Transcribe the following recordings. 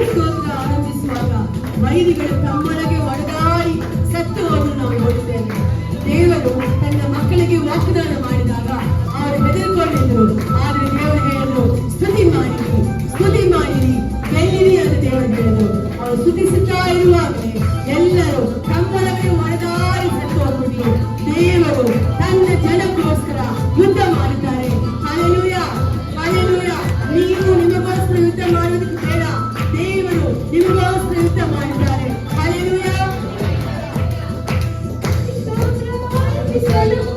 ಸ್ತೋತ್ರ ಆರಂಭಿಸುವಾಗ ವೈರಿಗಳು ತಮ್ಮೊಳಗೆ ಒಡೆದಾಡಿ ಸತ್ತು ಹೋದನ್ನು ನಾವು ನೋಡುತ್ತೇವೆ. ದೇವರು ತನ್ನ ಮಕ್ಕಳಿಗೆ ವಾಗ್ದಾನ ಮಾಡಿದಾಗ ಅವರು ಹೆದರಿಕೊಂಡಿದ್ದರು. ಆದರೆ ದೇವರು ಹೇಳಿದ್ರು, ಸ್ತುತಿ ಮಾಡಿರಿ, ಗೆಲ್ಲಿರಿ ಅಂತ ದೇವರು ಹೇಳಿದ್ರು. ಅವರು ಸ್ತುತಿಸುತ್ತಾ ಇರುವಾಗಲೇ ಎಲ್ಲರೂ ತಮ್ಮೊಳಗೆ ಒಡೆದಾಡಿ ಸತ್ತು ಹೋಗ್ಬಿಟ್ಟು ದೇವರು ತನ್ನ ಜನಕ್ಕೋಸ್ಕರ ಯುದ್ಧ ಮಾಡುತ್ತಾರೆ. Hallelujah, hallelujah. ನೀವು ನಿಮಗೋಸ್ಕರ ಯುದ್ಧ ಮಾಡೋದಕ್ಕೆ ಬೇಡ, ದೇವರು ನಿಮಗೋಸ್ಕರ ಯುದ್ಧ ಮಾಡಿದ್ದಾರೆ. ಹಲ್ಲೆಲೂಯಾ.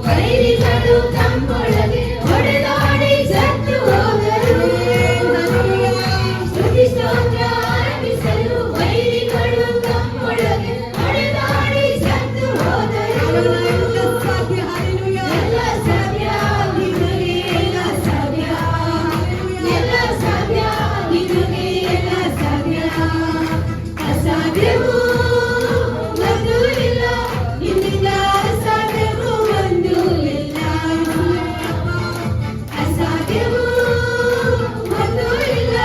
ವೈರಿಗಳು ತಮ್ಮೊಳಗೆ ಹೊಡೆದಾಡಿ ಸತ್ತು ಹೋದರು. ಸ್ತುತಿ ಸ್ತೋತ್ರ ಆರಂಭಿಸಲು ವೈರಿಗಳು ತಮ್ಮೊಳಗೆ ಹೊಡೆದಾಡಿ ಸತ್ತು ಹೋದರು. ಎಲ್ಲ ಸಾಧ್ಯ, ಎಲ್ಲ ಸಾಧ್ಯ, ನಿನಗೆ ಎಲ್ಲ ಸಾಧ್ಯ, ಎಲ್ಲ ಸಾಧ್ಯ, ನಿನಗೆ ಎಲ್ಲ ಸಾಧ್ಯ. ಅಸಾಧ್ಯವೂ ಒಂದು ಇಲ್ಲ, ನಿನ್ನಿಂದ ಅಸಾಧ್ಯವೂ ಒಂದು ಇಲ್ಲ. ಅಸಾಧ್ಯವೂ ಒಂದು ಇಲ್ಲ,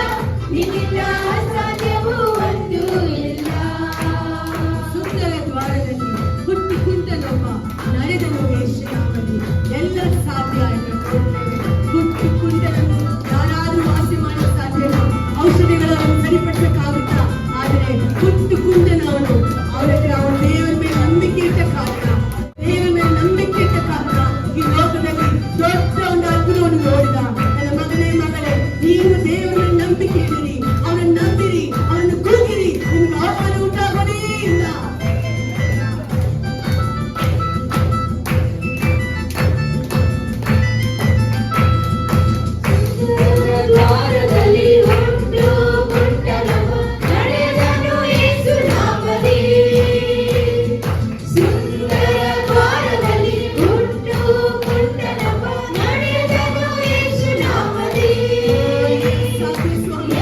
ನಿನ್ನಿಂದ ಅಸಾಧ್ಯವೂ ಒಂದು ಇಲ್ಲ. ಸುಂದರ ದ್ವಾರದಲ್ಲಿ ಹುಟ್ಟು ಕುಂಟನೊಬ್ಬ ನಡೆದನು ಯೇಸುವಿನಲ್ಲಿ. ಎಲ್ಲ ಸಾಧ್ಯ ಎಂದು ನೋಡುತ್ತೇವೆ. ಹುಟ್ಟು ಕುಂಟನನ್ನು ಯಾರಾದರೂ ವಾಸಿ ಮಾಡಲು ಸಾಧ್ಯನೋ? ಔಷಧಿಗಳನ್ನು ಸರಿಪಡಿಸಕ್ಕಾಗುತ್ತಾ? ಆದರೆ ಹುಟ್ಟು ಕುಂಟನವನು ಅವನ ದೇವರ ಮೇಲೆ ನಂಬಿಕೆ ಇಟ್ಟ ಕಾರಣ, ದೇವರ ಮೇಲೆ ನಂಬಿಕೆ ಇಟ್ಟ ಕಾರಣ ಈ ಲೋಕದಲ್ಲಿ ದೊಡ್ಡ ಒಂದು ಅದ್ಭುತವನ್ನು ನೋಡಿದ. ನನ್ನ ಮಗನೇ, ಮಗಳೇ, ನೀವು ದೇವರ ಮೇಲೆ ನಂಬಿಕೆ ಇಡಿರಿ, ಅವನನ್ನು ನಂಬಿರಿ, ಅವನನ್ನು ಕೂಗಿರಿ, ನಿಮ್ಗೆ ಅವಮಾನ ಉಂಟಾಗೋದೇ ಇಲ್ಲ. ದ್ವಾರದಲ್ಲಿ ಹುಟ್ಟು ಕುಂಟನವ ನಡೆದನು ಯೇಸು ನಾಮದಿ. ಸುಂದರ ದ್ವಾರದಲ್ಲಿ ಹುಟ್ಟು ಕುಂಟನವ ನಡೆದನು ಯೇಸು ನಾಮದಿ.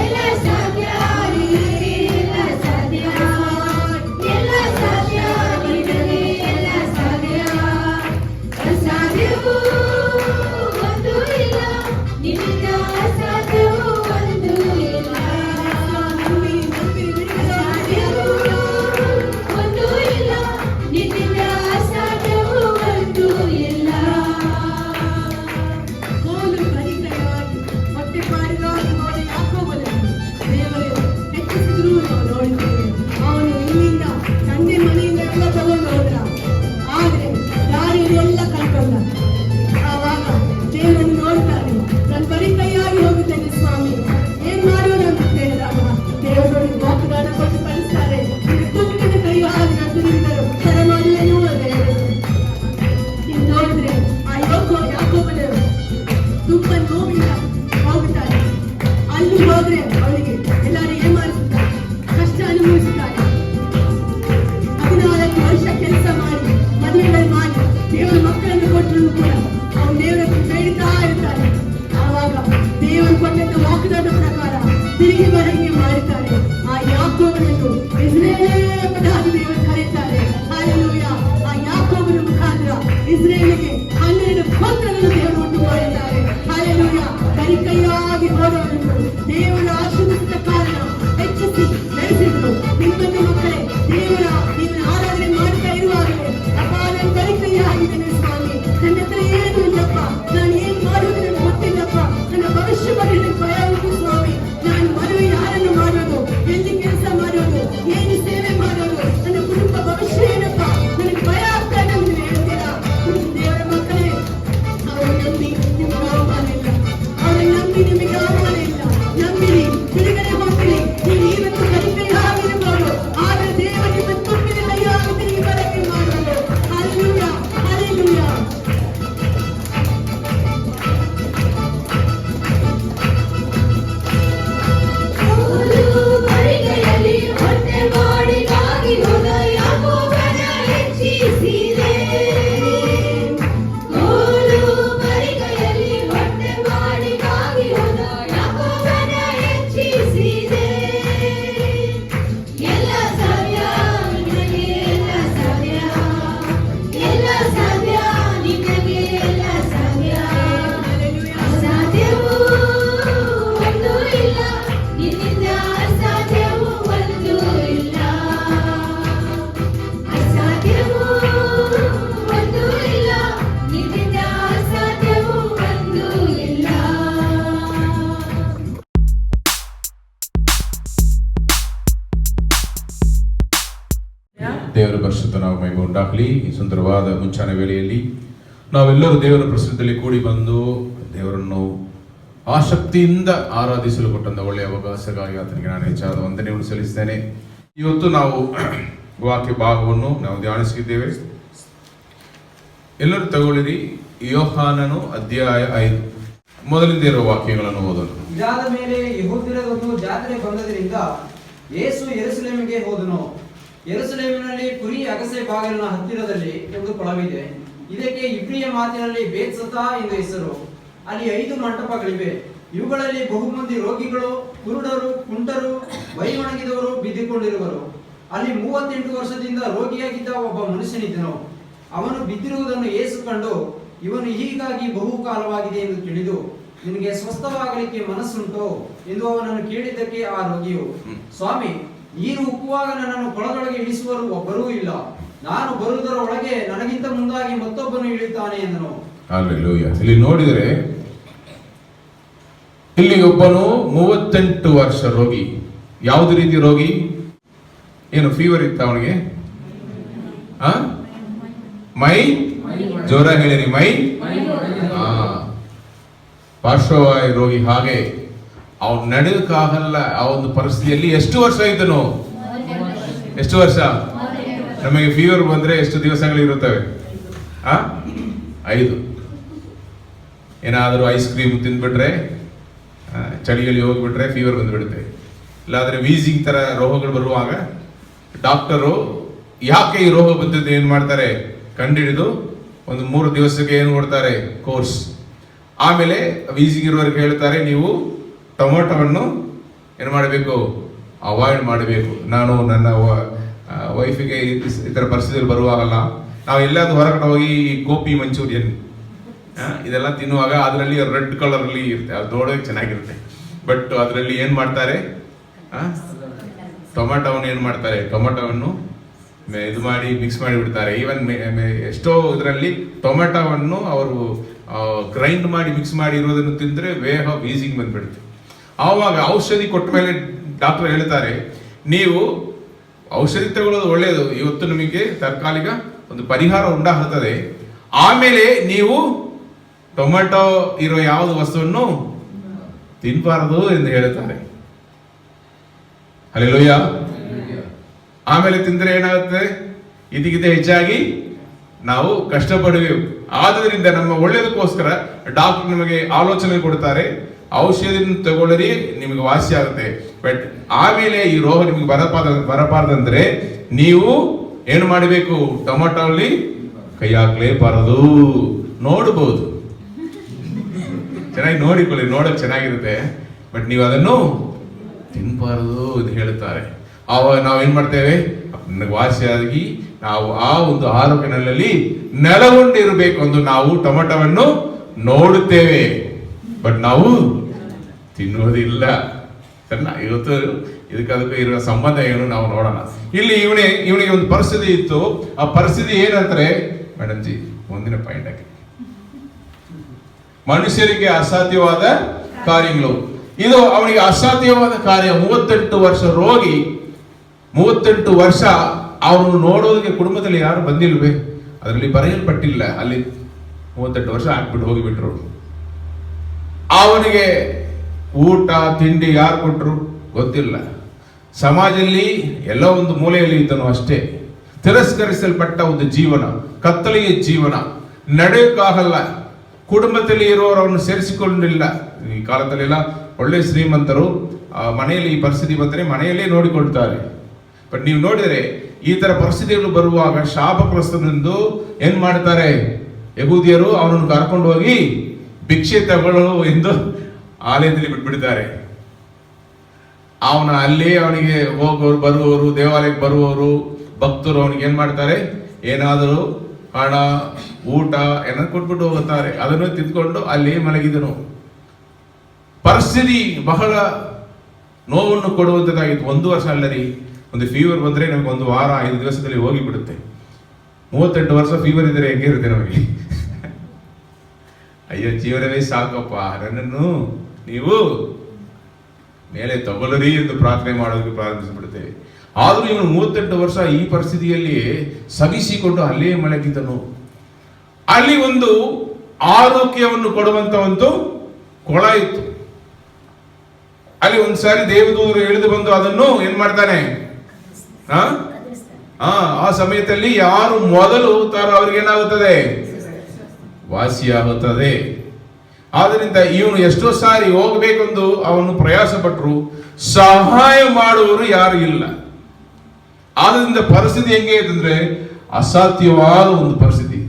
ಎಲ್ಲ ಸಾಧ್ಯ, ನಿನಗೆ ಎಲ್ಲ ಸಾಧ್ಯ, ಎಲ್ಲ ಸಾಧ್ಯ, ನಿನಗೆ ಎಲ್ಲ ಸಾಧ್ಯ. ಅಸಾಧ್ಯವೂ ಒಂದು ಇಲ್ಲ, ನಿನ್ನಿಂದ ಅಸಾಧ್ಯವೂ ಒಂದು ಇಲ್ಲ. ಅಸಾಧ್ಯವೂ ಒಂದು ಇಲ್ಲ, ನಿನ್ನಿಂದ ಅಸಾಧ್ಯವೂ ಒಂದು ಇಲ್ಲ. ಕೋಲು ಬರಿಕೈಯಾಗಿ ಹೊಟ್ಟೆಪಾಡಿಗಾಗಿ ಹೋದ ಯಾಕೋಬನನ್ನು ದೇವರು ಹೆಚ್ಚಿಸಿದ್ರು ನಾವು ನೋಡಿದ್ದೇವೆ. ಅವನು ಇಲ್ಲಿಂದ ತಂದೆ ಮನೆಯಿಂದ ಎಲ್ಲ ತಗೊಂಡು ಹೋದ, ಆದರೆ ದಾರಿಯಲ್ಲಿ ಎಲ್ಲ ಕಳ್ಕೊಂಡ. ಆವಾಗ ದೇವರನ್ನು ನೋಡ್ತಾನೆ, ನಾನು ಬರೀ ಕೈಯಾಗಿ ಹೋಗುತ್ತೇನೆ ಸ್ವಾಮಿ, ಏನ್ ಮಾಡೋದು ಅಂತ ಕೇಳಿದಾಗ ದೇವರೊಳಗೆ ವಾಗ್ದಾನ ಕೊಟ್ಟು ಕಳಿಸ್ತಾರೆ. ತುತ್ತಿನ ಕೈಯು ಹಾಗೆ ನಡೆದಿದ್ದರು, ತರ ಮಾಡುವೆನೂ ಅಂತ ಹೇಳಿದರು. ನೀವು ನೋಡಿದ್ರೆ ಆ ಯಾಕೋಬನ ತುಂಬಾ ನೋವಿಂದ ಹೋಗುತ್ತಾರೆ. ಅಲ್ಲಿ ಹೋದ್ರೆ ಅವಳಿಗೆ ಎಲ್ಲರೂ ಏಮಾರಿಸುತ್ತಾರೆ, ಕಷ್ಟ ಅನುಭವಿಸುತ್ತಾರೆ. 14 ವರ್ಷ ಕೆಲಸ ಮಾಡಿ ಮದುವೆಗಳು ಮಾಡಿ ದೇವರ ಮಕ್ಕಳನ್ನು ಕೊಟ್ಟರು ಕೂಡ ಅವನು ದೇವರನ್ನು ಬೇಡುತ್ತಾ ಇರ್ತಾರೆ. ಆವಾಗ ದೇವರು ಕೊಟ್ಟಂತ ವಾಗ್ದಾನ ಪ್ರಕಾರ ತಿರುಗಿ ಬರಂಗೆ ಮಾಡುತ್ತಾರೆ. ಆ ಯಾಕೋಬನನ್ನು ಇಸ್ರೇಲೇ ಎಂಬುದಾಗಿ ದೇವರು ಕರೆಯುತ್ತಾರೆ. ಹಲ್ಲೆಲೂಯಾ. ಆ ಯಾಕೋಬನ ಮುಖಾಂತರ ಇಸ್ರೇಲಿಗೆ 12 ಗೋತ್ರಗಳನ್ನು ದೇವರು ಉಂಟು ಮಾಡಿದ್ದಾರೆ. ಹಲ್ಲೆಲೂಯಾ. ಬರೀ ಕೈಯಾಗಿ ಹೋದವರನ್ನು ದೇವರು ಆಶೀರ್ವದಿಸಿದ ಕಾರಣ ಹೆಚ್ಚಿಸಿ ನಡೆಸಿದ್ರು. ನಿಮ್ಮನ್ನು ಮಕ್ಕಳೇ, ದೇವರ ನೀವು ಆರಾಧನೆ ಮಾಡ್ತಾ ಇರುವಾಗಲೇ ಅಪ್ಪ, ನಾನು ಬರೀ ಕೈಯಾಗಿದ್ದೇನೆ ಸ್ವಾಮಿ, ನನ್ನ ಹತ್ರ ಏನು ಇಲ್ಲಪ್ಪ, ನಾನು ಏನ್ ಮಾಡೋದು ನನಗೆ ಗೊತ್ತಿಲ್ಲಪ್ಪ, ನನ್ನ ಭವಿಷ್ಯ ಬಗ್ಗೆ ನನಗೆ ಭಯ ಉಂಟು ಸ್ವಾಮಿ, ನಾನು ಮದುವೆ ಯಾರನ್ನು ಮಾಡೋದು, ಎಲ್ಲಿ ಕೆಲಸ ಮಾಡೋದು, ಏನು ಸೇವೆ ಮಾಡೋದು, ನನ್ನ ಕುಟುಂಬ ಭವಿಷ್ಯ ಏನಪ್ಪ, ನನಗೆ ಭಯ ಆಗ್ತಾ ಇದೆ ಅಂತ ಹೇಳ್ತೀರಾ? ದೇವರ ಮಕ್ಕಳೇ, ಅವರ ನಂಬಿ ನಿಮಗೆ ಅವಮಾನ ಇಲ್ಲ, ಅವರ ನಂಬಿ ನಿಮಗೆ ಅವಮಾನ ಇಲ್ಲ. ನಂಬಿರಿ, ಬಿಡುಗಡೆ ಹೋಗ್ತೀರಿ. ನೀವು ಇವತ್ತು ಬರೀ ಕೈ ಆಗಿರಬಹುದು, ಆದರೆ ದೇವ ನಿಮ್ಮ ತುಂಬಿದ ಕೈ ಆಗುತ್ತೆ ಈ ಬರಕ್ಕೆ. ದೇವರ ಪರಿಶುದ್ಧ ನಾಮಕ್ಕೆ ಉಂಟಾಗಲಿ. ಈ ಸುಂದರವಾದ ಮುಂಚಾನೆ ವೇಳೆಯಲ್ಲಿ ನಾವೆಲ್ಲರೂ ದೇವರ ಪ್ರಸಿದ್ಧದಲ್ಲಿ ಕೂಡಿ ಬಂದು ದೇವರನ್ನು ಆಸಕ್ತಿಯಿಂದ ಆರಾಧಿಸಲು ಕೊಟ್ಟಂತ ಒಳ್ಳೆಯ ಅವಕಾಶಕ್ಕಾಗಿ ಆತನಿಗೆ ನಾನು ಹೆಚ್ಚಾದ ವಂದನೆಯನ್ನು ಸಲ್ಲಿಸ್ತೇನೆ. ಇವತ್ತು ನಾವು ವಾಕ್ಯ ಭಾಗವನ್ನು ನಾವು ಧ್ಯಾನಿಸಿದ್ದೇವೆ. ಎಲ್ಲರೂ ತಗೊಳ್ಳಿರಿ. ಯೋಹಾನನು ಅಧ್ಯಾಯ 5 ಮೊದಲಿಂದ ಇರುವ ವಾಕ್ಯಗಳನ್ನು ಓದೋಣ. ಇದಾದ ಮೇಲೆ ಯೆಹೂದ್ಯರದೊಂದು ಜಾತ್ರೆ ಬಂದದರಿಂದ ಯೇಸು ಯೆರೂಸಲೇಮಿಗೆ ಹೋದನು. ಯೆರೂಸಲೇಮಿನಲ್ಲಿ ಕುರಿ ಅಗಸೆ ಬಾಗಿಲಿನ ಹತ್ತಿರದಲ್ಲಿ ಒಂದು ಕೊಳವಿದೆ. ಇದಕ್ಕೆ ಇಬ್ರಿಯ ಮಾತಿನಲ್ಲಿ ಬೇತ್ಸತಾ ಎಂದು ಹೆಸರು. ಅಲ್ಲಿ 5 ಮಂಟಪಗಳಿವೆ. ಇವುಗಳಲ್ಲಿ ಬಹುಮಂದಿ ರೋಗಿಗಳು, ಕುರುಡರು, ಕುಂಟರು, ವೈಒಣಗಿದವರು ಬಿದ್ದುಕೊಂಡಿರುವರು. ಅಲ್ಲಿ 38 ವರ್ಷದಿಂದ ರೋಗಿಯಾಗಿದ್ದ ಒಬ್ಬ ಮನುಷ್ಯನಿದ್ದನು. ಅವನು ಬಿದ್ದಿರುವುದನ್ನು ಯೇಸು ಕಂಡು, ಇವನು ಹೀಗಾಗಿ ಬಹುಕಾಲವಾಗಿದೆ ಎಂದು ತಿಳಿದು, ನಿನಗೆ ಸ್ವಸ್ಥವಾಗಲಿಕ್ಕೆ ಮನಸ್ಸುಂಟೋ ಎಂದು ಅವನನ್ನು ಕೇಳಿದ್ದಕ್ಕೆ ಆ ರೋಗಿಯು, ಸ್ವಾಮಿ, ನೀರು ಉಕ್ಕುವಾಗ ನನ್ನನ್ನು ಕೊಳದೊಳಗೆ ಇಳಿಸುವರು ಒಬ್ಬರೂ ಇಲ್ಲ. ನಾನು ಬರುವುದರ ಒಳಗೆ ನನಗಿಂತ ಮುಂದಾಗಿ ಮತ್ತೊಬ್ಬನು ಇಳಿಯುತ್ತಾನೆ ಎಂದನು. ಹಲ್ಲೆಲೂಯಾ. ಇಲ್ಲಿ ನೋಡಿದರೆ ಇಲ್ಲಿ ಒಬ್ಬನು 38 ವರ್ಷ ರೋಗಿ. ಯಾವುದು ರೀತಿ ರೋಗಿ? ಏನು ಫೀವರ್ ಇತ್ತ ಅವನಿಗೆ? ಮೈ ಜೋರ ಹೇಳಿರಿ, ಮೈ ಪಾರ್ಶ್ವವಾಯು ರೋಗಿ. ಹಾಗೆ ಅವ್ನು ನಡೆಯಕ್ಕಾಗಲ್ಲ. ಆ ಒಂದು ಪರಿಸ್ಥಿತಿಯಲ್ಲಿ ಎಷ್ಟು ವರ್ಷ ಇದ್ದನು? ಎಷ್ಟು ವರ್ಷ? ನಮಗೆ ಫೀವರ್ ಬಂದ್ರೆ ಎಷ್ಟು ದಿವಸಗಳಿರುತ್ತವೆ? 5. ಏನಾದರೂ ಐಸ್ ಕ್ರೀಮ್ ತಿಂದ್ಬಿಟ್ರೆ, ಚಳಿಯಲ್ಲಿ ಹೋಗ್ಬಿಟ್ರೆ ಫೀವರ್ ಬಂದ್ಬಿಡುತ್ತೆ. ಇಲ್ಲಾಂದ್ರೆ ವೀಸಿಂಗ್ ತರ ರೋಗಗಳು ಬರುವಾಗ ಡಾಕ್ಟರು ಯಾಕೆ ಈ ರೋಗ ಬಂದಿದ್ದು ಏನ್ ಮಾಡ್ತಾರೆ ಕಂಡುಹಿಡಿದು ಒಂದು 3 ದಿವಸಕ್ಕೆ ಏನು ಕೊಡ್ತಾರೆ? ಕೋರ್ಸ್. ಆಮೇಲೆ ವೀಸಿಂಗ್ ಇರುವವರೆಗೆ ಹೇಳ್ತಾರೆ, ನೀವು ಟೊಮೊಟೊವನ್ನು ಏನು ಮಾಡಬೇಕು? ಅವಾಯ್ಡ್ ಮಾಡಬೇಕು. ನಾನು ನನ್ನ ವೈಫಿಗೆ ಈ ಥರ ಪರಿಸ್ಥಿತಿಯಲ್ಲಿ ಬರುವಾಗಲ್ಲ, ನಾವು ಎಲ್ಲಾದ್ರೂ ಹೊರಗಡೆ ಹೋಗಿ ಗೋಪಿ ಮಂಚೂರಿಯನ್ ಇದೆಲ್ಲ ತಿನ್ನುವಾಗ ಅದರಲ್ಲಿ ರೆಡ್ ಕಲರ್ ಅಲ್ಲಿ ಇರುತ್ತೆ, ಅದು ನೋಡೋಕೆ ಚೆನ್ನಾಗಿರುತ್ತೆ. ಬಟ್ ಅದರಲ್ಲಿ ಏನ್ ಮಾಡ್ತಾರೆ? ಟೊಮೆಟೊವನ್ನು ಏನ್ ಮಾಡ್ತಾರೆ? ಟೊಮೆಟೊವನ್ನು ಇದು ಮಾಡಿ ಮಿಕ್ಸ್ ಮಾಡಿ ಬಿಡ್ತಾರೆ. ಈವನ್ ಎಷ್ಟೋ ಇದರಲ್ಲಿ ಟೊಮೆಟೊವನ್ನು ಅವರು ಗ್ರೈಂಡ್ ಮಾಡಿ ಮಿಕ್ಸ್ ಮಾಡಿ ಇರೋದನ್ನು ತಿಂದ್ರೆ ಬೇಗ ವೀಸಿಂಗ್ ಬಂದ್ಬಿಡುತ್ತೆ. ಆವಾಗ ಔಷಧಿ ಕೊಟ್ಟ ಮೇಲೆ ಡಾಕ್ಟರ್ ಹೇಳ್ತಾರೆ, ನೀವು ಔಷಧಿ ತಗೊಳ್ಳೋದು ಒಳ್ಳೆಯದು, ಇವತ್ತು ನಿಮಗೆ ತಾತ್ಕಾಲಿಕ ಒಂದು ಪರಿಹಾರ ಉಂಟಾಗುತ್ತದೆ. ಆಮೇಲೆ ನೀವು ಟೊಮೆಟೊ ಇರೋ ಯಾವುದು ವಸ್ತುವನ್ನು ತಿನ್ಬಾರದು ಎಂದು ಹೇಳ್ತಾರೆ. ಹಲ್ಲೆಲೂಯಾ. ಆಮೇಲೆ ತಿಂದ್ರೆ ಏನಾಗುತ್ತೆ? ಇದಕ್ಕಿಂತ ಹೆಚ್ಚಾಗಿ ನಾವು ಕಷ್ಟಪಡಬೇಕು. ಆದ್ದರಿಂದ ನಮ್ಮ ಒಳ್ಳೆಯದಕ್ಕೋಸ್ಕರ ಡಾಕ್ಟರ್ ನಿಮಗೆ ಆಲೋಚನೆ ಕೊಡ್ತಾರೆ, ಔಷಧಿಯನ್ನು ತಗೊಳ್ಳಿರಿ, ನಿಮಗೆ ವಾಸಿ ಆಗುತ್ತೆ. ಬಟ್ ಆಮೇಲೆ ಈ ರೋಗ ನಿಮಗೆ ಬರಬಾರ್ದಂದ್ರೆ ನೀವು ಏನು ಮಾಡಬೇಕು? ಟೊಮೆಟೊ ಅಲ್ಲಿ ಕೈ ಹಾಕ್ಲೇಬಾರದು. ನೋಡಬಹುದು, ಚೆನ್ನಾಗಿ ನೋಡಿಕೊಳ್ಳಿ, ನೋಡಕ್ ಚೆನ್ನಾಗಿರುತ್ತೆ. ಬಟ್ ನೀವು ಅದನ್ನು ತಿನ್ಬಾರದು ಎಂದು ಹೇಳುತ್ತಾರೆ. ಆವಾಗ ನಾವು ಏನ್ ಮಾಡ್ತೇವೆ? ನನಗೆ ವಾಸಿಯಾಗಿ ನಾವು ಆ ಒಂದು ಆರೋಗ್ಯನಲ್ಲಿ ನೆಲಗೊಂಡಿರಬೇಕು ಎಂದು ನಾವು ಟೊಮೆಟೊವನ್ನು ನೋಡುತ್ತೇವೆ, ಬಟ್ ನಾವು ತಿನ್ನುವುದಿಲ್ಲ. ಸಣ್ಣ ಇವತ್ತು ಅದಕ್ಕೂ ಇರುವ ಸಂಬಂಧ ಏನು ನಾವು ನೋಡೋಣ. ಇಲ್ಲಿ ಇವನಿಗೆ ಒಂದು ಪರಿಸ್ಥಿತಿ ಇತ್ತು. ಆ ಪರಿಸ್ಥಿತಿ ಏನಂದ್ರೆ, ಮೇಡಮ್ ಜಿ ಮುಂದಿನ ಪಾಯಿಂಟ್ ಹಾಕಿ, ಮನುಷ್ಯರಿಗೆ ಅಸಾಧ್ಯವಾದ ಕಾರ್ಯಗಳು. ಇದು ಅವನಿಗೆ ಅಸಾಧ್ಯವಾದ ಕಾರ್ಯ. 38 ವರ್ಷ ರೋಗಿ, 38 ವರ್ಷ ಅವನು ನೋಡೋದಕ್ಕೆ ಕುಟುಂಬದಲ್ಲಿ ಯಾರು ಬಂದಿಲ್ವೇ? ಅದರಲ್ಲಿ ಬರೆಯಲ್ಪಟ್ಟಿಲ್ಲ. ಅಲ್ಲಿ 38 ವರ್ಷ ಹಾಕ್ಬಿಟ್ಟು ಹೋಗಿಬಿಟ್ರು. ಅವನಿಗೆ ಊಟ ತಿಂಡಿ ಯಾರು ಕೊಟ್ಟರು ಗೊತ್ತಿಲ್ಲ. ಸಮಾಜದಲ್ಲಿ ಎಲ್ಲೋ ಒಂದು ಮೂಲೆಯಲ್ಲಿ ಇದ್ದನು ಅಷ್ಟೇ. ತಿರಸ್ಕರಿಸಲ್ಪಟ್ಟ ಒಂದು ಜೀವನ, ಕತ್ತಲೆಯ ಜೀವನ, ನಡೆಯೋಕ್ಕಾಗಲ್ಲ. ಕುಟುಂಬದಲ್ಲಿ ಇರೋರು ಅವನು ಸೇರಿಸಿಕೊಂಡಿಲ್ಲ. ಈ ಕಾಲದಲ್ಲೆಲ್ಲ ಒಳ್ಳೆ ಶ್ರೀಮಂತರು ಮನೆಯಲ್ಲಿ ಈ ಪರಿಸ್ಥಿತಿ ಬಂದರೆ ಮನೆಯಲ್ಲೇ ನೋಡಿಕೊಳ್ತಾರೆ. ಬಟ್ ನೀವು ನೋಡಿದರೆ ಈ ತರ ಪರಿಸ್ಥಿತಿಗಳು ಬರುವಾಗ ಶಾಪಗ್ರಸ್ತನೆಂದು ಏನ್ ಮಾಡ್ತಾರೆ ಯಹೂದಿಯರು? ಅವನನ್ನು ಕರ್ಕೊಂಡು ಹೋಗಿ ಭಿಕ್ಷೆ ತಗೊಳ್ಳೋ ಎಂದು ಆಲಯದಲ್ಲಿ ಬಿಟ್ಬಿಡ್ತಾರೆ. ಅವನ ಅಲ್ಲಿ ಅವನಿಗೆ ಹೋಗೋರು ಬರುವವರು, ದೇವಾಲಯಕ್ಕೆ ಬರುವವರು ಭಕ್ತರು ಅವನಿಗೆ ಏನ್ ಮಾಡ್ತಾರೆ? ಏನಾದರೂ ಹಣ ಊಟ ಏನಾದ್ರು ಕೊಟ್ಬಿಟ್ಟು ಹೋಗುತ್ತಾರೆ. ಅದನ್ನು ತಿಂದ್ಕೊಂಡು ಅಲ್ಲಿ ಮಲಗಿದನು. ಪರಿಸ್ಥಿತಿ ಬಹಳ ನೋವನ್ನು ಕೊಡುವಂಥದ್ದಾಗಿತ್ತು. 1 ವರ್ಷ ಅಲ್ಲರಿ, ಒಂದು ಫೀವರ್ ಬಂದ್ರೆ ನಮಗೆ 1 ವಾರ 5 ದಿವಸದಲ್ಲಿ ಹೋಗಿ ಬಿಡುತ್ತೆ. 38 ವರ್ಷ ಫೀವರ್ ಇದ್ರೆ ಹೆಂಗಿರುತ್ತೆ ನಮಗೆ? ಅಯ್ಯೋ ಜೀವನವೇ ಸಾಕಪ್ಪ, ನನ್ನನ್ನು ನೀವು ಮೇಲೆ ತಗೊಳ್ಳರಿ ಎಂದು ಪ್ರಾರ್ಥನೆ ಮಾಡೋದಕ್ಕೆ ಪ್ರಾರಂಭಿಸಿಬಿಡುತ್ತೇವೆ. ಆದರೂ ಇವನು 38 ವರ್ಷ ಈ ಪರಿಸ್ಥಿತಿಯಲ್ಲಿ ಸವಿಸಿಕೊಂಡು ಅಲ್ಲೇ ಮಲಗಿದ್ದನು. ಅಲ್ಲಿ ಒಂದು ಆರೋಗ್ಯವನ್ನು ಕೊಡುವಂತ ಒಂದು ಕೊಳ ಇತ್ತು. ಅಲ್ಲಿ ಒಂದ್ಸಾರಿ ದೇವದೂತರು ಇಳಿದು ಬಂದು ಅದನ್ನು ಏನ್ ಮಾಡ್ತಾನೆ, ಆ ಸಮಯದಲ್ಲಿ ಯಾರು ಮೊದಲು ಹೋಗ್ತಾರೋ ಅವ್ರಿಗೆ ಏನಾಗುತ್ತದೆ, ವಾಸಿಯಾಗುತ್ತದೆ. ಆದ್ದರಿಂದ ಇವನು ಎಷ್ಟೋ ಸಾರಿ ಹೋಗಬೇಕೆಂದು ಅವನು ಪ್ರಯಾಸ ಪಟ್ಟರು, ಸಹಾಯ ಮಾಡುವವರು ಯಾರು ಇಲ್ಲ. ಆದ್ದರಿಂದ ಪರಿಸ್ಥಿತಿ ಹೆಂಗೆ ಅಂತಂದ್ರೆ ಅಸಾಧ್ಯವಾದ ಒಂದು ಪರಿಸ್ಥಿತಿ.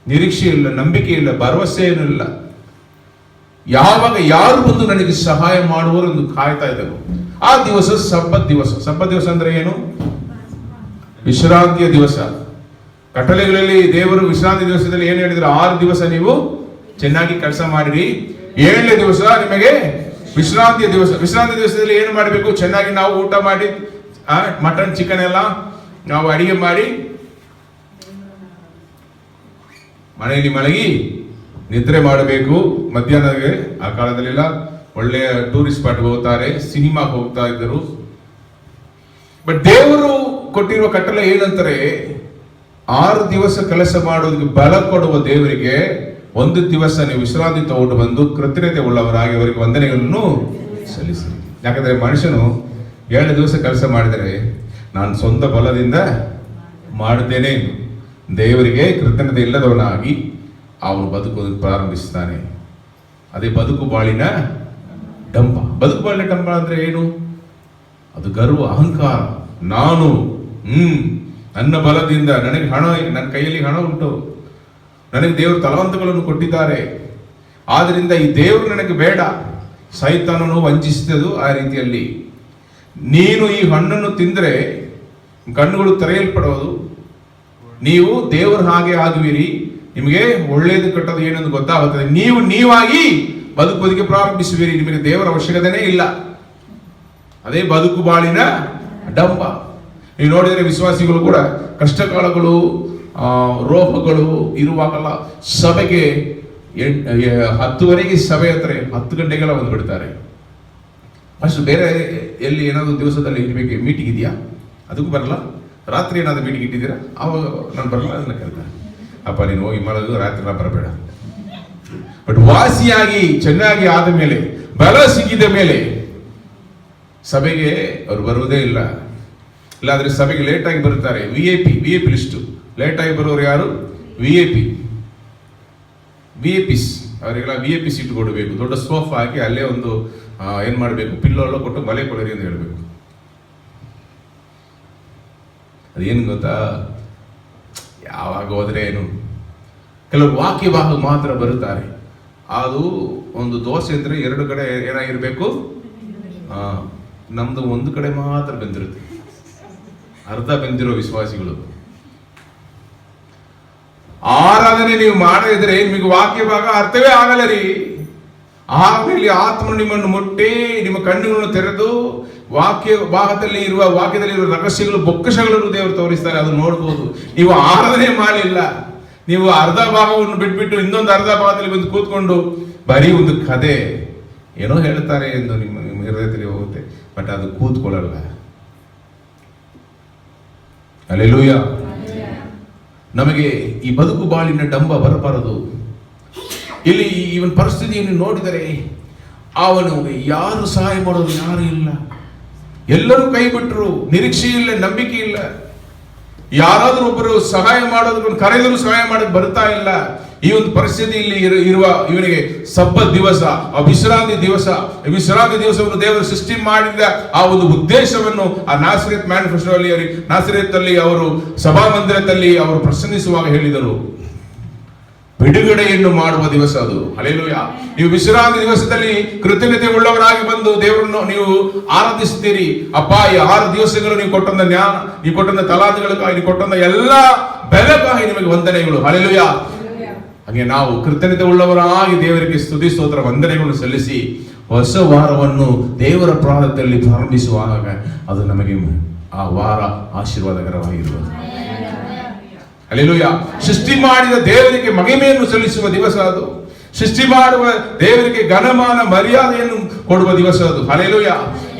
ನಿರೀಕ್ಷೆ ಇಲ್ಲ, ನಂಬಿಕೆ ಇಲ್ಲ, ಭರವಸೆ ಏನೂ ಇಲ್ಲ. ಯಾವಾಗ ಯಾರು ಬಂದು ನನಗೆ ಸಹಾಯ ಮಾಡುವರು ಎಂದು ಕಾಯ್ತಾ ಇದ್ದರು. ಆ ದಿವಸ ಸಬ್ಬತ್ ದಿವಸ. ಸಬ್ಬತ್ ದಿವಸ ಅಂದ್ರೆ ಏನು? ವಿಶ್ರಾಂತಿಯ ದಿವಸ. ಕಟ್ಟಳೆಗಳಲ್ಲಿ ದೇವರು ವಿಶ್ರಾಂತಿ ದಿವಸದಲ್ಲಿ ಏನು ಹೇಳಿದ್ರು? 6 ದಿವಸ ನೀವು ಚೆನ್ನಾಗಿ ಕೆಲಸ ಮಾಡಿರಿ, 7ನೇ ದಿವಸ ನಿಮಗೆ ವಿಶ್ರಾಂತಿಯ ದಿವಸ. ವಿಶ್ರಾಂತಿ ದಿವಸದಲ್ಲಿ ಏನು ಮಾಡಬೇಕು? ಚೆನ್ನಾಗಿ ನಾವು ಊಟ ಮಾಡಿ, ಮಟನ್ ಚಿಕನ್ ಎಲ್ಲ ನಾವು ಅಡಿಗೆ ಮಾಡಿ ಮನೆಯಲ್ಲಿ ಮಲಗಿ ನಿದ್ರೆ ಮಾಡಬೇಕು. ಮಧ್ಯಾಹ್ನಕ್ಕೆ ಆ ಕಾಲದಲ್ಲೆಲ್ಲ ಒಳ್ಳೆಯ ಟೂರಿಸ್ಟ್ ಸ್ಪಾಟ್ಗೆ ಹೋಗ್ತಾರೆ, ಸಿನಿಮಾಗೆ ಹೋಗ್ತಾ ಇದ್ದರು. ಬಟ್ ದೇವರು ಕೊಟ್ಟಿರುವ ಕಟ್ಟಳೆ ಏನಂತಾರೆ, 6 ದಿವಸ ಕೆಲಸ ಮಾಡೋದಕ್ಕೆ ಬಲ ಕೊಡುವ ದೇವರಿಗೆ 1 ದಿವಸ ನೀವು ವಿಶ್ರಾಂತಿ ತಗೊಂಡು ಬಂದು ಕೃತಜ್ಞತೆ ಉಳ್ಳವರಾಗಿ ಅವರಿಗೆ ವಂದನೆಗಳನ್ನು ಸಲ್ಲಿಸಿ. ಯಾಕಂದ್ರೆ ಮನುಷ್ಯನು 7 ದಿವಸ ಕೆಲಸ ಮಾಡಿದರೆ ನಾನು ಸ್ವಂತ ಬಲದಿಂದ ಮಾಡುತ್ತೇನೆ, ದೇವರಿಗೆ ಕೃತಜ್ಞತೆ ಇಲ್ಲದವನಾಗಿ ಅವನು ಬದುಕೋದಕ್ಕೆ ಪ್ರಾರಂಭಿಸ್ತಾನೆ. ಅದೇ ಬದುಕು ಬಾಳಿನ ಡಂಬ. ಬದುಕು ಬಾಳಿನ ಡಂಬ ಅಂದ್ರೆ ಏನು? ಅದು ಗರ್ವ, ಅಹಂಕಾರ. ನಾನು ನನ್ನ ಬಲದಿಂದ, ನನಗೆ ಹಣ, ನನ್ನ ಕೈಯಲ್ಲಿ ಹಣ ಉಂಟು, ನನಗೆ ದೇವರು ತಲವಂತಗಳನ್ನು ಕೊಟ್ಟಿದ್ದಾರೆ, ಆದ್ರಿಂದ ಈ ದೇವರು ನನಗೆ ಬೇಡ. ಸೈತಾನನು ವಂಚಿಸಿದದು ಆ ರೀತಿಯಲ್ಲಿ. ನೀನು ಈ ಹಣ್ಣನ್ನು ತಿಂದರೆ ಕಣ್ಣುಗಳು ತೆರೆಯಲ್ಪಡೋದು, ನೀವು ದೇವರ ಹಾಗೆ ಆಗುವಿರಿ, ನಿಮಗೆ ಒಳ್ಳೇದು ಕೆಟ್ಟದ್ದು ಏನೆಂದು ಗೊತ್ತಾಗುತ್ತದೆ, ನೀವು ನೀವಾಗಿ ಬದುಕೋದಕ್ಕೆ ಪ್ರಾರಂಭಿಸುವಿರಿ, ನಿಮಗೆ ದೇವರ ಅವಶ್ಯಕತೆನೇ ಇಲ್ಲ. ಅದೇ ಬದುಕು ಬಾಳಿನ ಡಂಬ. ನೀವು ನೋಡಿದರೆ ವಿಶ್ವಾಸಿಗಳು ಕೂಡ ಕಷ್ಟ ಕಾಲಗಳು, ರೋಗಗಳು ಇರುವಾಗಲ್ಲ ಸಭೆಗೆ 10 ಸಭೆ ಹತ್ರ 10 ಗಂಟೆಗೆಲ್ಲ ಬಂದು ಬಿಡ್ತಾರೆ. ಅಷ್ಟು ಬೇರೆ ಎಲ್ಲಿ ಏನಾದ್ರು ದಿವಸದಲ್ಲಿ ಇರಬೇಕು, ಮೀಟಿಂಗ್ ಇದೆಯಾ ಅದಕ್ಕೂ ಬರಲ್ಲ. ರಾತ್ರಿ ಏನಾದ್ರು ಮೀಟಿಂಗ್ ಇಟ್ಟಿದ್ದೀರಾ, ಅವಾಗ ನಾನು ಬರಲ್ಲ, ಅದನ್ನ ಕೇಳ್ತಾರೆ. ಅಪ್ಪ ನೀನು ಹೋಗಿ ಮಾಡೋದು, ರಾತ್ರಿ ನಾ ಬರಬೇಡ. ಬಟ್ ವಾಸಿಯಾಗಿ ಚೆನ್ನಾಗಿ ಆದ ಮೇಲೆ, ಬಲ ಸಿಕ್ಕಿದ ಮೇಲೆ ಸಭೆಗೆ ಅವರು ಬರುವುದೇ ಇಲ್ಲ. ಇಲ್ಲಾಂದ್ರೆ ಸಭೆಗೆ ಲೇಟ್ ಆಗಿ ಬರುತ್ತಾರೆ. VIP list. ಲೇಟ್ ಆಗಿ ಬರೋರು ಯಾರು? VIPs. ಅವರಿಗೆಲ್ಲ VIP ಸೀಟ್ ಕೊಡಬೇಕು, ದೊಡ್ಡ ಸೋಫಾ ಹಾಕಿ ಅಲ್ಲೇ ಒಂದು ಏನ್ ಮಾಡಬೇಕು, ಪಿಲ್ಲೋ ಕೊಟ್ಟು ಮಲೆ ಕೊಡರಿ ಅಂತ ಹೇಳ್ಬೇಕು. ಅದೇನು ಗೊತ್ತಾ, ಯಾವಾಗ ಹೋದ್ರೆ ಏನು, ಕೆಲವರು ವಾಕ್ಯ ಭಾಗ ಮಾತ್ರ ಬರುತ್ತಾರೆ. ಅದು ಒಂದು ದೋಸೆ ಅಂದ್ರೆ 2 ಕಡೆ ಏನಾಗಿರ್ಬೇಕು, ನಮ್ದು 1 ಕಡೆ ಮಾತ್ರ ಬೆಂದಿರುತ್ತೆ, ಅರ್ಧ ಬೆಂದಿರೋ ವಿಶ್ವಾಸಿಗಳು. ಆರಾಧನೆ ನೀವು ಮಾಡದಿದ್ರೆ ನಿಮಗೆ ವಾಕ್ಯ ಭಾಗ ಅರ್ಥವೇ ಆಗಲ್ಲ ರೀ. ಆಮೇಲೆ ಆತ್ಮ ನಿಮ್ಮನ್ನು ಮುಟ್ಟಿ ನಿಮ್ಮ ಕಣ್ಣುಗಳನ್ನು ತೆರೆದು ವಾಕ್ಯದಲ್ಲಿ ಇರುವ ರಹಸ್ಯಗಳು, ಬೊಕ್ಕಸಗಳನ್ನು ದೇವರು ತೋರಿಸ್ತಾರೆ, ಅದು ನೋಡ್ಬೋದು. ನೀವು ಆರಾಧನೆ ಮಾಡಲಿಲ್ಲ, ನೀವು ಅರ್ಧ ಭಾಗವನ್ನು ಬಿಟ್ಬಿಟ್ಟು ಇನ್ನೊಂದು ಅರ್ಧ ಭಾಗದಲ್ಲಿ ಬಂದು ಕೂತ್ಕೊಂಡು ಬರೀ ಒಂದು ಕತೆ ಏನೋ ಹೇಳ್ತಾರೆ ಎಂದು ನಿಮ್ಮ ಹೃದಯದಲ್ಲಿ ಹೋಗುತ್ತೆ, ಬಟ್ ಅದು ಕೂತ್ಕೊಳ್ಳಲ್ಲ. ಹಲ್ಲೆಲೂಯ. ನಮಗೆ ಈ ಬದುಕು ಬಾಳಿನ ಡಂಬ ಬರಬಾರದು. ಇಲ್ಲಿ ಇವನ ಪರಿಸ್ಥಿತಿಯನ್ನು ನೋಡಿದರೆ ಅವನು ಯಾರು ಸಹಾಯ ಮಾಡೋದು ಯಾರು ಇಲ್ಲ, ಎಲ್ಲರೂ ಕೈ ಬಿಟ್ಟರು, ನಿರೀಕ್ಷೆ ಇಲ್ಲ, ನಂಬಿಕೆ ಇಲ್ಲ. ಯಾರಾದ್ರೂ ಒಬ್ಬರು ಸಹಾಯ ಮಾಡೋದಕ್ಕೆ ಕರೆದರೂ ಸಹಾಯ ಮಾಡಕ್ ಬರ್ತಾ ಇಲ್ಲ. ಈ ಒಂದು ಪರಿಸ್ಥಿತಿಯಲ್ಲಿ ಇರುವ ಇವನಿಗೆ ಸಬ್ಬತ್ ದಿವಸ, ವಿಶ್ರಾಂತಿ ದಿವಸವನ್ನು ದೇವರು ಸೃಷ್ಟಿ ಮಾಡಿದ ಆ ಒಂದು ಉದ್ದೇಶವನ್ನು ಆ ನಾಸರೇತ್ ಮ್ಯಾನಿಫೆಸ್ಟೋ ಅಲ್ಲಿ, ನಾಸರೇತ್ ಅಲ್ಲಿ ಅವರು ಸಭಾಮಂದಿರದಲ್ಲಿ ಅವರು ಪ್ರಸಂಗಿಸುವಾಗ ಹೇಳಿದರು, ಬಿಡುಗಡೆಯನ್ನು ಮಾಡುವ ದಿವಸ ಅದು. ಹಲ್ಲೆಲೂಯಾ. ನೀವು ವಿಶ್ರಾಂತಿ ದಿವಸದಲ್ಲಿ ಕೃತಜ್ಞತೆ ಉಳ್ಳವರಾಗಿ ಬಂದು ದೇವರನ್ನು ನೀವು ಆರಾಧಿಸುತ್ತೀರಿ. ಅಪ್ಪ, ಈ 6 ದಿವಸಗಳು ನೀವು ಕೊಟ್ಟಂತ ಜ್ಞಾನ, ನೀವು ಕೊಟ್ಟಂತ ತಲಾಂತಗಳಿಗಾಗಿ, ನೀವು ಕೊಟ್ಟಂತ ಎಲ್ಲ ಬೆಲೆಗಾಗಿ ನಿಮಗೆ ವಂದನೆಗಳು. ಹಲ್ಲೆಲೂಯಾ. ಹಾಗೆ ನಾವು ಕೃತಜ್ಞತೆ ಉಳ್ಳವರಾಗಿ ದೇವರಿಗೆ ಸ್ತುತಿ ಸ್ತೋತ್ರ ವಂದನೆಗಳನ್ನು ಸಲ್ಲಿಸಿ ಹೊಸ ವಾರವನ್ನು ದೇವರ ಪ್ರಾರಂಭದಲ್ಲಿ ಪ್ರಾರಂಭಿಸುವಾಗ ಅದು ನಮಗೆ ಆ ವಾರ ಆಶೀರ್ವಾದಕರವಾಗಿರುವುದು. ಹಲ್ಲೆಲೂಯಾ. ಸೃಷ್ಟಿ ಮಾಡಿದ ದೇವರಿಗೆ ಮಹಿಮೆಯನ್ನು ಸಲ್ಲಿಸುವ ದಿವಸ ಅದು. ಸೃಷ್ಟಿ ಮಾಡುವ ದೇವರಿಗೆ ಘನಮಾನ ಮರ್ಯಾದೆಯನ್ನು ಕೊಡುವ ದಿವಸ ಅದು. ಹಲ್ಲೆಲೂಯಾ.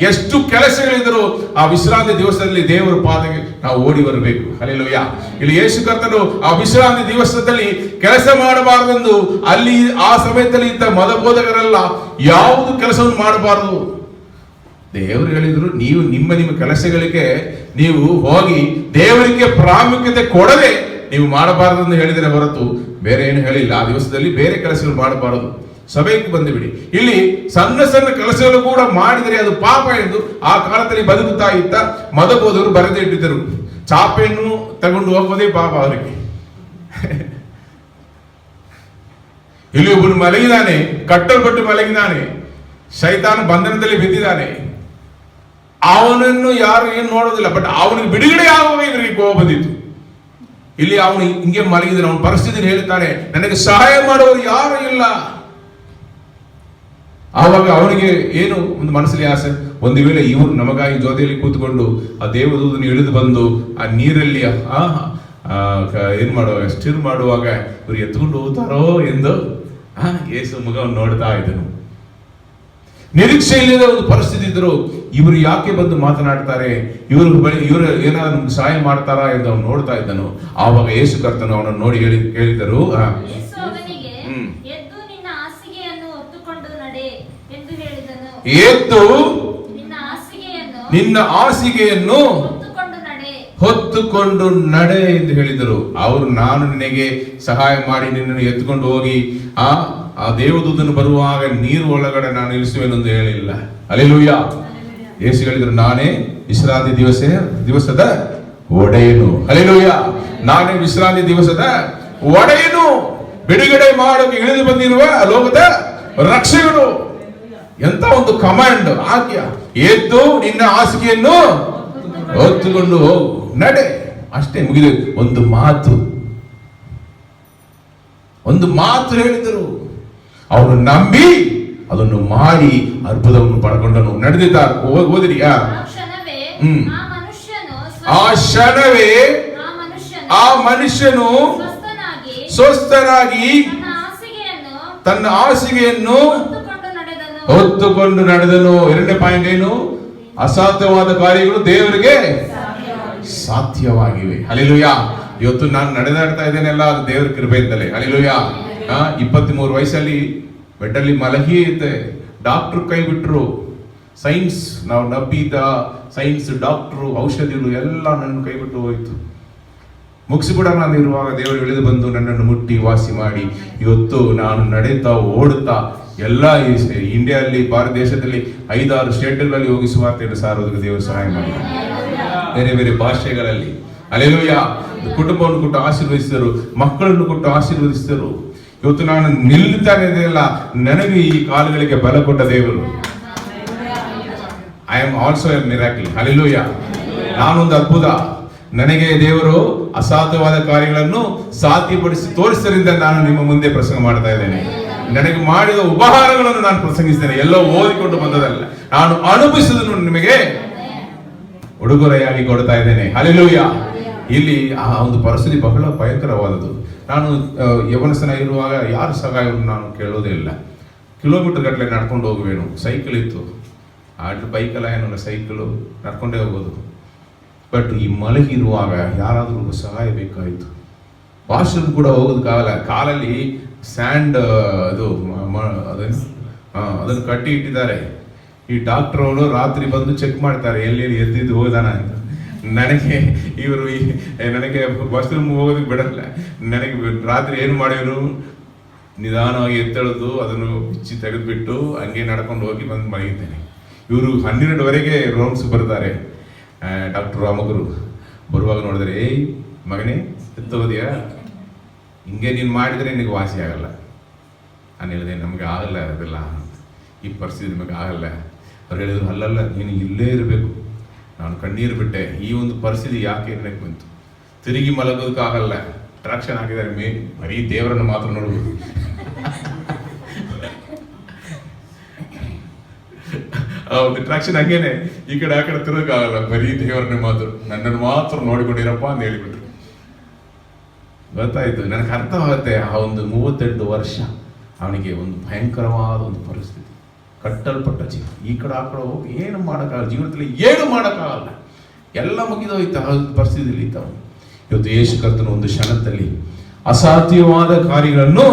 ಎಷ್ಟು ಕೆಲಸಗಳಿದ್ದರೂ ಆ ವಿಶ್ರಾಂತಿ ದಿವಸದಲ್ಲಿ ದೇವರ ಪಾದಕ್ಕೆ ನಾವು ಓಡಿ ಬರಬೇಕು. ಹಲ್ಲೆಲೂಯಾ. ಇಲ್ಲಿ ಯೇಸು ಕರ್ತನು ಆ ವಿಶ್ರಾಂತಿ ದಿವಸದಲ್ಲಿ ಕೆಲಸ ಮಾಡಬಾರದೆಂದು ಅಲ್ಲಿ ಆ ಸಮಯದಲ್ಲಿ ಇದ್ದ ಮತಬೋಧಕರೆಲ್ಲ ಯಾವುದು ಕೆಲಸವನ್ನು ಮಾಡಬಾರದು. ದೇವರು ಹೇಳಿದ್ರು, ನೀವು ನಿಮ್ಮ ಕೆಲಸಗಳಿಗೆ ನೀವು ಹೋಗಿ ದೇವರಿಗೆ ಪ್ರಾಮುಖ್ಯತೆ ಕೊಡದೆ ನೀವು ಮಾಡಬಾರದೆಂದು ಹೇಳಿದರೆ ಹೊರತು ಬೇರೆ ಏನು ಹೇಳಿಲ್ಲ. ಆ ದಿವಸದಲ್ಲಿ ಬೇರೆ ಕೆಲಸಗಳು ಮಾಡಬಾರದು, ಸಭೆಗೆ ಬಂದು ಬಿಡಿ. ಇಲ್ಲಿ ಸಣ್ಣ ಸಣ್ಣ ಕೆಲಸಗಳು ಕೂಡ ಮಾಡಿದರೆ ಅದು ಪಾಪ ಎಂದು ಆ ಕಾಲದಲ್ಲಿ ಬದುಕುತ್ತಾ ಇದ್ದ ಮತಬೋಧಕರು ಬರೆದಿಟ್ಟಿದ್ದರು. ಚಾಪೆಯನ್ನು ತಗೊಂಡು ಹೋಗೋದೇ ಪಾಪ ಅವರಿಗೆ. ಇಲ್ಲಿ ಒಬ್ಬನು ಮಲಗಿದಾನೆ, ಕಟ್ಟಲ್ಪಟ್ಟು ಮಲಗಿದಾನೆ, ಶೈತಾನ ಬಂಧನದಲ್ಲಿ ಬಿದ್ದಿದ್ದಾನೆ. ಅವನನ್ನು ಯಾರು ಏನು ನೋಡೋದಿಲ್ಲ, ಬಟ್ ಅವನಿಗೆ ಬಿಡುಗಡೆ ಆಗುವಾಗ ಇವರಿಗೆ ಕೋಪ ಬಂದಿತ್ತು. ಇಲ್ಲಿ ಅವನು ಹಿಂಗೆ ಮಲಗಿದ್ದಾನೆ, ಅವನ ಪರಿಸ್ಥಿತಿ ಹೇಳ್ತಾನೆ, ನನಗೆ ಸಹಾಯ ಮಾಡುವವರು ಯಾರು ಇಲ್ಲ. ಆವಾಗ ಅವನಿಗೆ ಏನು ಒಂದು ಮನಸ್ಸಲ್ಲಿ ಆಸೆ, ಒಂದು ವೇಳೆ ಇವರು ನಮಗಾಗಿ ಜೊತೆಯಲ್ಲಿ ಕೂತ್ಕೊಂಡು ಆ ದೇವದೂತನು ಇಳಿದು ಬಂದು ಆ ನೀರಲ್ಲಿ ಏನ್ ಮಾಡುವಾಗ ಸ್ಟಿರ್ ಮಾಡುವಾಗ ಇವರು ಎತ್ಕೊಂಡು ಹೋಗ್ತಾರೋ ಎಂದು ಯೇಸು ಮಗವನ್ನು ನೋಡ್ತಾ ಇದ್ದನು. ನಿರೀಕ್ಷೆ ಇಲ್ಲದ ಒಂದು ಪರಿಸ್ಥಿತಿ ಇದ್ರು, ಇವರು ಯಾಕೆ ಬಂದು ಮಾತನಾಡ್ತಾರೆ, ಇವರು ಏನಾದ್ರು ನಮ್ಗೆ ಸಹಾಯ ಮಾಡ್ತಾರಾ ಎಂದು ಅವನು ನೋಡ್ತಾ ಇದ್ದನು. ಆವಾಗ ಯೇಸು ಕರ್ತನು ಅವನನ್ನು ನೋಡಿ ಹೇಳಿದರು, ಎದ್ದು ನಿನ್ನ ಹಾಸಿಗೆಯನ್ನು ಹೊತ್ತುಕೊಂಡು ನಡೆ ಎಂದು ಹೇಳಿದರು. ಅವರು, ನಾನು ನಿನಗೆ ಸಹಾಯ ಮಾಡಿ ನಿನ್ನನ್ನು ಎತ್ತುಕೊಂಡು ಹೋಗಿ ಆ ದೇವದೂತನು ಬರುವಾಗ ನೀರು ಒಳಗಡೆ ನಾನು ನಿಲ್ಲಿಸುವೆನೆಂದು ಹೇಳಿಲ್ಲ. ಹಲ್ಲೆಲೂಯಾ. ಯೇಸು ಹೇಳಿದರು, ನಾನೇ ವಿಶ್ರಾಂತಿ ದಿವಸದ ಒಡೆಯನು. ಹಲ್ಲೆಲೂಯಾ. ನಾನೇ ವಿಶ್ರಾಂತಿ ದಿವಸದ ಒಡೆಯನು, ಬಿಡುಗಡೆ ಮಾಡೋಕೆ ಇಳಿದು ಬಂದಿರುವ ಲೋಕದ ರಕ್ಷಕನು. ಎಂತ ಒಂದು ಕಮಾಂಡ್, ಆಜ್ಞೆ. ಎದ್ದು ನಿನ್ನ ಹಾಸಿಗೆಯನ್ನು ಹೊತ್ತುಕೊಂಡು ಹೋಗು, ನಡೆ. ಅಷ್ಟೇ, ಮುಗಿದು. ಒಂದು ಮಾತು ಹೇಳಿದರು. ಅವನು ನಂಬಿ ಅದನ್ನು ಮಾಡಿ ಅದ್ಭುತವನ್ನು ಪಡ್ಕೊಂಡನು. ನಡೆದಿದ್ದಾರೆ. ಓದಿರಿ. ಆ ಕ್ಷಣವೇ ಆ ಮನುಷ್ಯನು ಸ್ವಸ್ಥನಾಗಿ ತನ್ನ ಹಾಸಿಗೆಯನ್ನು ಹೊತ್ತುಕೊಂಡು ನಡೆದನು. ಎರಡನೇ ಪಾಯಿಂಟ್ ಏನು? ಅಸಾಧ್ಯವಾದ ಕಾರ್ಯಗಳು ದೇವರಿಗೆ ಸಾಧ್ಯವಾಗಿವೆ. ಹಲ್ಲೆಲೂಯಾ. ಇವತ್ತು ನಾನು ನಡೆದಾಡ್ತಾ ಇದ್ದೇನೆಲ್ಲ ಅದು ದೇವರ ಕೃಪೆಯಿಂದಲೇ. ಹಲ್ಲೆಲೂಯಾ. 23 ವಯಸ್ಸಲ್ಲಿ ಬೆಡ್ಡಲ್ಲಿ ಮಲಗಿ ಇದ್ದೆ, ಡಾಕ್ಟರ್ ಕೈ ಬಿಟ್ರು. ಸೈನ್ಸ್ ನಾವು ನಂಬಿದ ಸೈನ್ಸ್, ಡಾಕ್ಟ್ರು, ಔಷಧಿಗಳು ಎಲ್ಲ ನನ್ನ ಕೈ ಬಿಟ್ಟು ಹೋಯ್ತು. ಮುಗಿಸಿಬಿಡ ನಾನು ಇರುವಾಗ ದೇವರು ಇಳಿದು ಬಂದು ನನ್ನನ್ನು ಮುಟ್ಟಿ ವಾಸಿ ಮಾಡಿ ಇವತ್ತು ನಾನು ನಡೆಯುತ್ತಾ ಓಡುತ್ತಾ ಎಲ್ಲ ಇಂಡಿಯಾದಲ್ಲಿ, ಭಾರತ ದೇಶದಲ್ಲಿ 5-6 ಸ್ಟೇಟ್ಗಳಲ್ಲಿ ಹೋಗಿ ಸುವಾರ್ತೆಯನ್ನು ಸಾರೋದಕ್ಕೆ ದೇವರು ಸಹಾಯ ಮಾಡಿ, ಬೇರೆ ಬೇರೆ ಭಾಷೆಗಳಲ್ಲಿ. ಹಲ್ಲೆಲೂಯಾ. ಕುಟುಂಬವನ್ನು ಕೊಟ್ಟು ಆಶೀರ್ವದಿಸಿದರು, ಮಕ್ಕಳನ್ನು ಕೊಟ್ಟು ಆಶೀರ್ವದಿಸಿದರು. ಇವತ್ತು ನಾನು ನಿಲ್ತಾನೆ ಇದೆಯಲ್ಲ, ನನಗೆ ಈ ಕಾಲುಗಳಿಗೆ ಬಲ ಕೊಟ್ಟ ದೇವರು. I am also A miracle. Hallelujah. ನಾನೊಂದು ಅದ್ಭುತ. ನನಗೆ ದೇವರು ಅಸಾಧ್ಯವಾದ ಕಾರ್ಯಗಳನ್ನು ಸಾಧ್ಯಪಡಿಸಿ ತೋರಿಸಿದ್ದರಿಂದ ನಾನು ನಿಮ್ಮ ಮುಂದೆ ಪ್ರಸಂಗ ಮಾಡ್ತಾ ಇದ್ದೇನೆ. ನನಗೆ ಮಾಡಿದ ಉಪಹಾರಗಳನ್ನು ನಾನು ಪ್ರಸಂಗಿಸ್ತೇನೆ. ಎಲ್ಲೋ ಓದಿಕೊಂಡು ಬಂದದಲ್ಲ, ನಾನು ಅನುಭವಿಸುವುದನ್ನು ನಿಮಗೆ ಉಡುಗೊರೆಯಾಗಿ ಕೊಡ್ತಾ ಇದ್ದೇನೆ. ಹಲ್ಲೆಲೂಯಾ. ಇಲ್ಲಿ ಆ ಒಂದು ಪರಿಸ್ಥಿತಿ ಬಹಳ ಭಯಂಕರವಾದದ್ದು. ನಾನು ಯವನಸ್ಥನ ಇರುವಾಗ ಯಾರ ಸಹಾಯವನ್ನು ನಾನು ಕೇಳೋದೇ ಇಲ್ಲ. ಕಿಲೋಮೀಟರ್ ಗಟ್ಟಲೆ ನಡ್ಕೊಂಡು ಹೋಗುವೇನು. ಸೈಕಲ್ ಇತ್ತು, ಬೈಕಲ್ಲ ಏನಲ್ಲ, ಸೈಕಲು ನಡ್ಕೊಂಡೇ ಹೋಗೋದು. ಬಟ್ ಈ ಮಲಗಿರುವಾಗ ಯಾರಾದರೂ ಸಹಾಯ ಬೇಕಾಯಿತು. ವಾಶ್ರೂಮ್ ಕೂಡ ಹೋಗೋದಕ್ಕಾಗಲ್ಲ. ಕಾಲಲ್ಲಿ ಸ್ಯಾಂಡ್ ಅದನ್ನು ಕಟ್ಟಿ ಇಟ್ಟಿದ್ದಾರೆ. ಈ ಡಾಕ್ಟರ್ ಅವರು ರಾತ್ರಿ ಬಂದು ಚೆಕ್ ಮಾಡ್ತಾರೆ ಎಲ್ಲಿ ಎದ್ದಿದ್ದು ಹೋದಾನ ಅಂತ. ನನಗೆ ವಾಶ್ರೂಮ್ ಹೋಗೋದಕ್ಕೆ ಬಿಡಲ್ಲ. ನನಗೆ ರಾತ್ರಿ ಏನು ಮಾಡಿದ್ರು, ನಿಧಾನವಾಗಿ ಎತ್ತಳದು, ಅದನ್ನು ಬಿಚ್ಚಿ ತೆಗೆದುಬಿಟ್ಟು ಹಂಗೆ ನಡ್ಕೊಂಡು ಹೋಗಿ ಬಂದು ಮಲಗಿದ್ದೇನೆ. ಇವರು 12ವರೆಗೆ ರೌಂಡ್ಸ್ ಬರ್ತಾರೆ. ಡಾಕ್ಟರ್ ರಾಮಗುರು ಬರುವಾಗ ನೋಡಿದ್ರೆ, ಏಯ್ ಮಗನೇ ಎತ್ತೋದಿಯಾ, ಹಿಂಗೆ ನೀನು ಮಾಡಿದರೆ ನಿನಗೆ ವಾಸಿ ಆಗಲ್ಲ. ನಾನು ಹೇಳಿದೆ, ನಮಗೆ ಆಗಲ್ಲ ಅದೆಲ್ಲ, ಈ ಪರಿಸ್ಥಿತಿ ನಿಮಗೆ ಆಗಲ್ಲ. ಅವ್ರು ಹೇಳಿದ್ರು, ಅಲ್ಲಲ್ಲ ನೀನು ಇಲ್ಲೇ ಇರಬೇಕು. ನಾನು ಕಣ್ಣೀರು ಬಿಟ್ಟೆ. ಈ ಒಂದು ಪರಿಸ್ಥಿತಿ ಯಾಕೆ ಇರಬೇಕು ಬಂತು. ತಿರುಗಿ ಮಲಗೋದಕ್ಕಾಗಲ್ಲ. ಟ್ರಾಕ್ಷನ್ ಹಾಕಿದ್ದಾರೆ, ಬರೀ ದೇವರನ್ನು ಮಾತ್ರ ನೋಡ್ಬೋದು. ಹೌದು, ಟ್ರಾಕ್ಷನ್ ಹಂಗೇನೆ. ಈ ಕಡೆ ಆ ಕಡೆ ತಿರುಗಕ್ಕಾಗಲ್ಲ, ಬರೀ ದೇವರನ್ನೇ ಮಾತ್ರ, ನನ್ನನ್ನು ಮಾತ್ರ ನೋಡಿಕೊಂಡಿರಪ್ಪ ಅಂತ ಹೇಳಿಬಿಟ್ರು. ಗೊತ್ತಾಯ್ತು, ನನಗೆ ಅರ್ಥವಾಗುತ್ತೆ. ಆ ಒಂದು 38 ವರ್ಷ ಅವನಿಗೆ ಒಂದು ಭಯಂಕರವಾದ ಒಂದು ಪರಿಸ್ಥಿತಿ. ಕಟ್ಟಲ್ಪಟ್ಟ ಜೀವ. ಈ ಕಡೆ ಆ ಕಡೆ ಹೋಗಿ ಏನು ಮಾಡೋಕ್ಕಾಗಲ್ಲ, ಜೀವನದಲ್ಲಿ ಏನು ಮಾಡೋಕ್ಕಾಗಲ್ಲ, ಎಲ್ಲ ಮುಗಿದೋಯ್ತು ಆ ಪರಿಸ್ಥಿತಿಯಲ್ಲಿ ಇದ್ದಾವೆ. ಇವತ್ತು ಯೇಸು ಕರ್ತನ ಒಂದು ಕ್ಷಣದಲ್ಲಿ ಅಸಾಧ್ಯವಾದ ಕಾರ್ಯಗಳನ್ನು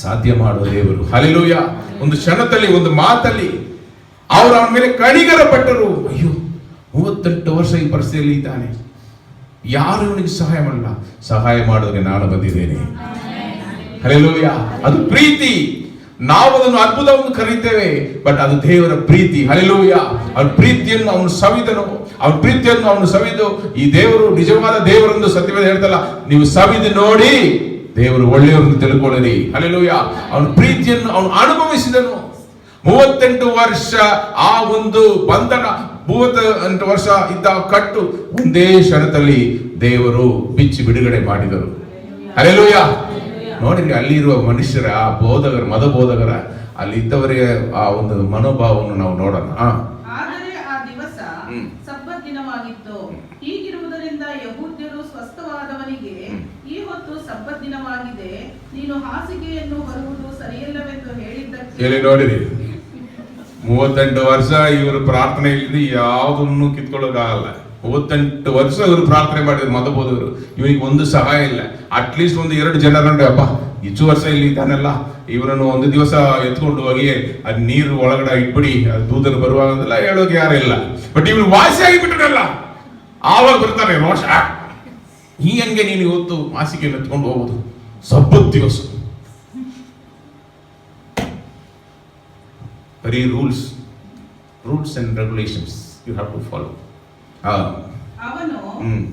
ಸಾಧ್ಯ ಮಾಡುವ ದೇವರು. ಹಲ್ಲೆಲೂಯಾ. ಒಂದು ಕ್ಷಣದಲ್ಲಿ, ಒಂದು ಮಾತಲ್ಲಿ ಅವರು ಅವನ ಮೇಲೆ ಕಣಿಗರ ಪಟ್ಟರು. ಅಯ್ಯೋ, 38 ವರ್ಷ ಈ ಪರಿಸ್ಥಿತಿಯಲ್ಲಿ ಇದ್ದಾನೆ, ಯಾರು ಇವನಿಗೆ ಸಹಾಯ ಮಾಡಲ್ಲ. ಸಹಾಯ ಮಾಡೋದಕ್ಕೆ ನಾನು ಬಂದಿದ್ದೇನೆ. ಹಲ್ಲೆಲೂಯಾ. ಅದು ಪ್ರೀತಿ. ನಾವು ಅದನ್ನು ಅದ್ಭುತವನ್ನು ಕರೀತೇವೆ, ಬಟ್ ಅದು ದೇವರ ಪ್ರೀತಿ. ಹಲ್ಲೆಲೂಯಾ. ಅವನ ಪ್ರೀತಿಯನ್ನು ಅವನು ಸವಿದನು, ಅವನ ಪ್ರೀತಿಯನ್ನು ಅವನು ಸವಿದು, ಈ ದೇವರು ನಿಜವಾದ ದೇವರೊಂದು ಸತ್ಯವೇದ ಹೇಳ್ತಲ್ಲ, ನೀವು ಸವಿದು ನೋಡಿ ದೇವರು ಒಳ್ಳೆಯವರನ್ನು ತಿಳ್ಕೊಳ್ಳಿರಿ. ಹಲ್ಲೆಲೂಯಾ. ಅವನ ಪ್ರೀತಿಯನ್ನು ಅವನು ಅನುಭವಿಸಿದನು. 38 ವರ್ಷ ಆ ಒಂದು ಬಂಧನ, 38 ವರ್ಷ ಇದ್ದ ಕಟ್ಟು ಒಂದೇ ಕ್ಷಣದಲ್ಲಿ ದೇವರು ಬಿಚ್ಚಿ ಬಿಡುಗಡೆ ಮಾಡಿದರು. ಹಲ್ಲೆಲೂಯಾ. ನೋಡಿರಿ, ಅಲ್ಲಿರುವ ಮನುಷ್ಯರ, ಆ ಬೋಧಕರ, ಮದ ಬೋಧಕರ, ಅಲ್ಲಿ ಇದ್ದವರಿಗೆ ಆ ಒಂದು ಮನೋಭಾವವನ್ನು ನಾವು ನೋಡೋಣ. ಆದರೆ ಆ ದಿವಸ ಸಬ್ಬತ್ ದಿನವಾಗಿತ್ತು. ಹೀಗಿರುವುದರಿಂದ ಯಹೂದ್ಯರು ಸ್ವಸ್ಥವಾದವನಿಗೆ, ಈ ಹೊತ್ತು ಸಬ್ಬತ್ ದಿನವಾಗಿದೆ, ನೀನು ಹಾಸಿಗೆಯನ್ನು ಹೊರುವುದು ಸರಿಯಲ್ಲವೆಂದು ಹೇಳಿದ್ದಕ್ಕೆ. ಹೇಳಿ ನೋಡಿರಿ, 38 ವರ್ಷ ಇವರು ಪ್ರಾರ್ಥನೆ ಇಲ್ಲದೆ ಯಾವುದನ್ನು ಕಿತ್ಕೊಳ್ಳೋಕ್ಕಾಗಲ್ಲ. 38 ವರ್ಷ ಇವರು ಪ್ರಾರ್ಥನೆ ಮಾಡಿದ್ರು ಮತಬೋದವರು, ಇವನಿಗೆ ಒಂದು ಸಹಾಯ ಇಲ್ಲ. ಅಟ್ಲೀಸ್ಟ್ ಒಂದು 2 ಜನರನ್ನು, ಅಪ್ಪ ಇಷ್ಟು ವರ್ಷ ಇಲ್ಲಿ ಇದ್ದಾನೆಲ್ಲ, ಇವರನ್ನು ಒಂದು ದಿವಸ ಎತ್ಕೊಂಡು ಹೋಗಿ ಅದು ನೀರು ಒಳಗಡೆ ಇಟ್ಬಿಡಿ, ಅದು ದೂತರು ಬರುವಾಗಲ್ಲ ಹೇಳೋಕೆ ಯಾರಿಲ್ಲ. ಬಟ್ ಇವನು ವಾಸಿ ಆಗಿಬಿಟ್ಟನಲ್ಲ, ಆವಾಗ ಬರ್ತಾನೆ ರೋಷ. ಹಂಗೆ ನೀನು ಇವತ್ತು ಹಾಸಿಗೆಯನ್ನು ಎತ್ಕೊಂಡು ಹೋಗುದು ಸಬ್ಬತ್ ದಿವಸ. ಬರೀ rules and regulations you have to follow. ಅವನು,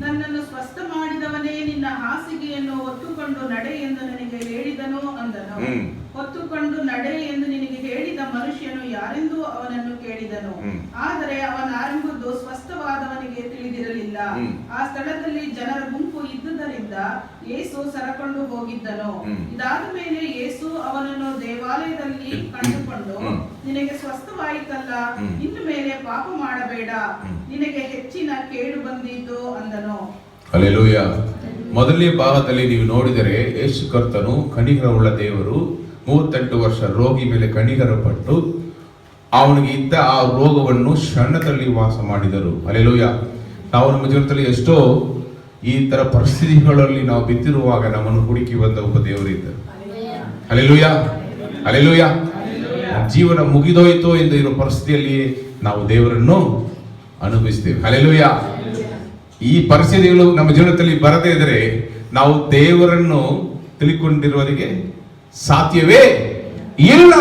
ನನ್ನನ್ನು ಸ್ವಸ್ಥ ಮಾಡಿದವನೇ ನಿನ್ನ ಹಾಸಿಗೆಯನ್ನು ಹೊತ್ತುಕೊಂಡು ನಡೆ ಎಂದು ನನಗೆ ಹೇಳಿದನು ಅಂದನು. ಹೊತ್ತುಕೊಂಡು ನಡೆ ಎಂದು ನಿನಗೆ ಹೇಳಿದ ಮನುಷ್ಯನು ಯಾರೆಂದು ಅವನನ್ನು ಕೇಳಿದನು. ಆದರೆ ಅವನಾರೆಂಬುದು ಸ್ವಸ್ಥವಾದವನಿಗೆ ತಿಳಿದಿರಲಿಲ್ಲ. ಆ ಸ್ಥಳದಲ್ಲಿ ಜನರ ಗುಂಪು ಇದ್ದುದರಿಂದ ಯೇಸು ಸರಕೊಂಡು ಹೋಗಿದ್ದನು. ಇದಾದ ಮೇಲೆ ಯೇಸು ಅವನನ್ನು ದೇವಾಲಯದಲ್ಲಿ ಕಂಡುಕೊಂಡು, ನಿನಗೆ ಸ್ವಸ್ಥವಾಯಿತಲ್ಲ, ಇನ್ನು ಮೇಲೆ ಪಾಪ ಮಾಡಬೇಡ, ನಿನಗೆ ಹೆಚ್ಚಿನ ಕೇಡು ಬಂದಿತು ಅಂದನು. ಹಲ್ಲೆಲೂಯಾ. ಮೊದಲನೇ ಭಾಗದಲ್ಲಿ ನೀವು ನೋಡಿದರೆ ಯೇಸು ಕರ್ತನು ಕನಿಕರವುಳ್ಳ ದೇವರು, 38 ವರ್ಷ ರೋಗಿ ಮೇಲೆ ಕನಿಕರ ಪಟ್ಟು ಅವನಿಗೆ ಇದ್ದ ಆ ರೋಗವನ್ನು ಕ್ಷಣದಲ್ಲಿ ವಾಸ ಮಾಡಿದರು. ಹಲ್ಲೆಲೂಯಾ. ನಾವು ನಮ್ಮ ಜೀವನದಲ್ಲಿ ಎಷ್ಟೋ ಈ ತರ ಪರಿಸ್ಥಿತಿಗಳಲ್ಲಿ ನಾವು ಬಿದ್ದಿರುವಾಗ ನಮ್ಮನ್ನು ಹುಡುಕಿ ಬಂದ ಒಬ್ಬ ದೇವರು ಇದ್ದರು. ಹಲ್ಲೆಲೂಯಾ. ಹಲ್ಲೆಲೂಯಾ. ಜೀವನ ಮುಗಿದೋಯ್ತು ಎಂದು ಇರುವ ಪರಿಸ್ಥಿತಿಯಲ್ಲಿ ನಾವು ದೇವರನ್ನು ಅನುಭವಿಸ್ತೇವೆ. ಹಲ್ಲೆಲೂಯಾ. ಈ ಪರಿಸ್ಥಿತಿಗಳು ನಮ್ಮ ಜೀವನದಲ್ಲಿ ಬರದೇ ಇದ್ರೆ ನಾವು ದೇವರನ್ನು ತಿಳ್ಕೊಂಡಿರುವುದಕ್ಕೆ ಸಾಧ್ಯವೇ ಇಲ್ಲ.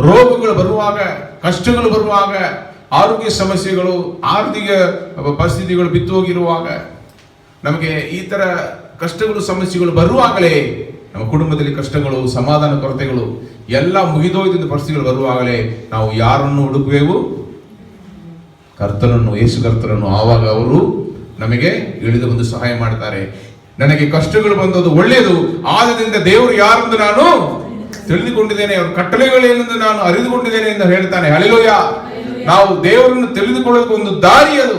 ರೋಗಗಳು ಬರುವಾಗ, ಕಷ್ಟಗಳು ಬರುವಾಗ, ಆರೋಗ್ಯ ಸಮಸ್ಯೆಗಳು, ಆರ್ಥಿಕ ಪರಿಸ್ಥಿತಿಗಳು ಬಿದ್ದು ಹೋಗಿರುವಾಗ, ನಮಗೆ ಈ ತರ ಕಷ್ಟಗಳು, ಸಮಸ್ಯೆಗಳು ಬರುವಾಗಲೇ, ನಮ್ಮ ಕುಟುಂಬದಲ್ಲಿ ಕಷ್ಟಗಳು, ಸಮಾಧಾನ ಕೊರತೆಗಳು ಎಲ್ಲ ಮುಗಿದೋಯ್ದ ಪರಿಸ್ಥಿತಿಗಳು ಬರುವಾಗಲೇ ನಾವು ಯಾರನ್ನು ಹುಡುಕುವೆವು? ಕರ್ತನನ್ನು, ಯೇಸು ಕರ್ತನನ್ನು. ಆವಾಗ ಅವರು ನಮಗೆ ಇಳಿದು ಬಂದು ಸಹಾಯ ಮಾಡ್ತಾರೆ. ನನಗೆ ಕಷ್ಟಗಳು ಬಂದದ್ದು ಒಳ್ಳೆಯದು, ಆದ್ದರಿಂದ ದೇವರು ಯಾರೆಂದು ನಾನು ತಿಳಿದುಕೊಂಡಿದ್ದೇನೆ, ಅವರ ಕಟ್ಟಳೆಗಳೇನೆಂದು ನಾನು ಅರಿದುಕೊಂಡಿದ್ದೇನೆ ಎಂದು ಹೇಳ್ತಾನೆ. ಹಲ್ಲೆಲೂಯಾ. ನಾವು ದೇವರನ್ನು ತಿಳಿದುಕೊಳ್ಳೋಕೆ ಒಂದು ದಾರಿ ಅದು.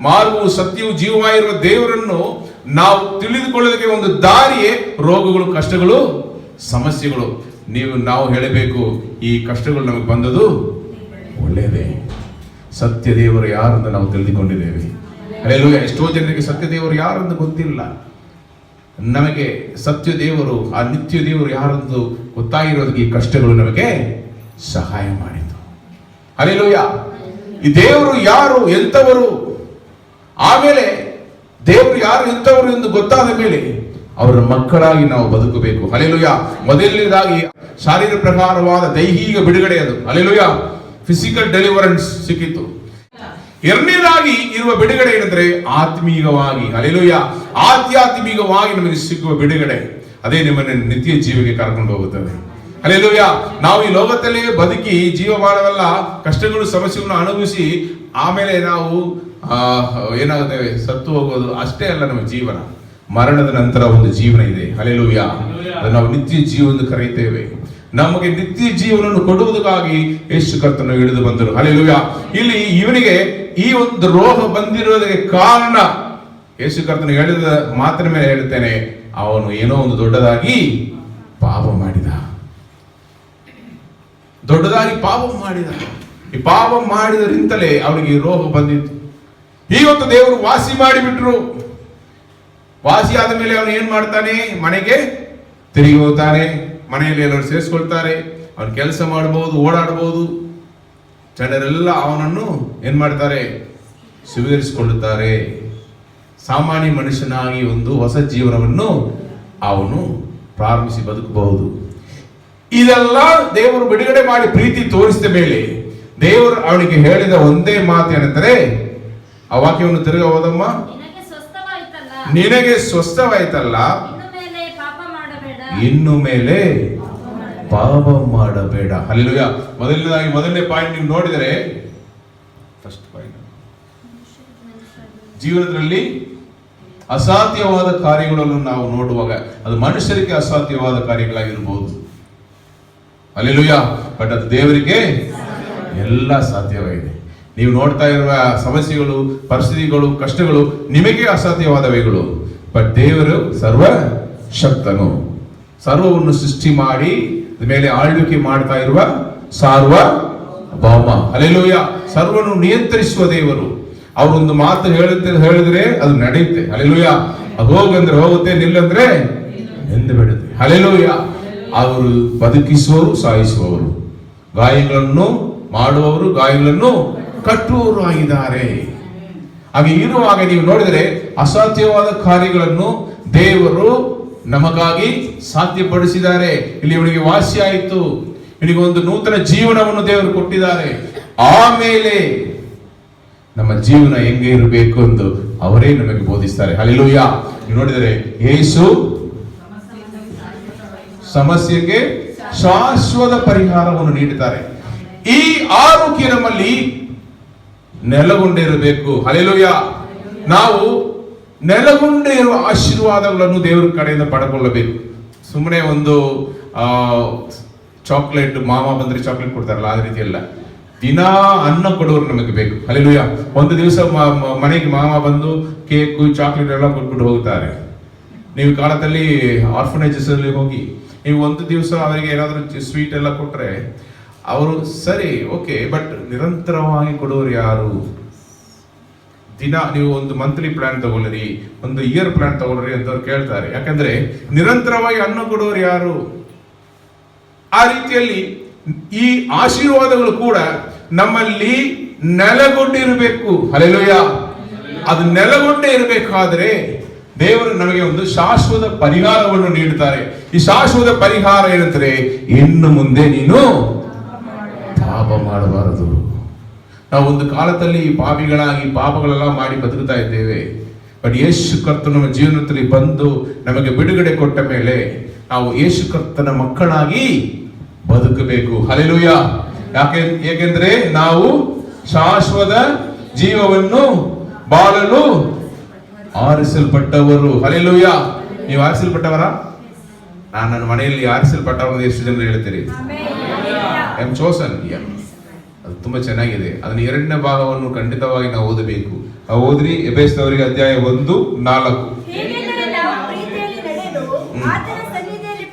ಮಾರ್ಗವು, ಸತ್ಯವು, ಜೀವವಾಗಿರುವ ದೇವರನ್ನು ನಾವು ತಿಳಿದುಕೊಳ್ಳೋದಕ್ಕೆ ಒಂದು ದಾರಿಯೇ ರೋಗಗಳು, ಕಷ್ಟಗಳು, ಸಮಸ್ಯೆಗಳು. ನಾವು ಹೇಳಬೇಕು, ಈ ಕಷ್ಟಗಳು ನಮಗೆ ಬಂದದ್ದು ಒಳ್ಳೆಯದೇ. ಸತ್ಯ ದೇವರು ಯಾರೆಂದು ನಾವು ತಿಳಿದುಕೊಂಡಿದ್ದೇವೆ. ಹಲ್ಲೆಲೂಯಾ. ಎಷ್ಟೋ ಜನರಿಗೆ ಸತ್ಯ ದೇವರು ಯಾರೆಂದು ಗೊತ್ತಿಲ್ಲ. ನಮಗೆ ಸತ್ಯ ದೇವರು, ಆ ನಿತ್ಯ ದೇವರು ಯಾರೆಂದು ಗೊತ್ತಾಗಿರೋದಕ್ಕೆ ಈ ಕಷ್ಟಗಳು ನಮಗೆ ಸಹಾಯ ಮಾಡಿತು. ಹಲ್ಲೆಲೂಯಾ. ಈ ದೇವರು ಯಾರು, ಎಂತವರು, ಆಮೇಲೆ ದೇವರು ಯಾರು, ಎಂತವರು ಎಂದು ಗೊತ್ತಾದ ಮೇಲೆ ಅವರ ಮಕ್ಕಳಾಗಿ ನಾವು ಬದುಕಬೇಕು. ಹಲ್ಲೆಲೂಯಾ. ಮೊದಲನೇದಾಗಿ ಶಾರೀರಿಕ ಪ್ರಕಾರವಾದ ದೈಹಿಕ ಬಿಡುಗಡೆ ಅದು. ಹಲ್ಲೆಲೂಯಾ. ಫಿಸಿಕಲ್ ಡೆಲಿವರೆನ್ಸ್ ಸಿಕ್ಕಿತು. ಎರಡನೇದಾಗಿ ಇರುವ ಬಿಡುಗಡೆ ಏನಂದ್ರೆ ಆತ್ಮೀಯವಾಗಿ. ಹಲ್ಲೆಲೂಯಾ. ಆಧ್ಯಾತ್ಮಿಕವಾಗಿ ನಮಗೆ ಸಿಕ್ಕುವ ಬಿಡುಗಡೆ, ಅದೇ ನಿಮ್ಮನ್ನು ನಿತ್ಯ ಜೀವಿಗೆ ಕರ್ಕೊಂಡು ಹೋಗುತ್ತದೆ. ಹಲ್ಲೆಲೂಯಾ. ನಾವು ಈ ಲೋಕದಲ್ಲಿ ಬದುಕಿ ಜೀವಮಾನವೆಲ್ಲ ಕಷ್ಟಗಳು, ಸಮಸ್ಯೆಗಳನ್ನು ಅನುಭವಿಸಿ ಆಮೇಲೆ ನಾವು ಏನಾಗುತ್ತೇವೆ, ಸತ್ತು ಹೋಗೋದು ಅಷ್ಟೇ ಅಲ್ಲ. ನಮ್ಮ ಜೀವನ, ಮರಣದ ನಂತರ ಒಂದು ಜೀವನ ಇದೆ. ಹಲ್ಲೆಲೂಯಾ. ಅದನ್ನು ನಾವು ನಿತ್ಯ ಜೀವ ಎಂದು ಕರೆಯುತ್ತೇವೆ. ನಮಗೆ ನಿತ್ಯ ಜೀವನವನ್ನು ಕೊಡುವುದಕ್ಕಾಗಿ ಯೇಸು ಕರ್ತನು ಇಳಿದು ಬಂದರು. ಹಲ್ಲೆಲೂಯಾ. ಇಲ್ಲಿ ಇವನಿಗೆ ಈ ಒಂದು ರೋಗ ಬಂದಿರೋದಕ್ಕೆ ಕಾರಣ, ಯೇಸು ಕರ್ತನು ಹೇಳಿದ ಮಾತಿನ ಮೇಲೆ ಹೇಳುತ್ತೇನೆ, ಅವನು ಏನೋ ಒಂದು ದೊಡ್ಡದಾಗಿ ಪಾಪ ಮಾಡಿದ. ದೊಡ್ಡದಾಗಿ ಪಾಪ ಮಾಡಿದ. ಈ ಪಾಪ ಮಾಡಿದರಿಂದಲೇ ಅವನಿಗೆ ಈ ರೋಗ ಬಂದಿತ್ತು. ಇವತ್ತು ದೇವರು ವಾಸಿ ಮಾಡಿಬಿಟ್ರು. ವಾಸಿ ಆದ ಮೇಲೆ ಅವನು ಏನ್ ಮಾಡ್ತಾನೆ? ಮನೆಗೆ ತಿರುಗಿ ಹೋಗ್ತಾನೆ. ಮನೆಯಲ್ಲಿ ಎಲ್ಲರೂ ಸೇರಿಸ್ಕೊಳ್ತಾರೆ. ಅವನು ಕೆಲಸ ಮಾಡಬಹುದು, ಓಡಾಡಬಹುದು. ಜನರೆಲ್ಲ ಅವನನ್ನು ಏನ್ ಮಾಡ್ತಾರೆ? ಸ್ವೀಕರಿಸಿಕೊಳ್ಳುತ್ತಾರೆ. ಸಾಮಾನ್ಯ ಮನುಷ್ಯನಾಗಿ ಒಂದು ಹೊಸ ಜೀವನವನ್ನು ಅವನು ಪ್ರಾರಂಭಿಸಿ ಬದುಕಬಹುದು. ಇದೆಲ್ಲ ದೇವರು ಬಿಡುಗಡೆ ಮಾಡಿ ಪ್ರೀತಿ ತೋರಿಸಿದ ಮೇಲೆ ದೇವರು ಅವನಿಗೆ ಹೇಳಿದ ಒಂದೇ ಮಾತು ಏನೆಂದರೆ, ಆ ವಾಕ್ಯವನ್ನು ತಿರುಗ ಓದಮ್ಮ. ನಿನಗೆ ಸ್ವಸ್ಥವಾಯ್ತಲ್ಲ, ಇನ್ನು ಮೇಲೆ ಪಾಪ ಮಾಡಬೇಡ. ಹಲ್ಲೆಲೂಯಾ. ಮೊದಲನೇ ಪಾಯಿಂಟ್ ನೀವು ನೋಡಿದರೆ, ಫಸ್ಟ್ ಪಾಯಿಂಟ್, ಜೀವನದಲ್ಲಿ ಅಸಾಧ್ಯವಾದ ಕಾರ್ಯಗಳನ್ನು ನಾವು ನೋಡುವಾಗ ಅದು ಮನುಷ್ಯರಿಗೆ ಅಸಾಧ್ಯವಾದ ಕಾರ್ಯಗಳಾಗಿರಬಹುದು. ಹಲ್ಲೆಲೂಯಾ. ಬಟ್ ಅದು ದೇವರಿಗೆ ಎಲ್ಲ ಸಾಧ್ಯವಾಗಿದೆ. ನೀವು ನೋಡ್ತಾ ಇರುವ ಸಮಸ್ಯೆಗಳು, ಪರಿಸ್ಥಿತಿಗಳು, ಕಷ್ಟಗಳು ನಿಮಗೆ ಅಸಾಧ್ಯವಾದವುಗಳು. ಬಟ್ ದೇವರು ಸರ್ವ ಶಕ್ತನು, ಸರ್ವವನ್ನು ಸೃಷ್ಟಿ ಮಾಡಿ ಮೇಲೆ ಆಳ್ವಿಕೆ ಮಾಡ್ತಾ ಇರುವ ಸಾರ್ವಭೌಮ. ಹಲ್ಲೆಲೂಯಾ. ಸರ್ವವನ್ನು ನಿಯಂತ್ರಿಸುವ ದೇವರು. ಅವರೊಂದು ಮಾತು ಹೇಳಿದ್ರೆ ಅದು ನಡೆಯುತ್ತೆ. ಹಲ್ಲೆಲೂಯಾ. ಅದು ಹೋಗಂದ್ರೆ ಹೋಗುತ್ತೆ, ನಿಲ್ಲಂದ್ರೆ ನಿಂತು ಬಿಡುತ್ತೆ. ಹಲ್ಲೆಲೂಯಾ. ಅವರು ಬದುಕಿಸುವವರು, ಸಾಯಿಸುವವರು, ಗಾಯಗಳನ್ನು ಮಾಡುವವರು, ಗಾಯಗಳನ್ನು ಕಟ್ಟುವವರು ಆಗಿದ್ದಾರೆ. ಹಾಗೆ ಇರುವಾಗ ನೀವು ನೋಡಿದರೆ ಅಸಾಧ್ಯವಾದ ಕಾರ್ಯಗಳನ್ನು ದೇವರು ನಮಗಾಗಿ ಸಾಧ್ಯಪಡಿಸಿದ್ದಾರೆ. ಇಲ್ಲಿ ಇವನಿಗೆ ವಾಸಿ ಆಯಿತು, ಇವನಿಗೆ ಒಂದು ನೂತನ ಜೀವನವನ್ನು ದೇವರು ಕೊಟ್ಟಿದ್ದಾರೆ. ಆಮೇಲೆ ನಮ್ಮ ಜೀವನ ಹೆಂಗೆ ಇರಬೇಕು ಎಂದು ಅವರೇ ನಮಗೆ ಬೋಧಿಸ್ತಾರೆ. ಹಲ್ಲೆಲೂಯಾ. ನೀವು ನೋಡಿದರೆ ಯೇಸು ಸಮಸ್ಯೆಗೆ ಶಾಶ್ವತ ಪರಿಹಾರವನ್ನು ನೀಡುತ್ತಾರೆ. ಈ ಆರೋಗ್ಯ ನಮ್ಮಲ್ಲಿ ನೆಲೆಗೊಂಡಿರಬೇಕು. ಹಲ್ಲೆಲೂಯಾ. ನಾವು ನೆಲೆಗೊಂಡಿರುವ ಆಶೀರ್ವಾದಗಳನ್ನು ದೇವರ ಕಡೆಯಿಂದ ಪಡೆದುಕೊಳ್ಳಬೇಕು. ಸುಮ್ಮನೆ ಒಂದು ಚಾಕ್ಲೇಟ್, ಮಾಮ ಬಂದ್ರೆ ಚಾಕ್ಲೇಟ್ ಕೊಡ್ತಾರಲ್ಲ, ಆ ರೀತಿ ಅಲ್ಲ. ದಿನಾ ಅನ್ನ ಕೊಡೋರು ನಮಗೆ ಬೇಕು. ಹಲ್ಲೆಲೂಯಾ. ಒಂದು ದಿವಸ ಮನೆಗೆ ಮಾಮ ಬಂದು ಕೇಕು, ಚಾಕ್ಲೇಟ್ ಎಲ್ಲ ಕೊಟ್ಬಿಟ್ಟು ಹೋಗ್ತಾರೆ. ನೀವು ಕಾಲದಲ್ಲಿ ಆರ್ಫನೇಜಸ್ ಅಲ್ಲಿ ಹೋಗಿ ನೀವು ಒಂದು ದಿವಸ ಅವರಿಗೆ ಏನಾದರೂ ಸ್ವೀಟ್ ಎಲ್ಲ ಕೊಟ್ರೆ ಅವರು ಸರಿ, ಓಕೆ, ಬಟ್ ನಿರಂತರವಾಗಿ ಕೊಡೋರು ಯಾರು? ದಿನ ನೀವು ಒಂದು ಮಂತ್ಲಿ ಪ್ಲಾನ್ ತಗೊಳ್ಳಿರಿ, ಒಂದು ಇಯರ್ ಪ್ಲಾನ್ ತಗೊಳ್ರಿ ಅಂತ ಅವ್ರು ಕೇಳ್ತಾರೆ. ಯಾಕಂದ್ರೆ ನಿರಂತರವಾಗಿ ಅನ್ನ ಕೊಡೋರು ಯಾರು? ಆ ರೀತಿಯಲ್ಲಿ ಈ ಆಶೀರ್ವಾದಗಳು ಕೂಡ ನಮ್ಮಲ್ಲಿ ನೆಲೆಗೊಂಡಿರಬೇಕು. ಹಲ್ಲೆಲೂಯಾ. ಅದು ನೆಲೆಗೊಂಡೇ ಇರಬೇಕಾದ್ರೆ ದೇವರು ನಮಗೆ ಒಂದು ಶಾಶ್ವತ ಪರಿಹಾರವನ್ನು ನೀಡುತ್ತಾರೆ. ಈ ಶಾಶ್ವತ ಪರಿಹಾರ ಏನಂದ್ರೆ, ಇನ್ನು ಮುಂದೆ ನೀನು ಪಾಪ ಮಾಡಬಾರದು. ನಾವು ಒಂದು ಕಾಲದಲ್ಲಿ ಪಾಪಿಗಳಾಗಿ ಪಾಪಗಳೆಲ್ಲ ಮಾಡಿ ಬದುಕುತ್ತಾ ಇದ್ದೇವೆ. ಬಟ್ ಯೇಸು ಕರ್ತನು ನಮ್ಮ ಜೀವನದಲ್ಲಿ ಬಂದು ನಮಗೆ ಬಿಡುಗಡೆ ಕೊಟ್ಟ ಮೇಲೆ ನಾವು ಯೇಸು ಕರ್ತನ ಮಕ್ಕಳಾಗಿ ಬದುಕಬೇಕು. ಹಲ್ಲೆಲೂಯಾ. ಏಕೆಂದ್ರೆ ನಾವು ಶಾಶ್ವತ ಜೀವವನ್ನು ಬಾಳಲು ಆರಿಸಲ್ಪಟ್ಟವರು. ಹಲ್ಲೆಲೂಯಾ. ನೀವು ಆರಿಸಲ್ಪಟ್ಟವರ? ನಾನು ನನ್ನ ಮನೆಯಲ್ಲಿ ಆರಿಸಲ್ಪಟ್ಟವರು ಎಷ್ಟು ಜನ ಹೇಳ್ತೀರಿ? I am chosen. ಅದು ತುಂಬಾ ಚೆನ್ನಾಗಿದೆ. ಅದನ್ನ 2ನೇ ಭಾಗವನ್ನು ಖಂಡಿತವಾಗಿ ನಾವು ಓದಬೇಕು. ಓದ್ರಿ. ಎಫೆಸದವರಿಗೆ ಅಧ್ಯಾಯ 1:4.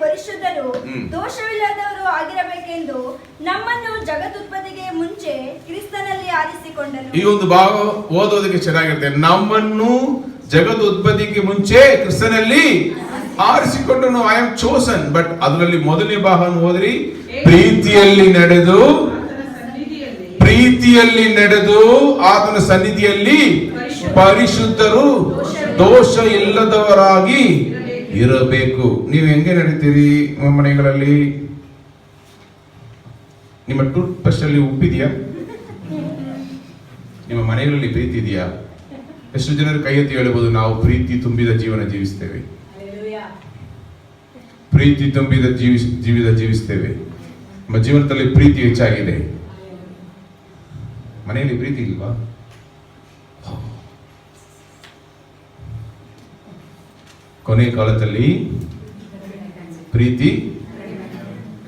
ಪರಿಶುದ್ಧರು, ದೋಷವಿಲ್ಲದವರು ಆಗಿರಬೇಕೆಂದು ನಮ್ಮನ್ನು ಜಗದುತ್ಪತ್ತಿಗೆ ಮುಂಚೆ ಕ್ರಿಸ್ತನಲ್ಲಿ ಆರಿಸಿಕೊಂಡನು. ಈ ಒಂದು ಭಾಗ ಓದೋದಕ್ಕೆ ಚೆನ್ನಾಗಿರುತ್ತೆ. ನಮ್ಮನ್ನು ಜಗದುತ್ಪತ್ತಿಗೆ ಮುಂಚೆ ಕ್ರಿಸ್ತನಲ್ಲಿ ಆರಿಸಿಕೊಂಡನು. I am chosen. ಬಟ್ ಅದರಲ್ಲಿ ಮೊದಲನೇ ಭಾಗವನ್ನು ಓದ್ರಿ. ಪ್ರೀತಿಯಲ್ಲಿ ನಡೆದು ಆತನ ಸನ್ನಿಧಿಯಲ್ಲಿ ಪರಿಶುದ್ಧರು, ದೋಷ ಇಲ್ಲದವರಾಗಿ ಇರಬೇಕು. ನೀವು ಹೆಂಗೆ ನಡೀತೀರಿ ನಿಮ್ಮ ಮನೆಗಳಲ್ಲಿ? ನಿಮ್ಮ ಟೂತ್ ಪೇಸ್ಟ್ ಅಲ್ಲಿ ಉಪ್ಪಿದೆಯಾ? ನಿಮ್ಮ ಮನೆಗಳಲ್ಲಿ ಪ್ರೀತಿ ಇದೆಯಾ? ಎಷ್ಟು ಜನರು ಕೈ ಎತ್ತಿ ಹೇಳಬಹುದು, ನಾವು ಪ್ರೀತಿ ತುಂಬಿದ ಜೀವನ ಜೀವಿಸ್ತೇವೆ, ಪ್ರೀತಿ ತುಂಬಿದ ಜೀವಿತ ಜೀವಿಸ್ತೇವೆ. ನಮ್ಮ ಜೀವನದಲ್ಲಿ ಪ್ರೀತಿ ಹೆಚ್ಚಾಗಿದೆ. ಮನೆಯಲ್ಲಿ ಪ್ರೀತಿ ಇಲ್ವಾ? ಕೊನೆ ಕಾಲದಲ್ಲಿ ಪ್ರೀತಿ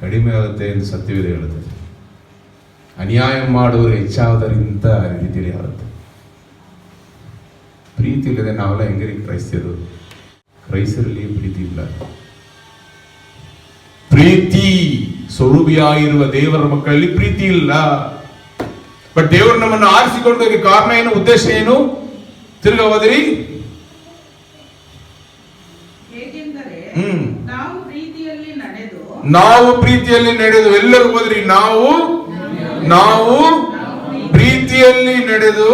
ಕಡಿಮೆ ಆಗುತ್ತೆ ಎಂದು ಸತ್ಯವೇದ ಹೇಳುತ್ತದೆ. ಅನ್ಯಾಯ ಮಾಡುವವರು ಹೆಚ್ಚಾದರಿಂದ ರೀತಿಯಲ್ಲಿ ಆಗುತ್ತೆ. ಪ್ರೀತಿ ಇಲ್ಲದೆ ನಾವೆಲ್ಲ ಹೆಂಗರಿ ಕ್ರೈಸ್ತರು? ಕ್ರೈಸ್ತರಲ್ಲಿ ಪ್ರೀತಿ ಇಲ್ಲ. ಪ್ರೀತಿ ಸ್ವರೂಪಿಯಾಗಿರುವ ದೇವರ ಮಕ್ಕಳಲ್ಲಿ ಪ್ರೀತಿ ಇಲ್ಲ. ಬಟ್ ದೇವರು ನಮ್ಮನ್ನು ಆರಿಸಿಕೊಂಡೋಗಿ ಕಾರಣ ಏನು, ಉದ್ದೇಶ ಏನು? ತಿರ್ಗಾ ಹೋದ್ರಿ ಹೇಗೆಂದರೆ ನಾವು ಪ್ರೀತಿಯಲ್ಲಿ ನಡೆದು ಎಲ್ಲರೂ ಹೋದ್ರಿ ನಾವು ಪ್ರೀತಿಯಲ್ಲಿ ನಡೆದು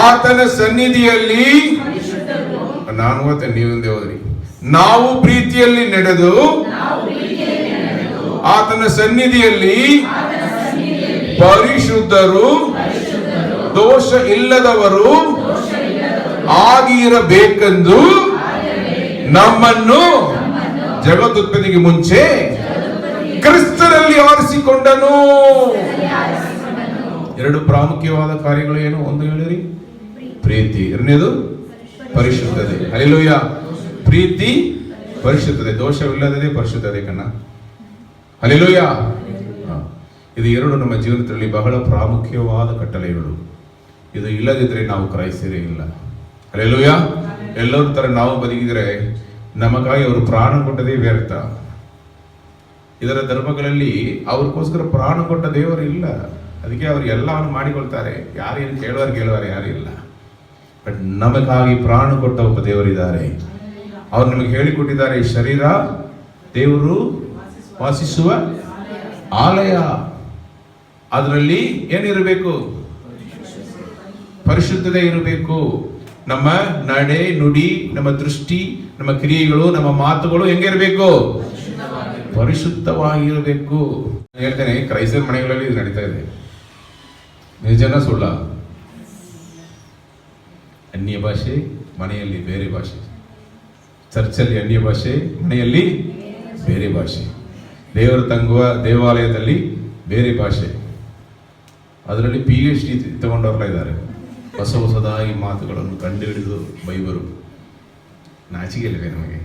ಆತನ ಸನ್ನಿಧಿಯಲ್ಲಿ, ನಾನು ಮತ್ತೆ ನೀವೊಂದೇ ಹೋದ್ರಿ, ನಾವು ಪ್ರೀತಿಯಲ್ಲಿ ನಡೆದು ಆತನ ಸನ್ನಿಧಿಯಲ್ಲಿ ಪರಿಶುದ್ಧರು, ದೋಷ ಇಲ್ಲದವರು ಆಗಿರಬೇಕೆಂದು ನಮ್ಮನ್ನು ಜಗದುತ್ಪತ್ತಿಗೆ ಮುಂಚೆ ಕ್ರಿಸ್ತರಲ್ಲಿ ಆರಿಸಿಕೊಂಡನು. ಎರಡು ಪ್ರಾಮುಖ್ಯವಾದ ಕಾರ್ಯಗಳು ಏನು? ಒಂದು ಹೇಳಿರಿ ಪ್ರೀತಿ, ಎರಡನೇದು ಪರಿಶುದ್ಧತೆ. ಹಲ್ಲೆಲೂಯ. ಪ್ರೀತಿ, ಪರಿಶುದ್ಧತೆ, ದೋಷವಿಲ್ಲದೆ ಪರಿಶುದ್ಧತೆ ಕಣ್ಣ. ಹಲ್ಲೆಲೂಯ. ಇದು ಎರಡು ನಮ್ಮ ಜೀವನದಲ್ಲಿ ಬಹಳ ಪ್ರಾಮುಖ್ಯವಾದ ಕಟ್ಟಳೆಗಳು. ಇದು ಇಲ್ಲದಿದ್ರೆ ನಾವು ಕ್ರೈಸ್ತರೇ ಇಲ್ಲ. ಹಲ್ಲೆಲೂಯ. ಎಲ್ಲರೂ ತರ ನಾವು ಬದುಕಿದ್ರೆ ನಮಗಾಗಿ ಅವರು ಪ್ರಾಣ ಕೊಟ್ಟದೇ ವ್ಯರ್ಥ. ಇದರ ಧರ್ಮಗಳಲ್ಲಿ ಅವ್ರಿಗೋಸ್ಕರ ಪ್ರಾಣ ಕೊಟ್ಟ ದೇವರು ಇಲ್ಲ. ಅದಕ್ಕೆ ಅವರು ಎಲ್ಲವನ್ನು ಮಾಡಿಕೊಳ್ತಾರೆ. ಯಾರೇನು ಕೇಳುವಾರೆ ಯಾರು ಇಲ್ಲ. ಬಟ್ ನಮಗಾಗಿ ಪ್ರಾಣ ಕೊಟ್ಟ ಒಬ್ಬ ದೇವರಿದ್ದಾರೆ. ಅವ್ರು ನಮಗೆ ಹೇಳಿಕೊಟ್ಟಿದ್ದಾರೆ, ಈ ಶರೀರ ದೇವರು ವಾಸಿಸುವ ಆಲಯ. ಅದರಲ್ಲಿ ಏನಿರಬೇಕು? ಪರಿಶುದ್ಧತೆ ಇರಬೇಕು. ನಮ್ಮ ನಡೆ ನುಡಿ, ನಮ್ಮ ದೃಷ್ಟಿ, ನಮ್ಮ ಕ್ರಿಯೆಗಳು, ನಮ್ಮ ಮಾತುಗಳು ಹೆಂಗಿರಬೇಕು? ಪರಿಶುದ್ಧವಾಗಿರಬೇಕು. ಹೇಳ್ತೇನೆ, ಕ್ರೈಸ್ತರ ಮನೆಗಳಲ್ಲಿ ಇದು ನಡೀತಾ ಇದೆ. ನಿಜನ ಸುಳ್ಳ? ಅನ್ಯ ಭಾಷೆ, ಮನೆಯಲ್ಲಿ ಬೇರೆ ಭಾಷೆ. ಚರ್ಚಲ್ಲಿ ಅನ್ಯ ಭಾಷೆ, ಮನೆಯಲ್ಲಿ ಬೇರೆ ಭಾಷೆ. ದೇವರು ತಂಗುವ ದೇವಾಲಯದಲ್ಲಿ ಬೇರೆ ಭಾಷೆ. ಅದರಲ್ಲಿ PhD ತಗೊಂಡವ್ರಲ್ಲ ಇದ್ದಾರೆ. ಹೊಸದಾಗಿ ಮಾತುಗಳನ್ನು ಕಂಡುಹಿಡಿದು ಬೈಬರು. ನಾಚಿಕೆ ಇಲ್ಲವೇ ನಮಗೆ?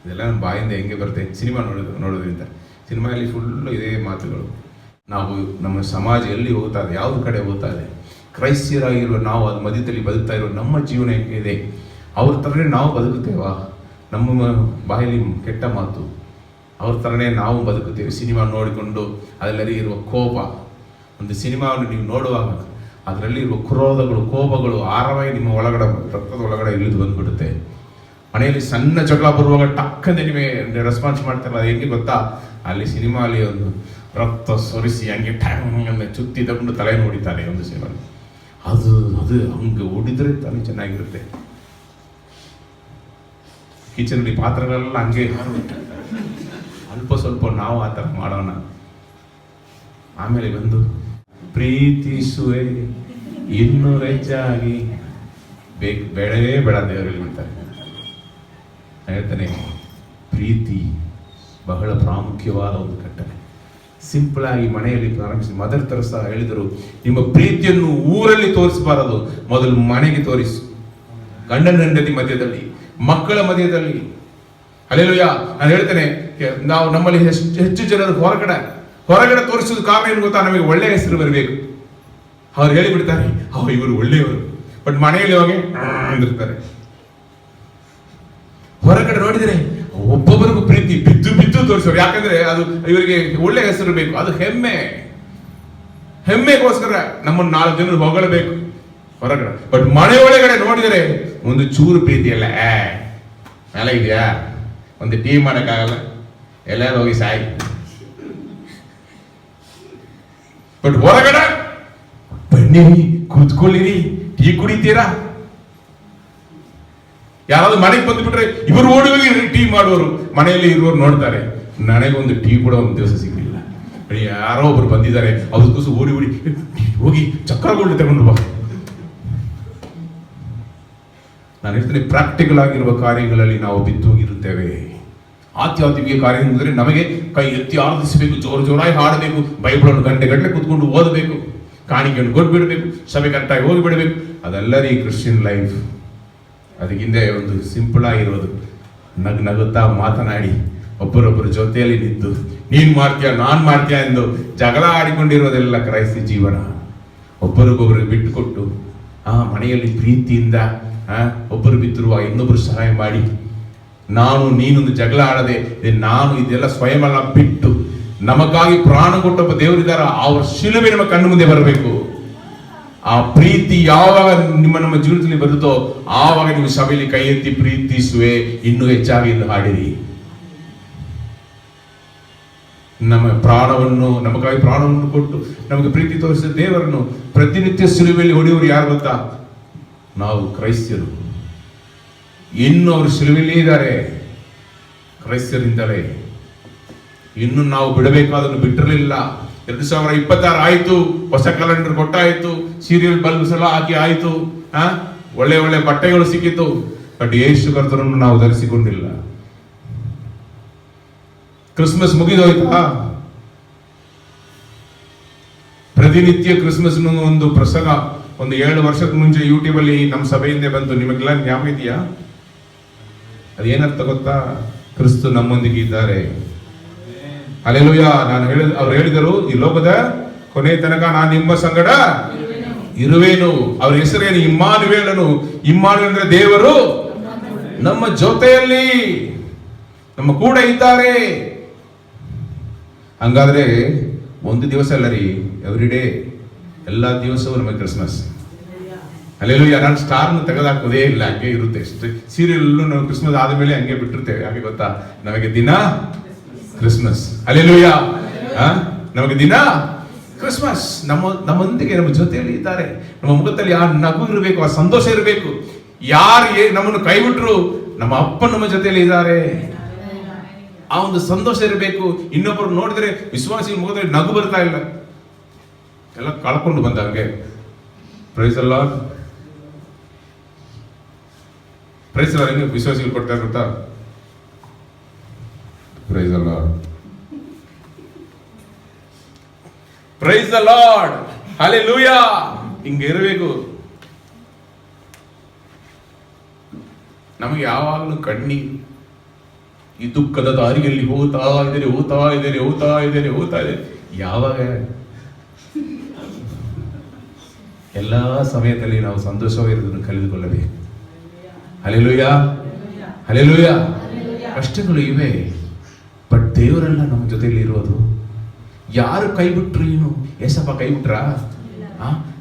ಇದೆಲ್ಲ ನಮ್ಮ ಬಾಯಿಂದ ಹೆಂಗೆ ಬರುತ್ತೆ? ಸಿನಿಮಾ ನೋಡೋದ್ರಿಂದ ಸಿನಿಮಾಯಲ್ಲಿ ಫುಲ್ಲು ಇದೇ ಮಾತುಗಳು. ನಾವು ನಮ್ಮ ಸಮಾಜ ಎಲ್ಲಿ ಹೋಗ್ತಾ ಇದೆ, ಯಾವ್ದು ಕಡೆ ಹೋಗ್ತಾ ಇದೆ? ಕ್ರೈಸ್ತರಾಗಿರುವ ನಾವು ಅದು ಮಧ್ಯದಲ್ಲಿ ಬದುಕ್ತಾ ಇರೋ ನಮ್ಮ ಜೀವನ ಹೆಂಗಿದೆ? ಅವ್ರ ಥರನೇ ನಾವು ಬದುಕುತ್ತೇವಾ? ನಮ್ಮ ಬಾಯಲ್ಲಿ ಕೆಟ್ಟ ಮಾತು, ಅವ್ರ ಥರನೇ ನಾವು ಬದುಕುತ್ತೇವೆ. ಸಿನಿಮಾ ನೋಡಿಕೊಂಡು ಅದರಲ್ಲಿ ಇರುವ ಕೋಪ, ಒಂದು ಸಿನಿಮಾವನ್ನು ನೀವು ನೋಡುವಾಗ ಅದರಲ್ಲಿ ಇರುವ ಕ್ರೋಧಗಳು, ಕೋಪಗಳು ಆರವಾಗಿ ನಿಮ್ಮ ಒಳಗಡೆ, ರಕ್ತದ ಒಳಗಡೆ ಇಳಿದು ಬಂದ್ಬಿಡುತ್ತೆ. ಮನೆಯಲ್ಲಿ ಸಣ್ಣ ಜಗಳ ಬರುವಾಗ ಟಕ್ಕಂತೆ ನಿಮಗೆ ರೆಸ್ಪಾನ್ಸ್ ಮಾಡ್ತಾರಲ್ಲ, ಅದು ಹೆಂಗೆ ಗೊತ್ತಾ? ಅಲ್ಲಿ ಸಿನಿಮಾಲಿ ಒಂದು ರಕ್ತ ಸೊರಿಸಿ ಹಂಗೆ ಟಂಗ್ ಚುತ್ತಿ ತಗೊಂಡು ತಲೆ ನೋಡಿತಾರೆ ಒಂದು ಸಿನಿಮಾ. ಅದು ಹಂಗೆ ಓಡಿದ್ರೆ ತಾನೇ ಚೆನ್ನಾಗಿರುತ್ತೆ. ಕಿಚನಲ್ಲಿ ಪಾತ್ರೆಗಳೆಲ್ಲ ಹಂಗೆ ಅಲ್ಪ ಸ್ವಲ್ಪ ನಾವು ಆ ಥರ ಮಾಡೋಣ. ಆಮೇಲೆ ಬಂದು ಪ್ರೀತಿಸುವೆ ಇನ್ನೂ ಹೆಚ್ಚಾಗಿ ಬೇಡವೇ ಬೇಡ ದೇವರಲ್ಲಿ ಬಿಡ್ತಾರೆ. ಹೇಳ್ತಾನೆ, ಪ್ರೀತಿ ಬಹಳ ಪ್ರಾಮುಖ್ಯವಾದ ಒಂದು ಕಟ್ಟಳೆ. ಸಿಂಪಲ್ ಆಗಿ ಮನೆಯಲ್ಲಿ ಪ್ರಾರಂಭಿಸಿ. ಮದರ್ ತೆರೇಸಾ ಹೇಳಿದರು, ನಿಮ್ಮ ಪ್ರೀತಿಯನ್ನು ಊರಲ್ಲಿ ತೋರಿಸಬಾರದು, ಮೊದಲು ಮನೆಗೆ ತೋರಿಸು. ಗಂಡನ ಹೆಂಡತಿ ಮಧ್ಯದಲ್ಲಿ, ಮಕ್ಕಳ ಮಧ್ಯದಲ್ಲಿ. ಹಲ್ಲೆಲೂಯಾ. ನಾನು ಹೇಳ್ತೇನೆ, ನಾವು ನಮ್ಮಲ್ಲಿ ಹೆಚ್ಚು ಜನರು ಹೊರಗಡೆ ತೋರಿಸೋದು ಕಾರಣ ಏನು ಗೊತ್ತಾ? ನಮಗೆ ಒಳ್ಳೆಯ ಹೆಸರು ಬರಬೇಕು. ಅವ್ರು ಹೇಳಿಬಿಡ್ತಾರೆ, ಇವರು ಒಳ್ಳೆಯವರು. ಬಟ್ ಮನೆಯಲ್ಲಿ ಹೋಗಿ ಅಂದಿರ್ತಾರೆ. ಹೊರಗಡೆ ನೋಡಿದರೆ ಒಬ್ಬೊಬ್ಬರಿಗೂ ಪ್ರೀತಿ ಬಿದ್ದು ತೋರಿಸೋರು. ಯಾಕಂದ್ರೆ ಅದು ಇವರಿಗೆ ಒಳ್ಳೆ ಹೆಸರು ಬೇಕು. ಅದು ಹೆಮ್ಮೆಗೋಸ್ಕರ ನಮ್ಮನ್ನು 4 ಜನರು ಹೊಗಳಬೇಕು ಹೊರಗಡೆ. ಬಟ್ ಮನೆ ಒಳಗಡೆ ನೋಡಿದರೆ ಒಂದು ಚೂರು ಪ್ರೀತಿ ಅಲ್ಲ. ಮೇಲೆ ಇದೆಯಾ, ಒಂದು ಟೀ ಮಾಡಕ್ಕಾಗಲ್ಲ, ಎಲ್ಲರೂ ಹೋಗಿ ಸಾಯಿ. ಬಟ್ ಹೊರಗಡೆ ಬನ್ನಿರಿ, ಕೂತ್ಕೊಳ್ಳಿರಿ, ಟೀ ಕುಡಿತೀರಾ. ಯಾರಾದ್ರೂ ಮನೆಗೆ ಬಂದುಬಿಟ್ರೆ ಇವರು ಓಡಿ ಹೋಗಿ ಟೀ ಮಾಡುವರು. ಮನೆಯಲ್ಲಿ ಇರುವವರು ನೋಡ್ತಾರೆ, ನನಗೊಂದು ಟೀ ಕೂಡ ಒಂದು ದಿವಸ ಸಿಗಲಿಲ್ಲ. ಯಾರೋ ಒಬ್ರು ಬಂದಿದ್ದಾರೆ, ಅದಕ್ಕೋಸ್ಕರ ಓಡಿ ಹೋಗಿ ಚಕ್ರಗೋಲ್ಡ್ ತಗೊಂಡು ಬಾ. ನಾನು ಹೇಳ್ತೇನೆ, ಪ್ರಾಕ್ಟಿಕಲ್ ಆಗಿರುವ ಕಾರ್ಯಗಳಲ್ಲಿ ನಾವು ಬಿದ್ದೋಗಿರುತ್ತೇವೆ. ಆಧ್ಯಾತ್ಮಿಕ ಕಾರ್ಯ ಅಂದರೆ ನಮಗೆ ಕೈ ಎತ್ತಿ ಆರಾಧಿಸಬೇಕು, ಜೋರಾಗಿ ಹಾಡಬೇಕು, ಬೈಬಳನ್ನು ಗಂಟೆ ಕೂತ್ಕೊಂಡು ಓದಬೇಕು, ಕಾಣಿಕೆಯನ್ನು ಕೊಟ್ಬಿಡ್ಬೇಕು, ಸಭೆ ಕರೆಕ್ಟಾಗಿ ಹೋಗಿಬಿಡ್ಬೇಕು. ಅದೆಲ್ಲರೂ ಈ ಕ್ರಿಶ್ಚಿಯನ್ ಲೈಫ್. ಅದಕ್ಕಿಂತ ಒಂದು ಸಿಂಪಲ್ ಆಗಿರೋದು, ನಗುತ್ತಾ ಮಾತನಾಡಿ ಒಬ್ಬರೊಬ್ಬರ ಜೊತೆಯಲ್ಲಿ ನಿಂತು ನೀನ್ ಮಾಡ್ತೀಯ ನಾನ್ ಮಾಡ್ತೀಯ ಎಂದು ಜಗಳ ಆಡಿಕೊಂಡಿರೋದೆಲ್ಲ ಕ್ರೈಸ್ತ ಜೀವನ. ಒಬ್ಬರಿಗೊಬ್ಬರಿಗೆ ಬಿಟ್ಟುಕೊಟ್ಟು ಮನೆಯಲ್ಲಿ ಪ್ರೀತಿಯಿಂದ ಒಬ್ಬರು ಬಿದ್ದಿರುವ ಇನ್ನೊಬ್ಬರು ಸಹಾಯ ಮಾಡಿ ನಾನು ನೀನೊಂದು ಜಗಳ ಆಡದೆ ನಾನು ಇದೆಲ್ಲ ಸ್ವಯಂ ಅಲ್ಲ ಬಿಟ್ಟು ನಮಗಾಗಿ ಪ್ರಾಣ ಕೊಟ್ಟೊಬ್ಬ ದೇವರಿದ್ದಾರ, ಅವ್ರ ಶಿಲುಬೆ ನಮ್ಮ ಕಣ್ಣು ಮುಂದೆ ಬರಬೇಕು. ಆ ಪ್ರೀತಿ ಯಾವಾಗ ನಮ್ಮ ಜೀವಿತದಲ್ಲಿ ಬರುತ್ತೋ ಆವಾಗ ನೀವು ಸಭೆಯಲ್ಲಿ ಕೈ ಎತ್ತಿ ಪ್ರೀತಿಸುವೆ, ಇನ್ನೂ ಹೆಚ್ಚಾಗಿ ಇನ್ನು ಹಾಡಿರಿ. ನಮಗಾಗಿ ಪ್ರಾಣವನ್ನು ಕೊಟ್ಟು ನಮಗೆ ಪ್ರೀತಿ ತೋರಿಸಿದ ದೇವರನ್ನು ಪ್ರತಿನಿತ್ಯ ಶಿಲುಬೆಯಲ್ಲಿ ಹೊಡೆಯುವರು ಯಾರು ಗೊತ್ತಾ? ನಾವು ಕ್ರೈಸ್ತರು. ಇನ್ನು ಅವರು ಶಿಲುಬೆಯಲ್ಲೇ ಇದ್ದಾರೆ, ಕ್ರೈಸ್ತರಿಂದಲೇ. ಇನ್ನು ನಾವು ಬಿಡಬೇಕಾದನ್ನು ಬಿಟ್ಟಿರಲಿಲ್ಲ. 2026 ಆಯ್ತು, ಹೊಸ ಕ್ಯಾಲೆಂಡರ್ ಕೊಟ್ಟಾಯ್ತು, ಸೀರಿಯಲ್ ಬಲ್ಬ್ಸ್ ಎಲ್ಲ ಹಾಕಿ ಆಯ್ತು, ಒಳ್ಳೆ ಒಳ್ಳೆ ಬಟ್ಟೆಗಳು ಸಿಕ್ಕಿತು. ಬಟ್ ಯೇಸು ಕರ್ತನನ್ನು ನಾವು ಧರಿಸಿಕೊಂಡಿಲ್ಲ. ಕ್ರಿಸ್ಮಸ್ ಮುಗಿದೋಯ್ತಾ? ಪ್ರತಿನಿತ್ಯ ಕ್ರಿಸ್ಮಸ್ ಒಂದು ಪ್ರಸಂಗ ಒಂದು 7 ವರ್ಷದ ಮುಂಚೆ ಯೂಟ್ಯೂಬ್ ಅಲ್ಲಿ ನಮ್ಮ ಸಭೆಯಿಂದ ಬಂತು. ನಿಮಗೆಲ್ಲ ಜ್ಞಾಪಕ ಇದೆಯಾ? ಅದೇನರ್ಥ ಗೊತ್ತಾ? ಕ್ರಿಸ್ತು ನಮ್ಮೊಂದಿಗೆ ಇದ್ದಾರೆ. ಹಲ್ಲೆಲೂಯಾ. ಅವ್ರು ಹೇಳಿದರು, ಈ ಲೋಕದ ಕೊನೆ ತನಕ ನಾನು ನಿಮ್ಮ ಸಂಗಡ ಇರುವೇನು. ಅವ್ರ ಹೆಸರೇನು? ಇಮ್ಮಾನುವೇಲನು. ಇಮ್ಮಾನುವೇಲ್ ಅಂದ್ರೆ ದೇವರು ನಮ್ಮ ಜೊತೆಯಲ್ಲಿ, ನಮ್ಮ ಕೂಡ ಇದ್ದಾರೆ. ಹಂಗಾದ್ರೆ ಒಂದು ದಿವಸ ಅಲ್ಲ ರೀ, ಎವ್ರಿ ಡೇ, ಎಲ್ಲ ದಿವಸವೂ ನಮಗೆ ಕ್ರಿಸ್ಮಸ್. ಹಲ್ಲೆಲೂಯಾ. ನಾನು ಸ್ಟಾರ್ನ ತೆಗೆದಾಕೋದೇ ಇಲ್ಲ, ಹಂಗೆ ಇರುತ್ತೆ ಅಷ್ಟೇ. ಸೀರಿಯಲ್ ನಾವು ಕ್ರಿಸ್ಮಸ್ ಆದ್ಮೇಲೆ ಹಂಗೆ ಬಿಟ್ಟಿರ್ತೇವೆ. ಹಾಗೆ ಗೊತ್ತಾ? ನಮಗೆ ದಿನ ಕ್ರಿಸ್ಮಸ್. ಹಲ್ಲೆಲೂಯಾ. ನಮಗೆ ದಿನ ಕ್ರಿಸ್ಮಸ್. ನಮ್ಮೊಂದಿಗೆ ನಮ್ಮ ಜೊತೆಯಲ್ಲಿ ಇದ್ದಾರೆ. ನಮ್ಮ ಮುಖದಲ್ಲಿ ಆ ನಗು ಇರಬೇಕು, ಆ ಸಂತೋಷ ಇರಬೇಕು. ಯಾರು ನಮ್ಮನ್ನು ಕೈ ಬಿಟ್ರು ನಮ್ಮ ಅಪ್ಪ ನಮ್ಮ ಜೊತೆಯಲ್ಲಿ ಇದ್ದಾರೆ, ಆ ಒಂದು ಸಂತೋಷ ಇರಬೇಕು. ಇನ್ನೊಬ್ಬರು ನೋಡಿದ್ರೆ ವಿಶ್ವಾಸಿ ಮುಖದಲ್ಲಿ ನಗು ಬರ್ತಾ ಇಲ್ಲ, ಎಲ್ಲ ಕಳ್ಕೊಂಡು ಬಂದ ಹಂಗೆ. Praise the lord. Praise the lord. ಹೆಂಗೆ ವಿಶ್ವಾಸಿಗಳು ಕೊಡ್ತಾ ಗೊತ್ತಾ? Praise the lord. Praise the lord. Hallelujah. ಹಿಂಗೆ ಇರಬೇಕು. ನಮಗೆ ಯಾವಾಗಲೂ ಕಣ್ಣೀರು, ಈ ದುಃಖದ ದಾರಿಯಲ್ಲಿ ಹೋಗ್ತಾ ಇದ್ದೇನೆ. ಯಾವಾಗ? ಎಲ್ಲ ಸಮಯದಲ್ಲಿ ನಾವು ಸಂತೋಷವಾಗಿರೋದನ್ನು ಕಲಿದುಕೊಳ್ಳಬೇಕು. Hallelujah, hallelujah. ಕಷ್ಟಗಳು ಇವೆ, ಬಟ್ ದೇವರೆಲ್ಲ ನಮ್ಮ ಜೊತೆಯಲ್ಲಿ ಇರೋದು. ಯಾರು ಕೈ ಬಿಟ್ರು? ಏನು ಏಸಪ್ಪ ಕೈ ಬಿಟ್ರ?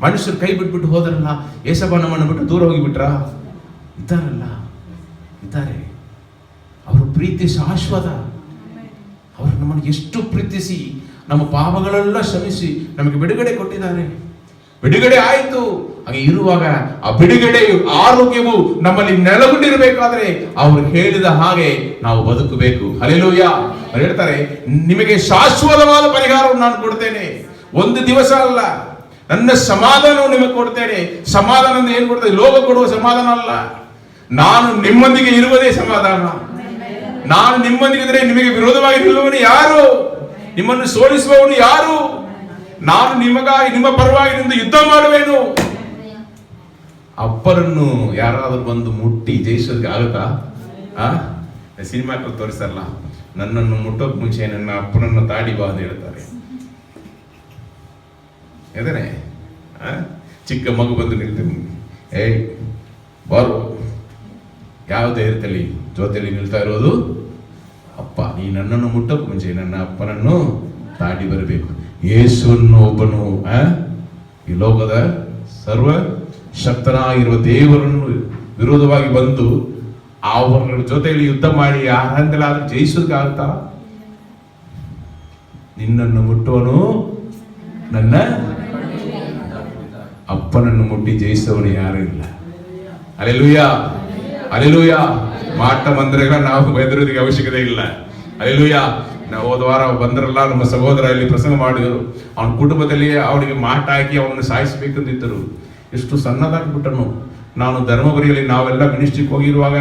ಮನುಷ್ಯರು ಕೈ ಬಿಟ್ಬಿಟ್ಟು ಹೋದ್ರಲ್ಲ, ಏಸಪ್ಪ ನಮ್ಮನ್ನು ಬಿಟ್ಟು ದೂರ ಹೋಗಿಬಿಟ್ರ? ಇದ್ದಾರಲ್ಲ, ಇದ್ದಾರೆ. ಅವರು ಪ್ರೀತಿ ಶಾಶ್ವತ. ಅವರು ನಮ್ಮನ್ನು ಎಷ್ಟು ಪ್ರೀತಿಸಿ ನಮ್ಮ ಪಾಪಗಳೆಲ್ಲ ಕ್ಷಮಿಸಿ ನಮಗೆ ಬಿಡುಗಡೆ ಕೊಟ್ಟಿದ್ದಾರೆ. ಬಿಡುಗಡೆ ಆಯಿತು. ಹಾಗೆ ಇರುವಾಗ ಆ ಬಿಡುಗಡೆಯು, ಆರೋಗ್ಯವು ನಮ್ಮಲ್ಲಿ ನೆಲೆಗೊಂಡಿರಬೇಕಾದ್ರೆ ಅವರು ಹೇಳಿದ ಹಾಗೆ ನಾವು ಬದುಕಬೇಕು. ಹಲ್ಲೆಲೂಯಾ. ಅವರು ಹೇಳ್ತಾರೆ, ನಿಮಗೆ ಶಾಶ್ವತವಾದ ಪರಿಹಾರವನ್ನು ನಾನು ಕೊಡ್ತೇನೆ. ಒಂದು ದಿವಸ ಅಲ್ಲ, ನನ್ನ ಸಮಾಧಾನವನ್ನು ನಿಮಗೆ ಕೊಡ್ತೇನೆ. ಸಮಾಧಾನ ಅಂದ್ರೆ ಏನ್ ಕೊಡ್ತೇನೆ? ಲೋಕ ಕೊಡುವ ಸಮಾಧಾನ ಅಲ್ಲ. ನಾನು ನಿಮ್ಮೊಂದಿಗೆ ಇರುವುದೇ ಸಮಾಧಾನ. ನಾನು ನಿಮ್ಮೊಂದಿಗೆ ಇದ್ರೆ ನಿಮಗೆ ವಿರೋಧವಾಗಿ ನಿಲ್ಲುವವನು ಯಾರು? ನಿಮ್ಮನ್ನು ಸೋಲಿಸುವವನು ಯಾರು? ನಾನು ನಿಮಗಾಗಿ, ನಿಮ್ಮ ಪರವಾಗಿ ನಿಂದು ಯುದ್ಧ ಮಾಡುವೇನು. ಅಪ್ಪರನ್ನು ಯಾರಾದ್ರೂ ಬಂದು ಮುಟ್ಟಿ ಜಯಿಸೋದಕ್ಕೆ ಆಗುತ್ತಾ? ಸಿನಿಮಾ ತೋರಿಸಲ್ಲ, ನನ್ನನ್ನು ಮುಟ್ಟೋಕ್ ಮುಂಚೆ ನನ್ನ ಅಪ್ಪನನ್ನು ತಾಡಿ ಬಾ ಅಂತ ಹೇಳ್ತಾರೆ. ಯಾಕಂದ್ರೆ ಚಿಕ್ಕ ಮಗು ಬಂದು ನಿಲ್ತೇನೆ, ಏಯ್ ಬಾರು, ಯಾವ ಧೈರ್ಯದಲ್ಲಿ ಜೊತೆಯಲ್ಲಿ ನಿಲ್ತಾ ಇರೋದು? ಅಪ್ಪ. ನೀ ನನ್ನನ್ನು ಮುಟ್ಟೋಕ್ ಮುಂಚೆ ನನ್ನ ಅಪ್ಪನನ್ನು ತಾಡಿ ಬರಬೇಕು. ಯೇಸುವನ್ನು ಒಬ್ಬನು ಈ ಲೋಕದ ಸರ್ವ ಶಕ್ತನಾಗಿರುವ ದೇವರನ್ನು ವಿರೋಧವಾಗಿ ಬಂದು ಅವರ ಜೊತೆಯಲ್ಲಿ ಯುದ್ಧ ಮಾಡಿ ಯಾರಿಂದಲಾದ್ರೂ ಜಯಿಸೋದಕ್ಕಾಗುತ್ತಾ? ನಿನ್ನನ್ನು ಮುಟ್ಟುವನು ನನ್ನ ಅಪ್ಪನನ್ನು ಮುಟ್ಟಿ ಜಯಿಸುವವನು ಯಾರು ಇಲ್ಲ. Hallelujah, hallelujah. ಮಾಟ ಮಂದಿರಗಳ ನಾವು ಬೆದರೋದಕ್ಕೆ ಅವಶ್ಯಕತೆ ಇಲ್ಲ. ಹಲ್ಲೆಲೂಯಾ. ನಾವು ಹೋದ ವಾರ ಬಂದ್ರಲ್ಲ, ನಮ್ಮ ಸಹೋದರ ಇಲ್ಲಿ ಪ್ರಸಂಗ ಮಾಡಿದರು. ಅವನ ಕುಟುಂಬದಲ್ಲಿ ಅವನಿಗೆ ಮಾಟ ಹಾಕಿ ಅವನನ್ನು ಸಾಯಿಸಬೇಕಂತಿದ್ದರು. ಎಷ್ಟು ಸಣ್ಣದಾಗಿಬಿಟ್ಟನು. ನಾನು ಧರ್ಮಪುರಿಯಲ್ಲಿ ನಾವೆಲ್ಲ ಮಿನಿಸ್ಟ್ರಿಗೆ ಹೋಗಿರುವಾಗ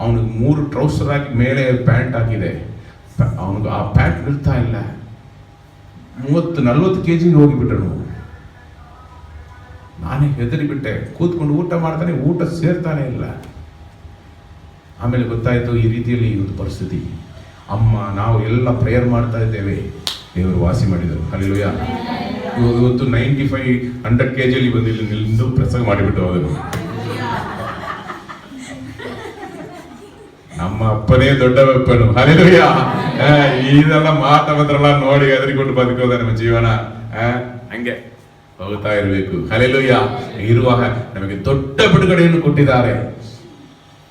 ಅವನಿಗೆ 3 ಟ್ರೌಸರ್ ಹಾಕಿ ಮೇಲೆ ಪ್ಯಾಂಟ್ ಹಾಕಿದೆ. ಅವನಿಗೆ ಆ ಪ್ಯಾಂಟ್ ನಿಲ್ತಾ ಇಲ್ಲ. 30-40 kg ಹೋಗಿಬಿಟ್ಟನು. ನಾನೇ ಹೆದರಿ ಬಿಟ್ಟೆ. ಕೂತ್ಕೊಂಡು ಊಟ ಮಾಡ್ತಾನೆ, ಊಟ ಸೇರ್ತಾನೆ ಇಲ್ಲ. ಆಮೇಲೆ ಗೊತ್ತಾಯ್ತು ಈ ರೀತಿಯಲ್ಲಿ ಒಂದು ಪರಿಸ್ಥಿತಿ. ಅಮ್ಮ, ನಾವು ಎಲ್ಲ ಪ್ರೇಯರ್ ಮಾಡ್ತಾ ಇದ್ದೇವೆ, ದೇವರು ವಾಸಿ ಮಾಡಿದರು. ಹಲ್ಲೆಲೂಯಾ. ಇವತ್ತು 95-100 kg ಬಂದು ಇಲ್ಲಿ ನಿಂದು ಪ್ರಸಂಗ ಮಾಡಿಬಿಟ್ಟು ಹೋದರು. ನಮ್ಮ ಅಪ್ಪನೇ ದೊಡ್ಡವಪ್ಪನು. ಹಲ್ಲೆಲೂಯ. ಇದೆಲ್ಲ ಮಾತಾಡಲ್ಲ ನೋಡಿ ಹೆದರಿಕೊಂಡು ಬದುಕೋದ ನಮ್ಮ ಜೀವನ. ಹಂಗೆ ಹೋಗ್ತಾ ಇರಬೇಕು. ಹಲ್ಲೆಲೂಯ. ಇರುವಾಗ ನಮಗೆ ದೊಡ್ಡ ಬಿಡುಗಡೆಯನ್ನು ಕೊಟ್ಟಿದ್ದಾರೆ.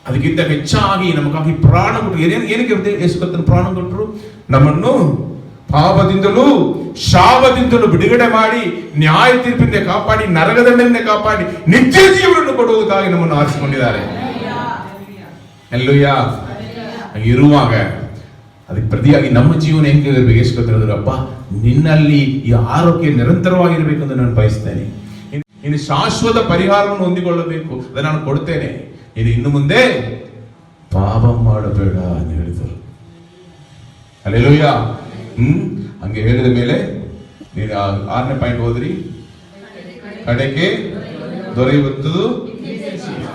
ಅದಕ್ಕಿಂತ ಹೆಚ್ಚಾಗಿ ನಮಗಾಗಿ ಪ್ರಾಣ ಕೊಟ್ಟರು. ಏನಕ್ಕೆ ಯೇಸು ಕರ್ತನು ಪ್ರಾಣ ಕೊಟ್ಟರು? ನಮ್ಮನ್ನು ಪಾಪದಿಂದಲೂ ಶಾಪದಿಂದಲೂ ಬಿಡುಗಡೆ ಮಾಡಿ, ನ್ಯಾಯ ತೀರ್ಪಿಂದ ಕಾಪಾಡಿ, ನರಕದಂಡದಿಂದ ಕಾಪಾಡಿ, ನಿತ್ಯ ಜೀವನವನ್ನು ಕೊಡುವುದಕ್ಕಾಗಿ ನಮ್ಮನ್ನು ಆರಿಸಿಕೊಂಡಿದ್ದಾರೆ. ಹಲ್ಲೆಲೂಯ. ಇರುವಾಗ ಅದಕ್ಕೆ ಪ್ರತಿಯಾಗಿ ನಮ್ಮ ಜೀವನ ಹೆಂಗೆ ಇರಬೇಕು? ಯೇಸು ಕರ್ತನು ಅಪ್ಪ ನಿನ್ನಲ್ಲಿ ಈ ಆರೋಗ್ಯ ನಿರಂತರವಾಗಿರ್ಬೇಕೆಂದು ನಾನು ಬಯಸ್ತೇನೆ. ಇನ್ನು ಶಾಶ್ವತ ಪರಿಹಾರವನ್ನು ಹೊಂದಿಕೊಳ್ಳಬೇಕು, ಅದನ್ನು ನಾನು ಕೊಡ್ತೇನೆ. ಇನ್ನು ಮುಂದೆ ಪಾಪ ಮಾಡಬೇಡ ಅಂತ ಹೇಳಿದರು. ಹಲ್ಲೆಲೂಯ. ಹಂಗೆ ಹೇಳಿದ ಮೇಲೆ ನೀನು 6ನೇ ಪಾಯಿಂಟ್ ಹೋದ್ರಿ, ಕಡೆಗೆ ದೊರೆಯುವುದು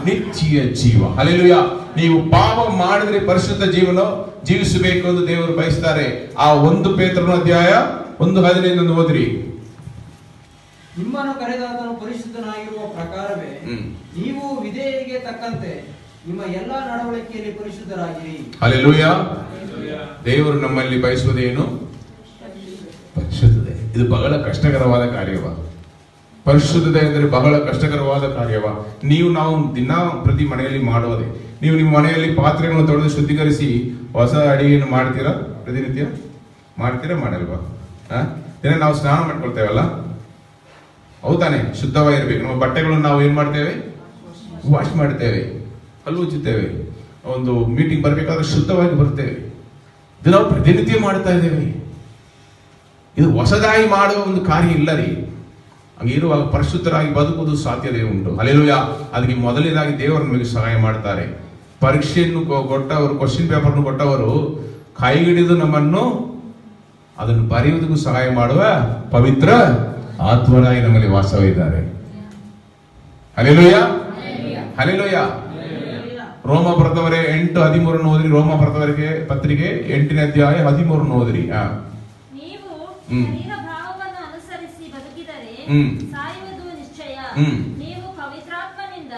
ನಿತ್ಯ ಜೀವ. ಹಲ್ಲೆಲೂಯ. ನೀವು ಪಾಪ ಮಾಡಿದ್ರೆ ಪರಿಶುದ್ಧ ಜೀವನ ಜೀವಿಸಬೇಕು ಎಂದು ದೇವರು ಬಯಸ್ತಾರೆ. ಆ 1 ಪೇತ್ರನ ಅಧ್ಯಾಯ 1:15 ಓದ್ರಿ. ನಿಮ್ಮನ್ನು ಕರೆದಾತನು ಪರಿಶುದ್ಧನಾಗಿರುವ ಪ್ರಕಾರವೇ ನೀವು ವಿಧೇಯರಿಗೆ ತಕ್ಕಂತೆ ನಿಮ್ಮ ಎಲ್ಲಾ ನಡವಳಿಕೆಯಲ್ಲಿ ಪರಿಶುದ್ಧರಾಗಿರಿ. ಹಲ್ಲೆಲೂಯ. ದೇವರು ನಮ್ಮಲ್ಲಿ ಬಯಸುವುದೇನು? ಪರಿಶುದ್ಧತೆ. ಇದು ಬಹಳ ಕಷ್ಟಕರವಾದ ಕಾರ್ಯವ. ಪರಿಶುದ್ಧತೆ ಎಂದರೆ ಬಹಳ ಕಷ್ಟಕರವಾದ ಕಾರ್ಯವ. ನಾವು ದಿನ ಪ್ರತಿ ಮನೆಯಲ್ಲಿ ಮಾಡುವುದೇ. ನೀವು ನಿಮ್ಮ ಮನೆಯಲ್ಲಿ ಪಾತ್ರೆಗಳನ್ನು ತೊಳೆದು ಶುದ್ಧೀಕರಿಸಿ ಹೊಸ ಅಡಿಗೆಯನ್ನು ಮಾಡ್ತೀರಾ? ಪ್ರತಿನಿತ್ಯ ಮಾಡ್ತೀರಾ? ಮಾಡಲ್ವಾ? ದಿನ ನಾವು ಸ್ನಾನ ಮಾಡ್ಕೊಳ್ತೇವಲ್ಲ, ಹೌದಾನೆ? ಶುದ್ಧವಾಗಿರ್ಬೇಕು. ನಮ್ಮ ಬಟ್ಟೆಗಳನ್ನು ನಾವು ಏನ್ ಮಾಡ್ತೇವೆ? ವಾಶ್ ಮಾಡ್ತೇವೆ, ಹಲ್ಲು ಉಜ್ಜುತ್ತೇವೆ. ಒಂದು ಮೀಟಿಂಗ್ ಬರ್ಬೇಕಾದ್ರೆ ಶುದ್ಧವಾಗಿ ಬರ್ತೇವೆ. ಇದು ನಾವು ಪ್ರತಿನಿತ್ಯ ಮಾಡ್ತಾ ಇದ್ದೇವೆ. ಇದು ಹೊಸದಾಗಿ ಮಾಡುವ ಒಂದು ಕಾರ್ಯ ಇಲ್ಲ ರೀ. ಹಂಗಿರುವಾಗ ಪರಿಶುದ್ಧರಾಗಿ ಬದುಕುವುದು ಸಾಧ್ಯತೆ ಉಂಟು. ಹಲ್ಲೆಲೂಯ. ಅದಕ್ಕೆ ಮೊದಲನೇದಾಗಿ ದೇವರು ನಮಗೆ ಸಹಾಯ ಮಾಡ್ತಾರೆ. ಪರೀಕ್ಷೆಯನ್ನು ಕೊಟ್ಟವರು, ಕ್ವಶನ್ ಪೇಪರ್ನು ಕೊಟ್ಟವರು ಕೈ ಹಿಡಿದು ನಮ್ಮನ್ನು ಅದನ್ನು ಬರೆಯುವುದಕ್ಕೂ ಸಹಾಯ ಮಾಡುವ ಪವಿತ್ರ ಆತ್ಮನಾಗಿ ನಮ್ಮಲ್ಲಿ ವಾಸವಿದ್ದಾರೆ. ಹಲ್ಲೆಲೂಯ. ಹಲ್ಲೆಲೂಯ. ರೋಮ ಬರೆದವರೇ 8:13 ಓದ್ರಿ. ರೋಮ ಬರೆದವರಿಗೆ ಪತ್ರಿಕೆ 8ನೇ ಅಧ್ಯಾಯ 13 ಓದ್ರಿ. ನೀವು ಶರೀರ ಭಾವವನ್ನು ಅನುಸರಿಸಿ ಬದುಕಿದರೆ ಸಾಯುವುದು ನಿಶ್ಚಯ. ನೀವು ಪವಿತ್ರಾತ್ಮನಿಂದ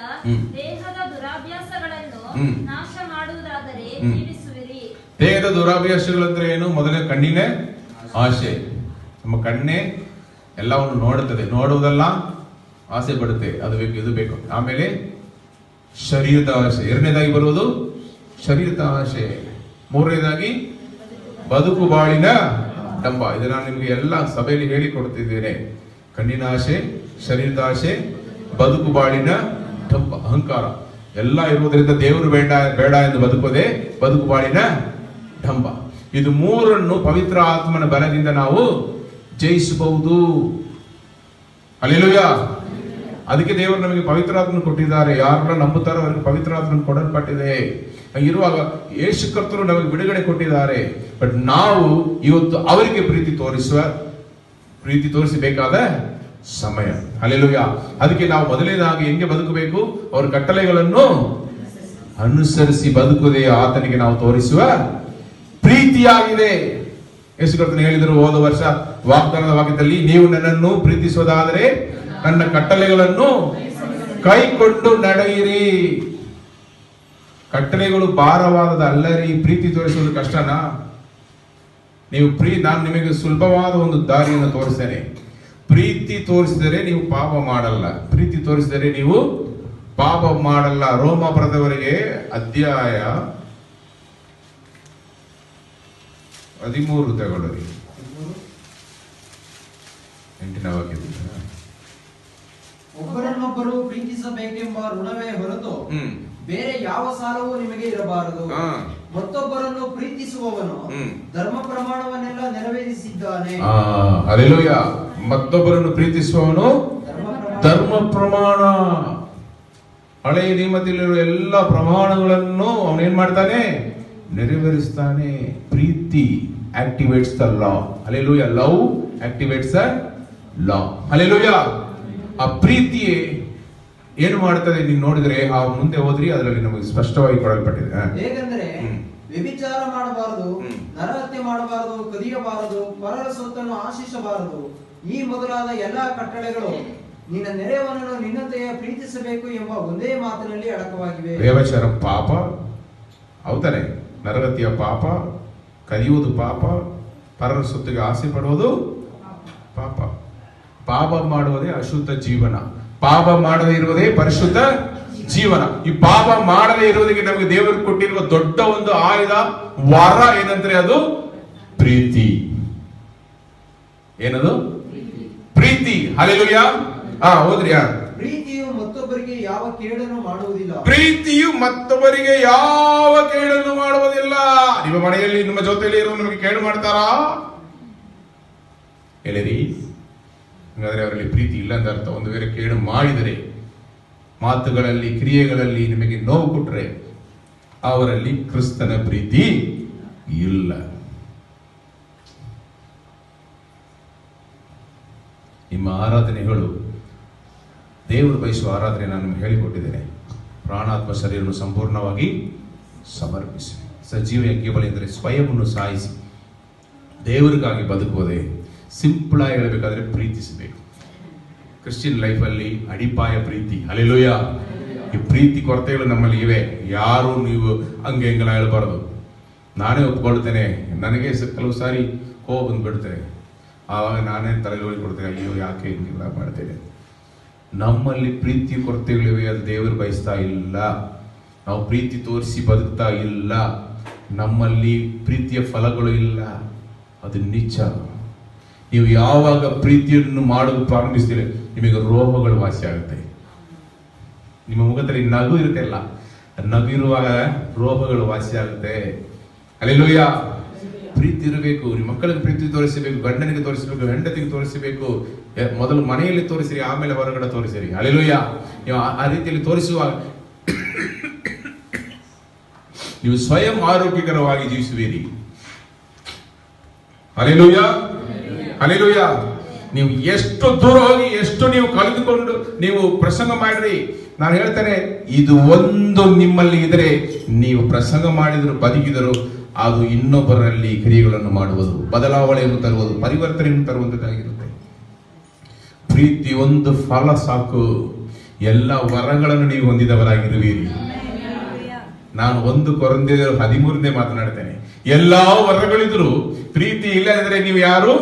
ದೇಹದ ದುರಾಭ್ಯಾಸಗಳನ್ನು ನಾಶ ಮಾಡುವುದಾದರೆ ಜೀವಿಸುವಿರಿ. ದೇಹದ ದುರಾಭ್ಯಾಸಗಳಂದ್ರೆ ಏನು? ಮೊದಲನೇ ಕಣ್ಣಿನ ಆಸೆ. ನಮ್ಮ ಕಣ್ಣೇ ಎಲ್ಲವನ್ನು ನೋಡುತ್ತದೆ, ನೋಡುವುದಲ್ಲ, ಆಸೆ ಪಡುತ್ತೆ, ಅದು ಬೇಕು ಇದು ಬೇಕು. ಆಮೇಲೆ ಶರೀರದ ಆಸೆ, 2ನೇದಾಗಿ ಬರುವುದು ಶರೀರದ ಆಸೆ. 3ನೇದಾಗಿ ಬದುಕು ಬಾಳಿನ ಡಂಬ. ಇದು ನಾನು ನಿಮಗೆ ಎಲ್ಲ ಸಭೆಯಲ್ಲಿ ಹೇಳಿಕೊಡ್ತಿದ್ದೇನೆ. ಕಣ್ಣಿನ ಆಸೆ, ಶರೀರದ ಆಸೆ, ಬದುಕು ಬಾಳಿನ ಡಂಬ, ಅಹಂಕಾರ ಎಲ್ಲ ಇರುವುದರಿಂದ ದೇವರು ಬೇಡ ಬೇಡ ಎಂದು ಬದುಕೋದೆ ಬದುಕು ಬಾಳಿನ ಡಂಬ. ಇದು 3ನ್ನು ಪವಿತ್ರ ಆತ್ಮನ ಬಲದಿಂದ ನಾವು ಜಯಿಸಬಹುದು. ಹಲ್ಲೆಲೂಯ. ಅದಕ್ಕೆ ದೇವರು ನಮಗೆ ಪವಿತ್ರಾತ್ಮನ ಕೊಟ್ಟಿದ್ದಾರೆ. ಯಾರೆಲ್ಲ ನಂಬುತ್ತಾರೋ ಅವರಿಗೆ ಪವಿತ್ರಾತ್ಮನ ಕೊಡಲ್ಪಟ್ಟಿದೆ. ಇರುವಾಗ ಯೇಸು ಕರ್ತರು ನಮಗೆ ಬಿಡುಗಡೆ ಕೊಟ್ಟಿದ್ದಾರೆ. ಬಟ್ ನಾವು ಇವತ್ತು ಅವರಿಗೆ ಪ್ರೀತಿ ತೋರಿಸಬೇಕಾದ ಸಮಯ. ಹಲ್ಲೆಲೂಯ. ಅದಕ್ಕೆ ನಾವು ಮೊದಲನೇದಾಗಿ ಹೆಂಗೆ ಬದುಕಬೇಕು? ಅವರ ಕಟ್ಟಳೆಗಳನ್ನು ಅನುಸರಿಸಿ ಬದುಕುವುದೇ ಆತನಿಗೆ ನಾವು ತೋರಿಸುವ ಪ್ರೀತಿಯಾಗಿದೆ. ಯೇಸು ಕರ್ತನು ಹೇಳಿದರು ಹೋದ ವರ್ಷ ವಾಗ್ದಾನದ ವಾಕ್ಯದಲ್ಲಿ, ನೀವು ನನ್ನನ್ನು ಪ್ರೀತಿಸುವುದಾದರೆ ನನ್ನ ಕಟ್ಟಳೆಗಳನ್ನು ಕೈಕೊಂಡು ನಡೆಯಿರಿ. ಕಟ್ಟಳೆಗಳು ಭಾರವಾದದ ಅಲ್ಲರಿ. ಪ್ರೀತಿ ತೋರಿಸುವುದು ಕಷ್ಟನಾ? ನಾನು ನಿಮಗೆ ಸುಲಭವಾದ ಒಂದು ದಾರಿಯನ್ನು ತೋರಿಸ್ತೇನೆ. ಪ್ರೀತಿ ತೋರಿಸಿದರೆ ನೀವು ಪಾಪ ಮಾಡಲ್ಲ. ಪ್ರೀತಿ ತೋರಿಸಿದರೆ ನೀವು ಪಾಪ ಮಾಡಲ್ಲ. ರೋಮ ಬರೆದವರಿಗೆ ಅಧ್ಯಾಯ 13 ತಗೊಳ್ಳಿ. 8ನೇ ವಾಕ್ಯದಿಂದ, ಒಬ್ಬರನ್ನೊಬ್ಬರು ಪ್ರೀತಿಸಬೇಕೆಂಬ ಋಣವೇ ಹೊರತು ಬೇರೆ ಯಾವ ಸಾಲವೂ ನಿಮಗೆ ಇರಬಾರದು. ಮತ್ತೊಬ್ಬರನ್ನು ಪ್ರೀತಿಸುವವನು ಧರ್ಮ ಪ್ರಮಾಣವನ್ನೆಲ್ಲ ನೆರವೇರಿಸಿದ್ದಾನೆ. ಹಲ್ಲೆಲೂಯ. ಮತ್ತೊಬ್ಬರನ್ನು ಪ್ರೀತಿಸುವವನು ಧರ್ಮ ಪ್ರಮಾಣ, ಹಳೆಯ ನಿಯಮದಲ್ಲಿರುವ ಎಲ್ಲ ಪ್ರಮಾಣಗಳನ್ನು ಅವನೇನ್ ಮಾಡ್ತಾನೆ? ನೆರವೇರಿಸ್ತಾನೆ. ಪ್ರೀತಿ activates the law. Hallelujah. Love activates the law. Hallelujah. ಆ ಪ್ರೀತಿಯೇ ಏನು ಮಾಡುತ್ತದೆ? ನೀವು ನೋಡಿದ್ರೆ ಆ ಮುಂದೆ ಹೋದ್ರಿ, ಅದರಲ್ಲಿ ನಮಗೆ ಸ್ಪಷ್ಟವಾಗಿ ಕೊಡಲ್ಪಟ್ಟಿದೆ. ಹೇಗೆಂದರೆ ವ್ಯಭಿಚಾರ ಮಾಡಬಾರದು, ನರಹತ್ಯೆ ಮಾಡಬಾರದು, ಕದಿಯಬಾರದು, ಪರರ ಸೊತ್ತನ್ನು ಆಶಿಸಬಾರದು, ಈ ಮೊದಲಾದ ಎಲ್ಲಾ ಕಟ್ಟಳೆಗಳು ನಿನ್ನ ನೆರೆಯವನನ್ನು ನಿನ್ನಂತೆಯೇ ಪ್ರೀತಿಸಬೇಕು ಎಂಬ ಒಂದೇ ಮಾತಿನಲ್ಲಿ ಅಡಕವಾಗಿವೆ. ವ್ಯಭಿಚಾರ ಪಾಪ, ಹೌದಾನೆ? ನರಗತಿಯ ಪಾಪ, ಕಲಿಯುವುದು ಪಾಪ, ಪರರ ಸೊತ್ತಿಗೆ ಆಸೆ ಪಡುವುದು ಪಾಪ. ಪಾಪ ಮಾಡುವುದೇ ಅಶುದ್ಧ ಜೀವನ, ಪಾಪ ಮಾಡದೇ ಇರುವುದೇ ಪರಿಶುದ್ಧ ಜೀವನ. ಈ ಪಾಪ ಮಾಡದೇ ಇರುವುದಕ್ಕೆ ನಮಗೆ ದೇವರು ಕೊಟ್ಟಿರುವ ದೊಡ್ಡ ಒಂದು ಆಯುಧ, ವರ ಏನಂದ್ರೆ ಅದು ಪ್ರೀತಿ. ಏನದು? ಪ್ರೀತಿ. ಹಲ್ಲೆಲೂಯಾ. ಹೋದ್ರಿ? ಪ್ರೀತಿಯು ಮತ್ತೊಬ್ಬರಿಗೆ ಯಾವ ಕೇಡನ್ನು ಮಾಡುವುದಿಲ್ಲ. ಪ್ರೀತಿಯು ಮತ್ತೊಬ್ಬರಿಗೆ ಯಾವ ಕೇಡನ್ನು ಮಾಡುವುದಿಲ್ಲ. ನಿಮ್ಮ ಮನೆಯಲ್ಲಿ ನಿಮ್ಮ ಜೊತೆಯಲ್ಲಿ ಇರುವ ನಿಮಗೆ ಕೇಡು ಮಾಡ್ತಾರಾ? ಹೇಳಿರಿ. ಹಾಗಾದ್ರೆ ಅವರಲ್ಲಿ ಪ್ರೀತಿ ಇಲ್ಲ ಅಂತ ಅರ್ಥ. ಒಂದು ವೇಳೆ ಕೇಡು ಮಾಡಿದರೆ, ಮಾತುಗಳಲ್ಲಿ ಕ್ರಿಯೆಗಳಲ್ಲಿ ನಿಮಗೆ ನೋವು ಕೊಟ್ಟರೆ, ಅವರಲ್ಲಿ ಕ್ರಿಸ್ತನ ಪ್ರೀತಿ ಇಲ್ಲ. ನಿಮ್ಮ ಆರಾಧನೆಗಳು ದೇವರು ಬಯಸುವ ಆರಾಧನೆ ನಾನು ನಿಮಗೆ ಹೇಳಿಕೊಟ್ಟಿದ್ದೇನೆ. ಪ್ರಾಣಾತ್ಮ ಶರೀರವನ್ನು ಸಂಪೂರ್ಣವಾಗಿ ಸಮರ್ಪಿಸಿ, ಸಜೀವ ಯಜ್ಞಬಲಿ ಎಂದರೆ ಸ್ವಯಂವನ್ನು ಸಾಯಿಸಿ ದೇವರಿಗಾಗಿ ಬದುಕುವುದೇ. ಸಿಂಪಲ್ ಆಗಿ ಹೇಳಬೇಕಾದ್ರೆ ಪ್ರೀತಿಸಬೇಕು. ಕ್ರಿಶ್ಚಿಯನ್ ಲೈಫಲ್ಲಿ ಅಡಿಪಾಯ ಪ್ರೀತಿ. ಹಲ್ಲೆಲೂಯಾ. ಈ ಪ್ರೀತಿ ಕೊರತೆಗಳು ನಮ್ಮಲ್ಲಿ ಇವೆ. ಯಾರು ನೀವು ಹಂಗೆ ಹೆಂಗೆಲ್ಲ ಹೇಳ್ಬಾರ್ದು. ನಾನೇ ಒಪ್ಕೊಳ್ತೇನೆ, ನನಗೆ ಕೆಲವು ಸಾರಿ ಕೋಪ ಬಂದ್ಬಿಡ್ತೇನೆ. ಆವಾಗ ನಾನೇ ತಲೆಗೆ ಹೋಗಿಕೊಡ್ತೇನೆ, ಅಯ್ಯೋ ಯಾಕೆ ಹಿಂಗೆಲ್ಲ ಮಾಡ್ತೇನೆ. ನಮ್ಮಲ್ಲಿ ಪ್ರೀತಿ ಕೊರತೆಗಳಿವೆ, ಅದು ದೇವರು ಬಯಸ್ತಾ ಇಲ್ಲ. ನಾವು ಪ್ರೀತಿ ತೋರಿಸಿ ಬದುಕ್ತಾ ಇಲ್ಲ. ನಮ್ಮಲ್ಲಿ ಪ್ರೀತಿಯ ಫಲಗಳು ಇಲ್ಲ, ಅದು ನಿಜ. ನೀವು ಯಾವಾಗ ಪ್ರೀತಿಯನ್ನು ಮಾಡಲು ಪ್ರಾರಂಭಿಸ್ತೀರಿ, ನಿಮಗೆ ರೋಗಗಳು ವಾಸಿ ಆಗುತ್ತೆ. ನಿಮ್ಮ ಮುಖದಲ್ಲಿ ನಗು ಇರುತ್ತೆಲ್ಲ, ನಗು ಇರುವಾಗ ರೋಗಗಳು ವಾಸಿ ಆಗುತ್ತೆ. ಹಲ್ಲೆಲೂಯಾ. ಪ್ರೀತಿ ಇರಬೇಕು. ನಿಮ್ಮ ಮಕ್ಕಳಿಗೆ ಪ್ರೀತಿ ತೋರಿಸಬೇಕು, ಗಂಡನಿಗೆ ತೋರಿಸಬೇಕು, ಹೆಂಡತಿಗೆ ತೋರಿಸಬೇಕು. ಮೊದಲು ಮನೆಯಲ್ಲಿ ತೋರಿಸಿರಿ, ಆಮೇಲೆ ಹೊರಗಡೆ ತೋರಿಸಿರಿ. ಹಲ್ಲೆಲೂಯಾ. ನೀವು ಆ ರೀತಿಯಲ್ಲಿ ತೋರಿಸುವಾಗ ನೀವು ಸ್ವಯಂ ಆರೋಗ್ಯಕರವಾಗಿ ಜೀವಿಸುವಿರಿ. ಹಲ್ಲೆಲೂಯಾ. ಹಲ್ಲೆಲೂಯಾ. ನೀವು ಎಷ್ಟು ದೂರ ಹೋಗಿ, ಎಷ್ಟು ನೀವು ಕಳೆದುಕೊಂಡು ನೀವು ಪ್ರಸಂಗ ಮಾಡಿರಿ, ನಾನು ಹೇಳ್ತೇನೆ, ಇದು ಒಂದು ನಿಮ್ಮಲ್ಲಿ ಇದ್ರೆ ನೀವು ಪ್ರಸಂಗ ಮಾಡಿದ್ರು ಬದುಕಿದರು, ಅದು ಇನ್ನೊಬ್ಬರಲ್ಲಿ ಕ್ರಿಯೆಗಳನ್ನು ಮಾಡುವುದು, ಬದಲಾವಣೆಯನ್ನು ತರುವುದು, ಪರಿವರ್ತನೆಯನ್ನು ತರುವಂತದ್ದಾಗಿರುತ್ತೆ. ಪ್ರೀತಿ ಒಂದು ಫಲ ಸಾಕು. ಎಲ್ಲ ವರಗಳನ್ನು ನೀವು ಹೊಂದಿದವರಾಗಿರುವಿರಿ. ನಾನು 1 ಕೊರಿಂಥಿಯರು 13 ಮಾತನಾಡ್ತೇನೆ. ಎಲ್ಲಾ ವರಗಳಿದ್ರು ಪ್ರೀತಿ ಇಲ್ಲದಿದ್ರೆ ನೀವು ಯಾರು?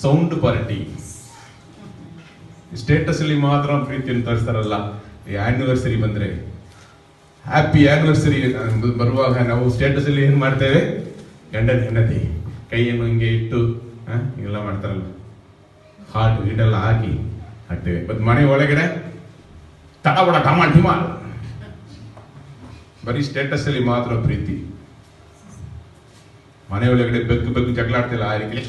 Sound party. ಸ್ಟೇಟಸ್ ಅಲ್ಲಿ ಮಾತ್ರ ಪ್ರೀತಿಯನ್ನು ತೋರಿಸ್ತಾರಲ್ಲ. ಆನಿವರ್ಸರಿ ಬಂದ್ರೆ, ಹ್ಯಾಪಿ ಆನಿವರ್ಸರಿ ಬರುವಾಗ ನಾವು ಸ್ಟೇಟಸ್ ಅಲ್ಲಿ ಏನ್ ಮಾಡ್ತೇವೆ? ಗಂಡನ ಹೆಂಡತಿ ಕೈಯನ್ನು ಹಿಂಗೆ ಇಟ್ಟು ಹಿಂಗೆಲ್ಲ ಮಾಡ್ತಾರಲ್ಲ, ಹಾರ್ಟ್ ಗಿಡೆಲ್ಲ ಹಾಕಿ ಹಾಕ್ತೇವೆ. ಬಟ್ ಮನೆ ಒಳಗಡೆ ತಡಬಡ ಟಮಾಲ್ ಟಿಮಾಲ್, ಬರೀ ಸ್ಟೇಟಸ್ ಅಲ್ಲಿ ಮಾತ್ರ ಪ್ರೀತಿ. ಮನೆ ಒಳಗಡೆ ಬೆಕ್ಕು ಬೆಕ್ಕು ಜಗಳ ಆಡ್ತಿಲ್ಲ, ಆ ರೀತಿ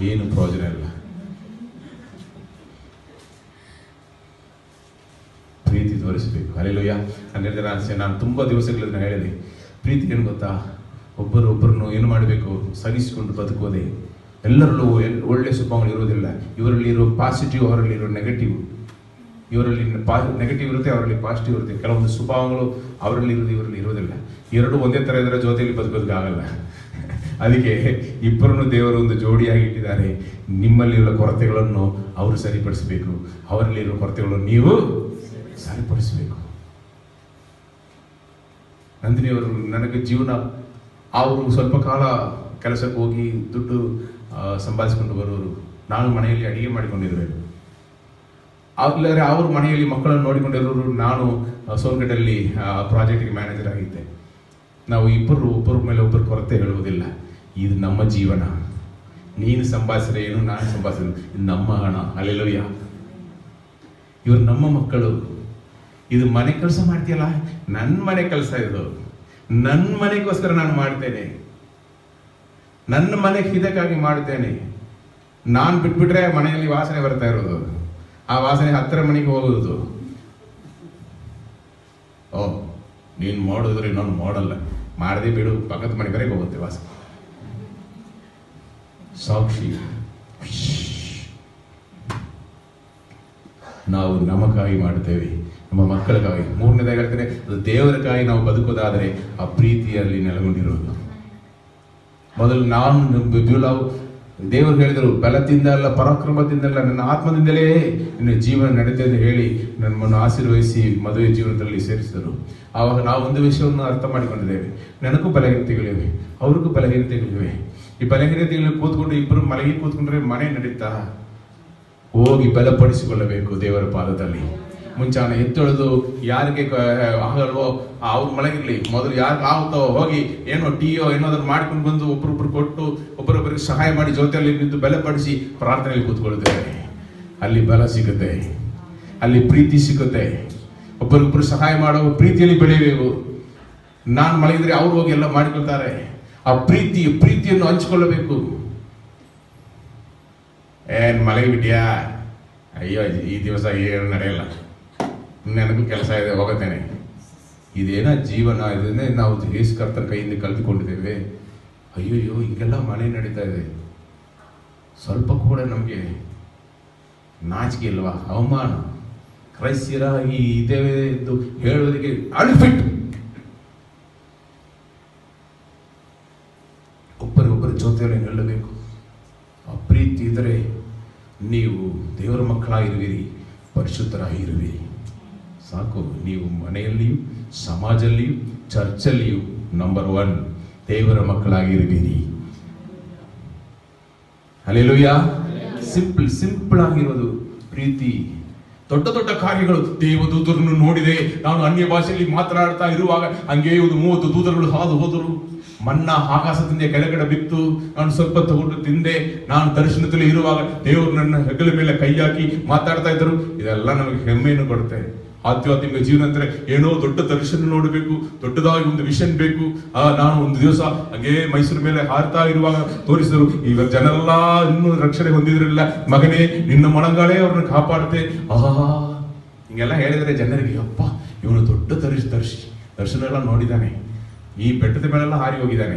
ಏನು ಪ್ರಯೋಜನ ಇಲ್ಲ. ಪ್ರೀತಿ ತೋರಿಸಬೇಕು. ಹಲ್ಲೆಲೂಯಾ. ನಾನು ತುಂಬಾ ದಿವಸಗಳಿಂದ ಹೇಳಿದೆ, ಪ್ರೀತಿ ಏನು ಗೊತ್ತಾ? ಒಬ್ಬರನ್ನು ಏನು ಮಾಡಬೇಕು? ಸಹಿಸಿಕೊಂಡು ಬದುಕೋದೆ. ಎಲ್ಲರಲ್ಲೂ ಒಳ್ಳೆ ಸ್ವಭಾವಗಳು ಇರೋದಿಲ್ಲ. ಇವರಲ್ಲಿ ಇರೋ ಪಾಸಿಟಿವ್, ಅವರಲ್ಲಿ ಇರೋ ನೆಗೆಟಿವ್. ಇವರಲ್ಲಿ ನೆಗೆಟಿವ್ ಇರುತ್ತೆ, ಅವರಲ್ಲಿ ಪಾಸಿಟಿವ್ ಇರುತ್ತೆ. ಕೆಲವೊಂದು ಸ್ವಭಾವಗಳು ಅವರಲ್ಲಿ ಇರೋದು, ಇವರಲ್ಲಿ ಇರೋದಿಲ್ಲ. ಎರಡೂ ಒಂದೇ ತರ ಇದರ ಜೊತೆಯಲ್ಲಿ ಬದುಕೋದಕ್ಕಾಗಲ್ಲ. ಅದಕ್ಕೆ ಇಬ್ಬರನ್ನು ದೇವರು ಒಂದು ಜೋಡಿಯಾಗಿ ಇಟ್ಟಿದ್ದಾರೆ. ನಿಮ್ಮಲ್ಲಿರುವ ಕೊರತೆಗಳನ್ನು ಅವರು ಸರಿಪಡಿಸಬೇಕು, ಅವರಲ್ಲಿರುವ ಕೊರತೆಗಳನ್ನು ನೀವು ಸರಿಪಡಿಸಬೇಕು. ನಂದಿನಿಯವರು ನನಗೆ ಜೀವನ, ಅವರು ಸ್ವಲ್ಪ ಕಾಲ ಕೆಲಸಕ್ಕೆ ಹೋಗಿ ದುಡ್ಡು ಸಂಪಾದಿಸಿಕೊಂಡು ಬರುವರು. ನಾನು ಮನೆಯಲ್ಲಿ ಅಡಿಗೆ ಮಾಡಿಕೊಂಡಿರಬೇಕು. ಇಲ್ಲದ್ರೆ ಅವರು ಮನೆಯಲ್ಲಿ ಮಕ್ಕಳನ್ನು ನೋಡಿಕೊಂಡಿರೋರು. ನಾನು ಸೋಲ್ಗಟ್ಟಲ್ಲಿ ಪ್ರಾಜೆಕ್ಟ್ಗೆ ಮ್ಯಾನೇಜರ್ ಆಗಿದ್ದೆ. ನಾವು ಒಬ್ಬರ ಮೇಲೆ ಒಬ್ಬರು ಕೊರತೆ ಹೇಳುವುದಿಲ್ಲ. ಇದು ನಮ್ಮ ಜೀವನ. ನೀನು ಸಂಪಾದಿಸಿದ್ರೆ ಏನು, ನಾನು ಸಂಪಾದಿಸಿದ್ರೆ ಇದು ನಮ್ಮ ಹಣ. ಹಲ್ಲೆಲೂಯಾ. ಇವರು ನಮ್ಮ ಮಕ್ಕಳು. ಇದು ಮನೆ ಕೆಲಸ ಮಾಡ್ತೀಯಲ್ಲ, ನನ್ನ ಮನೆ ಕೆಲಸ ಇದು. ನನ್ನ ಮನೆಗೋಸ್ಕರ ನಾನು ಮಾಡ್ತೇನೆ, ನನ್ನ ಮನೆ ಹಿತಕ್ಕಾಗಿ ಮಾಡ್ತೇನೆ. ನಾನು ಬಿಟ್ಬಿಟ್ರೆ ಮನೆಯಲ್ಲಿ ವಾಸನೆ ಬರ್ತಾ ಇರೋದು, ಆ ವಾಸನೆ 10 ಮನೆಗೆ ಹೋಗೋದು. ಓ ನೀನು ಮಾಡಿದ್ರೆ ನಾನು ಮಾಡಲ್ಲ, ಮಾಡದೆ ಬಿಡು, ಪಕ್ಕದ ಮನೆ ಬರೆಗೆ ಹೋಗುತ್ತೆ ವಾಸನೆ. ಸಾಕ್ಷಿ. ನಾವು ನಮಗಾಗಿ ಮಾಡ್ತೇವೆ, ನಮ್ಮ ಮಕ್ಕಳಿಗಾಗಿ. 3ನೇದಾಗಿ ಹೇಳ್ತೇನೆ, ಅದು ದೇವರಿಗಾಗಿ ನಾವು ಬದುಕೋದಾದರೆ ಆ ಪ್ರೀತಿಯಲ್ಲಿ ನೆಲೆಗೊಂಡಿರೋದು. ಮೊದಲು ನಾನು ದೇವರು ಹೇಳಿದರು, ಬಲದಿಂದ ಅಲ್ಲ ಪರಾಕ್ರಮದಿಂದ ಅಲ್ಲ ನನ್ನ ಆತ್ಮದಿಂದಲೇ ನಿನ್ನ ಜೀವನ ನಡೆದಿದೆ ಹೇಳಿ ನಮ್ಮನ್ನು ಆಶೀರ್ವಹಿಸಿ ಮದುವೆ ಜೀವನದಲ್ಲಿ ಸೇರಿಸಿದರು. ಆವಾಗ ನಾವು ಒಂದು ವಿಷಯವನ್ನು ಅರ್ಥ ಮಾಡಿಕೊಂಡಿದ್ದೇವೆ, ನನಗೂ ಬಲಹೀನತೆಗಳಿವೆ, ಅವ್ರಿಗೂ ಬಲಹೀನತೆಗಳಿವೆ. ಈ ಬಲಹೀನತೆಗಳು ಕೂತ್ಕೊಂಡು ಇಬ್ಬರು ಮಲಗಿ ಕೂತ್ಕೊಂಡ್ರೆ ಮನೆ ನಡೀತಾ? ಹೋಗಿ ಬಲಪಡಿಸಿಕೊಳ್ಳಬೇಕು ದೇವರ ಪಾದದಲ್ಲಿ. ಮುಂಚಾನೆ ಎತ್ತೊಳೆದು ಯಾರಿಗೆ ಆಗಲ್ವೋ ಅವ್ರು ಮಲಗಿರ್ಲಿ, ಮೊದಲು ಯಾರಿಗೆ ಆಗುತ್ತೋ ಹೋಗಿ ಏನೋ ಟೀಯೋ ಏನಾದ್ರು ಮಾಡ್ಕೊಂಡು ಬಂದು ಒಬ್ಬರೊಬ್ರು ಕೊಟ್ಟು ಒಬ್ಬರೊಬ್ಬರಿಗೆ ಸಹಾಯ ಮಾಡಿ ಜೊತೆಯಲ್ಲಿ ನಿಂತು ಬಲಪಡಿಸಿ ಪ್ರಾರ್ಥನೆಯಲ್ಲಿ ಕೂತ್ಕೊಳ್ತೇವೆ. ಅಲ್ಲಿ ಬಲ ಸಿಗುತ್ತೆ, ಅಲ್ಲಿ ಪ್ರೀತಿ ಸಿಗುತ್ತೆ. ಒಬ್ಬರೊಬ್ಬರು ಸಹಾಯ ಮಾಡೋ ಪ್ರೀತಿಯಲ್ಲಿ ಬೆಳೆಯಬೇಕು. ನಾನು ಮಲಗಿದ್ರೆ ಅವ್ರು ಹೋಗಿ ಎಲ್ಲ ಮಾಡಿಕೊಳ್ತಾರೆ. ಆ ಪ್ರೀತಿಯನ್ನು ಹಂಚಿಕೊಳ್ಳಬೇಕು. ಏನ್ ಮಲಗಿಬಿಟ್ಯಾ? ಅಯ್ಯೋ ಈ ದಿವಸ ಏನು ನಡೆಯಲ್ಲ, ನನಗೂ ಕೆಲಸ ಇದೆ, ಹೋಗುತ್ತೇನೆ. ಇದೇನ ಜೀವನ? ಇದನ್ನೇ ನಾವು ಯೇಸು ಕರ್ತನ ಕೈಯಿಂದ ಕಲಿತುಕೊಂಡಿದ್ದೇವೆ. ಅಯ್ಯೋಯ್ಯೋ ಹಿಂಗೆಲ್ಲ ಮನೆ ನಡೀತಾ ಇದೆ. ಸ್ವಲ್ಪ ಕೂಡ ನಮಗೆ ನಾಚಿಕೆ ಇಲ್ವಾ? ಅವಮಾನ. ಕ್ರೈಸ್ಯರಾಗಿ ಇದ್ದೇವೆ ಎಂದು ಹೇಳುವುದಕ್ಕೆ ಅನ್ಫಿಟ್. ಒಬ್ಬರೊಬ್ಬರ ಜೊತೆಯಲ್ಲಿ ನಿಲ್ಲಬೇಕು. ಆ ಪ್ರೀತಿ ಇದ್ದರೆ ನೀವು ದೇವರ ಮಕ್ಕಳಾಗಿರುವಿರಿ, ಪರಿಶುದ್ಧರಾಗಿರುವಿರಿ. ಸಾಕು. ನೀವು ಮನೆಯಲ್ಲಿಯೂ ಸಮಾಜದಲ್ಲಿಯೂ ಚರ್ಚಲ್ಲಿಯೂ ನಂಬರ್ 1 ದೇವರ ಮಕ್ಕಳಾಗಿರುವಿರಿ. ಹಲ್ಲೆಲೂಯಾ. ಸಿಂಪಲ್ ಆಗಿರೋದು ಪ್ರೀತಿ. ದೊಡ್ಡ ದೊಡ್ಡ ಕಾರ್ಯಗಳು. ದೇವದೂತರನ್ನು ನೋಡಿದೆ, ನಾನು ಅನ್ಯ ಭಾಷೆಯಲ್ಲಿ ಮಾತನಾಡ್ತಾ ಇರುವಾಗ ಹಂಗೆ 30 ದೂತರುಗಳು ಹಾದು ಹೋದರು. ಮನ್ನಾ ಆಕಾಶದಿಂದ ಕೆಳಗಡೆ ಬಿತ್ತು, ನಾನು ಸ್ವಲ್ಪ ತಗೊಂಡು ತಿಂದೆ. ನಾನು ದರ್ಶನದಲ್ಲಿ ಇರುವಾಗ ದೇವರು ನನ್ನ ಹೆಗಲ ಮೇಲೆ ಕೈ ಹಾಕಿ ಮಾತಾಡ್ತಾ ಇದ್ರು. ಇದೆಲ್ಲ ನಮಗೆ ಹೆಮ್ಮೆಯನ್ನು ಕೊಡುತ್ತೆ. ಆಧ್ಯಾತ್ಮಿಕ ಜೀವನ ಅಂದ್ರೆ ಏನೋ ದೊಡ್ಡ ದರ್ಶನ ನೋಡಬೇಕು, ದೊಡ್ಡದಾಗಿ ಒಂದು ವಿಷನ್ ಬೇಕು. ನಾನು ಒಂದು ದಿವಸ ಹಾಗೆ ಮೈಸೂರು ಮೇಲೆ ಹಾರ್ತಾ ಇರುವಾಗ ತೋರಿಸಿದ್ರು. ಈಗ ಜನೆಲ್ಲ ಇನ್ನೂ ರಕ್ಷಣೆ ಹೊಂದಿದ್ರಲ್ಲ, ಮಗನೇ ನಿನ್ನ ಮೊಣಗಾಲೇ ಅವ್ರನ್ನ ಕಾಪಾಡುತ್ತೆ. ಹಿಂಗೆಲ್ಲ ಹೇಳಿದರೆ ಜನರಿಗೆ, ಅಪ್ಪ ಇವನು ದೊಡ್ಡ ದರ್ಶನ ಎಲ್ಲ ನೋಡಿದ್ದಾನೆ, ಈ ಬೆಟ್ಟದ ಮೇಲೆಲ್ಲ ಹಾರಿ ಹೋಗಿದ್ದಾನೆ.